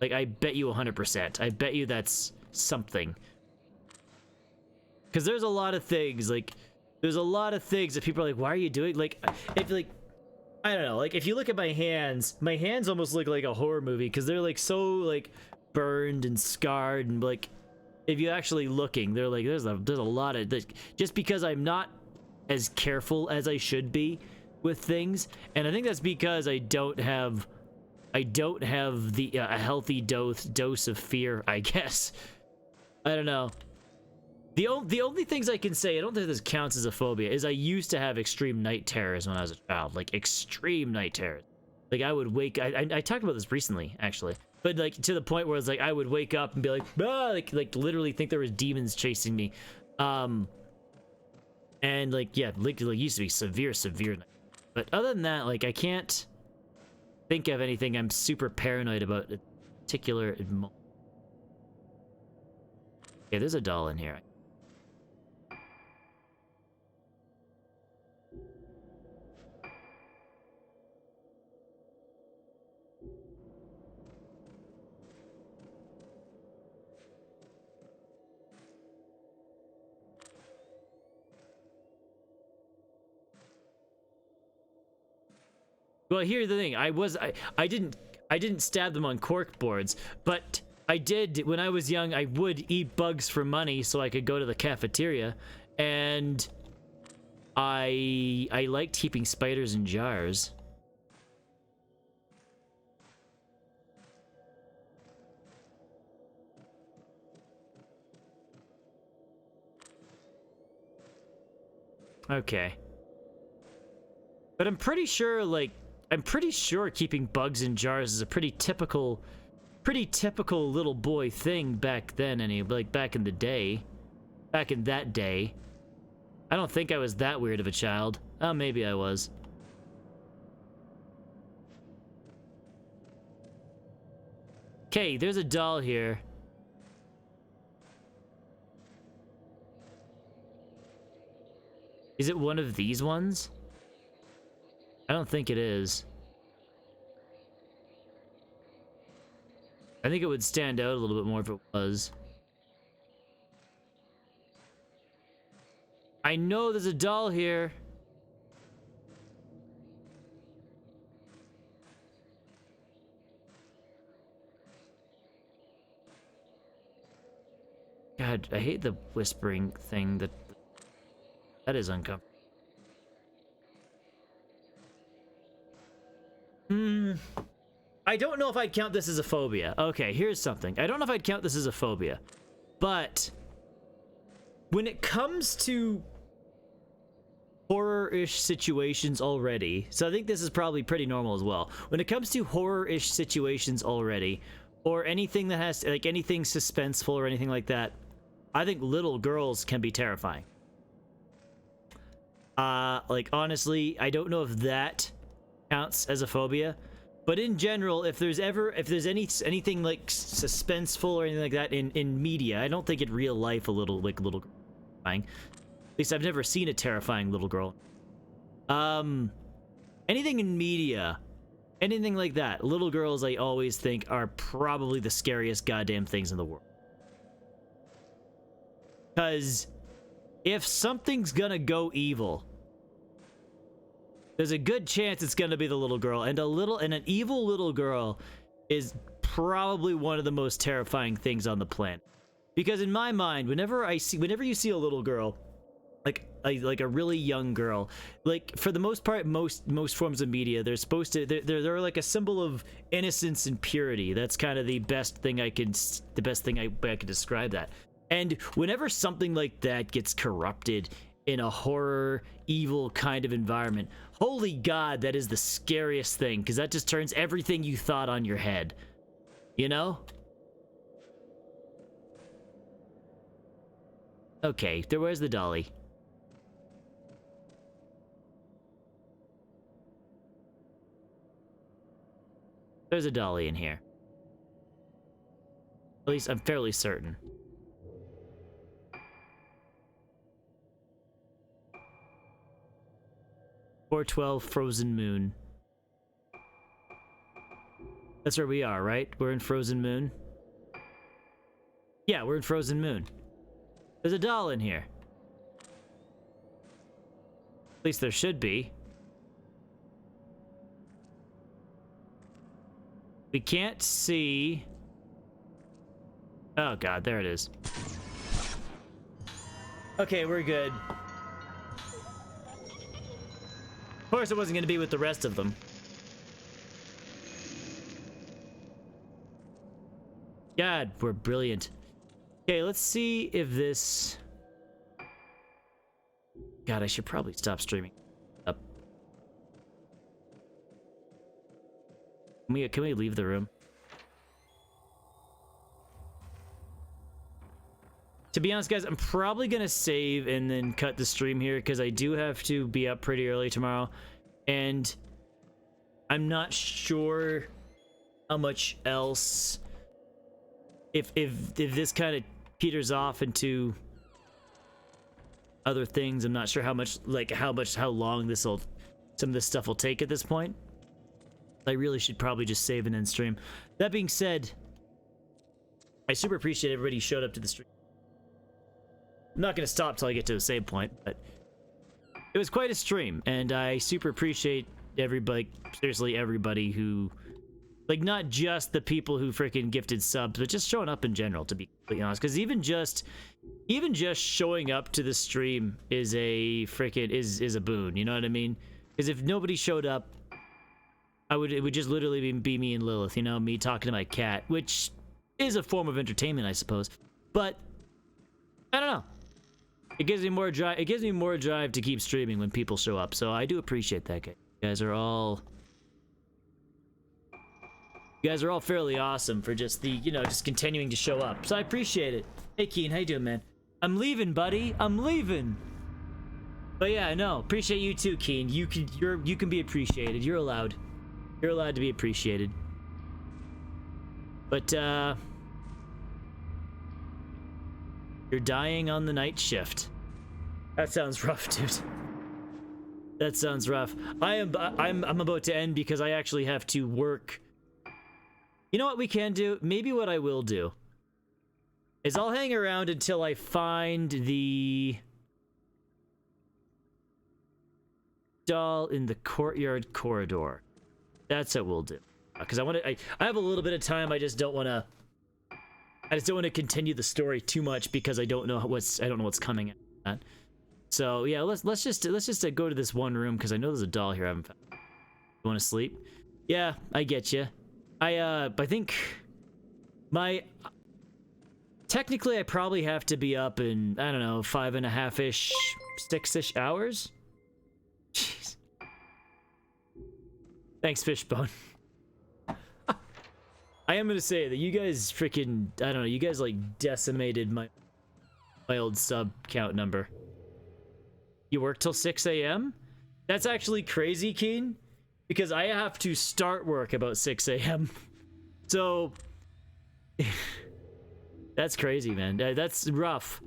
Like I bet you 100%. I bet you that's something. Because there's a lot of things like. There's a lot of things that people are like, why are you doing? Like, if like, I don't know, like if you look at my hands almost look like a horror movie because they're like so like burned and scarred and like, if you're actually looking, they're like, there's a lot of this, just because I'm not as careful as I should be with things. And I think that's because I don't have the a healthy dose of fear, I guess. I don't know. The only things I can say, I don't think this counts as a phobia, is I used to have extreme night terrors when I was a child. Like, extreme night terrors. Like, I would wake... I talked about this recently, actually. But, like, to the point where it's like, I would wake up and be like, ah! Like literally think there was demons chasing me. And, like, yeah, like used to be severe night. But other than that, like, I can't think of anything I'm super paranoid about in particular. Okay, there's a doll in here. Well, here's the thing. I didn't stab them on cork boards, but I did when I was young. I would eat bugs for money so I could go to the cafeteria, and I liked keeping spiders in jars. Okay. But I'm pretty sure keeping bugs in jars is a pretty typical little boy thing back then, like back in the day. Back in that day. I don't think I was that weird of a child. Oh, maybe I was. Okay, there's a doll here. Is it one of these ones? I don't think it is. I think it would stand out a little bit more if it was. I know there's a doll here. God, I hate the whispering thing. That is uncomfortable. I don't know if I'd count this as a phobia. Okay, here's something. I don't know if I'd count this as a phobia, but when it comes to horror-ish situations already, so I think this is probably pretty normal as well. When it comes to horror-ish situations already, or anything that has, like anything suspenseful or anything like that, I think little girls can be terrifying. Like honestly, I don't know if that counts as a phobia, but in general, if there's anything like suspenseful or anything like that in media, I don't think in real life a little girl terrifying. At least I've never seen a terrifying little girl. Anything in media, Anything like that. Little girls, I always think, are probably the scariest goddamn things in the world. Because if something's gonna go evil, there's a good chance it's gonna be the little girl. And an evil little girl is probably one of the most terrifying things on the planet. Because in my mind, whenever you see a little girl, like a really young girl, like for the most part, most forms of media, they're supposed to they're like a symbol of innocence and purity. That's kind of the best thing I could describe that. And whenever something like that gets corrupted in a horror, evil kind of environment, holy God, that is the scariest thing, because that just turns everything you thought on your head. You know? Okay, where's the dolly? There's a dolly in here. At least I'm fairly certain. .412 Frozen Moon. That's where we are, right? We're in Frozen Moon? Yeah, we're in Frozen Moon. There's a doll in here. At least there should be. We can't see... Oh God, there it is. Okay, we're good. Of course it wasn't going to be with the rest of them. God, we're brilliant. Okay, let's see if this... God, I should probably stop streaming. Up. Can we leave the room? To be honest, guys, I'm probably going to save and then cut the stream here because I do have to be up pretty early tomorrow. And I'm not sure how much else... If this kind of peters off into other things, I'm not sure how long some of this stuff will take at this point. I really should probably just save and end stream. That being said, I super appreciate everybody who showed up to the stream. I'm not going to stop till I get to a save point, but it was quite a stream, and I super appreciate everybody, seriously everybody who, like, not just the people who freaking gifted subs, but just showing up in general, to be completely honest. Because even just showing up to the stream is a freaking is a boon. You know what I mean? Because if nobody showed up, it would just literally be me and Lilith. You know, me talking to my cat, which is a form of entertainment, I suppose. But I don't know. It gives me more drive. It gives me more drive to keep streaming when people show up. So I do appreciate that, guys. You guys are all fairly awesome for just just continuing to show up. So I appreciate it. Hey, Keen, how you doing, man? I'm leaving, buddy. I'm leaving. But yeah, no, appreciate you too, Keen. You can be appreciated. You're allowed. You're allowed to be appreciated. But you're dying on the night shift. That sounds rough, dude. That sounds rough. I'm about to end because I actually have to work. You know what we can do? Maybe what I will do is I'll hang around until I find the doll in the courtyard corridor. That's what we'll do. Because I have a little bit of time. I just don't want to continue the story too much because I don't know what's coming at. So yeah, let's just go to this one room because I know there's a doll here I haven't found. You want to sleep? Yeah, I get you. I think technically I probably have to be up in, I don't know, 5.5-ish, 6-ish hours. Jeez. Thanks, Fishbone. I am gonna say that you guys freaking, I don't know, you guys like decimated my old sub count number. You work till 6 a.m.? That's actually crazy, Keen. Because I have to start work about 6 a.m. So, that's crazy, man. That's rough.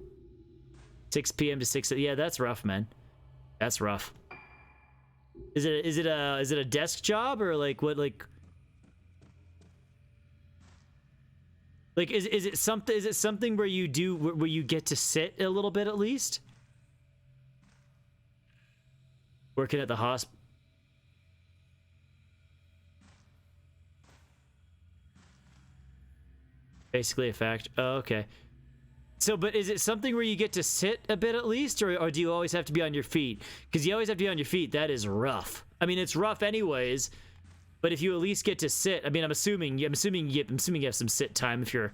6 p.m. to 6, yeah, that's rough, man. That's rough. Is it a desk job or like what like is it something where you get to sit a little bit at least? Working at the hospital. Basically a fact. Oh, okay. So, but is it something where you get to sit a bit at least, or do you always have to be on your feet? Because you always have to be on your feet. That is rough. I mean, it's rough anyways. But if you at least get to sit, I mean, I'm assuming you have some sit time if you're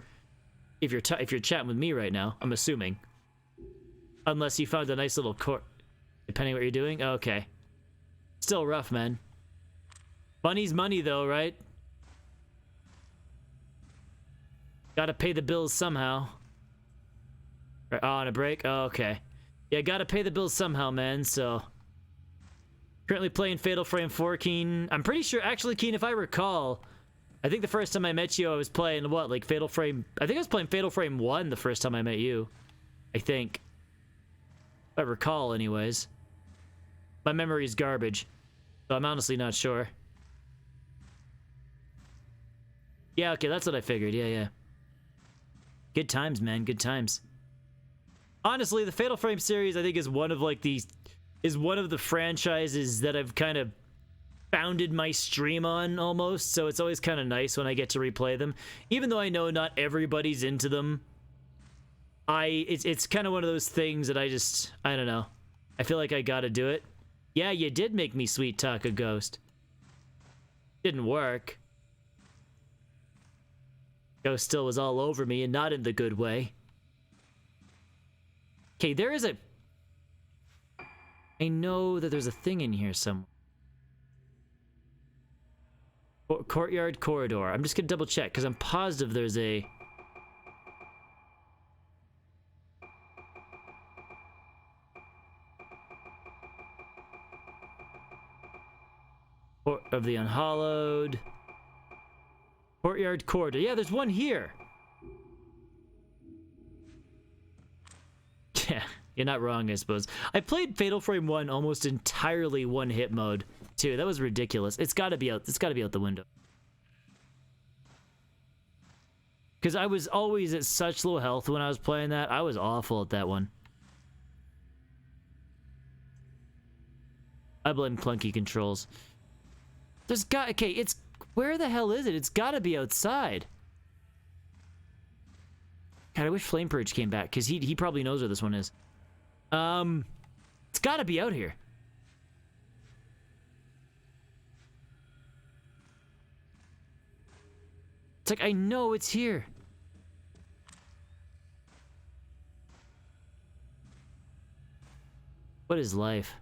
chatting with me right now. I'm assuming, unless you found a nice little court, depending on what you're doing. Okay, still rough, man. Money's money, though, right? Gotta pay the bills somehow. Right, on a break? Oh, okay. Yeah, gotta pay the bills somehow, man, so... Currently playing Fatal Frame 4, Keen. I'm pretty sure, actually, Keen, if I recall, I think the first time I met you, I was playing, what, like Fatal Frame... I think I was playing Fatal Frame 1 the first time I met you. I think. If I recall, anyways. My memory is garbage, so I'm honestly not sure. Yeah, okay, that's what I figured. Yeah. Good times, man. Good times. Honestly, the Fatal Frame series, I think, is one of the franchises that I've kind of founded my stream on almost. So it's always kind of nice when I get to replay them, even though I know not everybody's into them. It's kind of one of those things that I don't know. I feel like I gotta do it. Yeah, you did make me sweet talk a ghost. Didn't work. Ghost still was all over me, and not in the good way. Okay, there is a... I know that there's a thing in here somewhere. Courtyard corridor. I'm just gonna double check, because I'm positive there's a... Port of the Unhallowed. Courtyard corridor. Yeah, there's one here. Yeah, you're not wrong, I suppose. I played Fatal Frame 1 almost entirely one-hit mode, too. That was ridiculous. It's gotta be out the window. Because I was always at such low health when I was playing that. I was awful at that one. I blame clunky controls. Okay, it's... Where the hell is it? It's gotta be outside. God, I wish Flame Purge came back, because he probably knows where this one is. It's gotta be out here. It's like, I know it's here. What is life?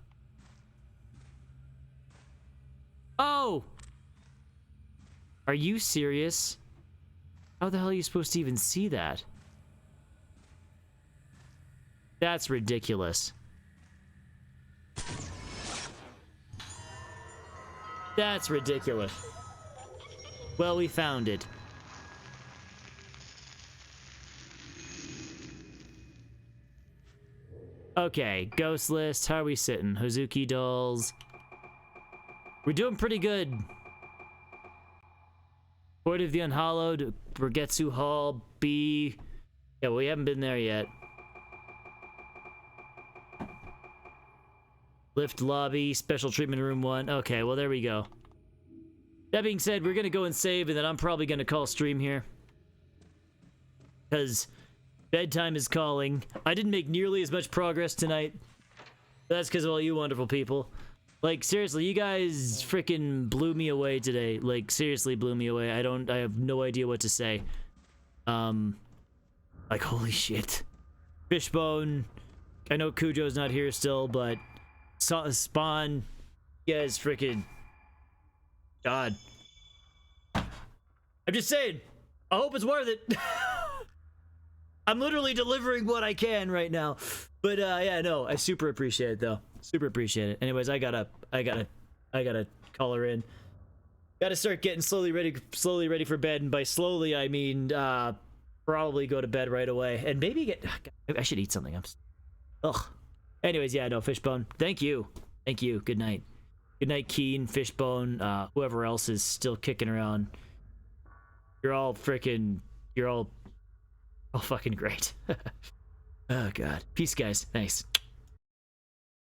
Oh! Are you serious? How the hell are you supposed to even see that? That's ridiculous. That's ridiculous. Well, we found it. Okay, ghost list. How are we sitting? Hazuki dolls. We're doing pretty good. Port of the Unhallowed, Burgetsu Hall, B. Yeah, we haven't been there yet. Lift lobby, special treatment room 1. Okay, well, there we go. That being said, we're gonna go and save, and then I'm probably gonna call stream here. Because bedtime is calling. I didn't make nearly as much progress tonight. That's because of all you wonderful people. Like, seriously, you guys freaking blew me away today. Like, seriously blew me away. I have no idea what to say. Like, holy shit. Fishbone. I know Cujo's not here still, but Spawn. You guys freaking... God. I'm just saying. I hope it's worth it. I'm literally delivering what I can right now. But, yeah, no, I super appreciate it, though. Super appreciate it. Anyways, I gotta call her in. Gotta start getting slowly ready for bed, and by slowly I mean probably go to bed right away, and maybe I should eat something. Ugh. Anyways, yeah, no, Fishbone. Thank you. Good night. Good night, Keen, Fishbone, whoever else is still kicking around. You're all fucking great. Oh god. Peace, guys. Thanks.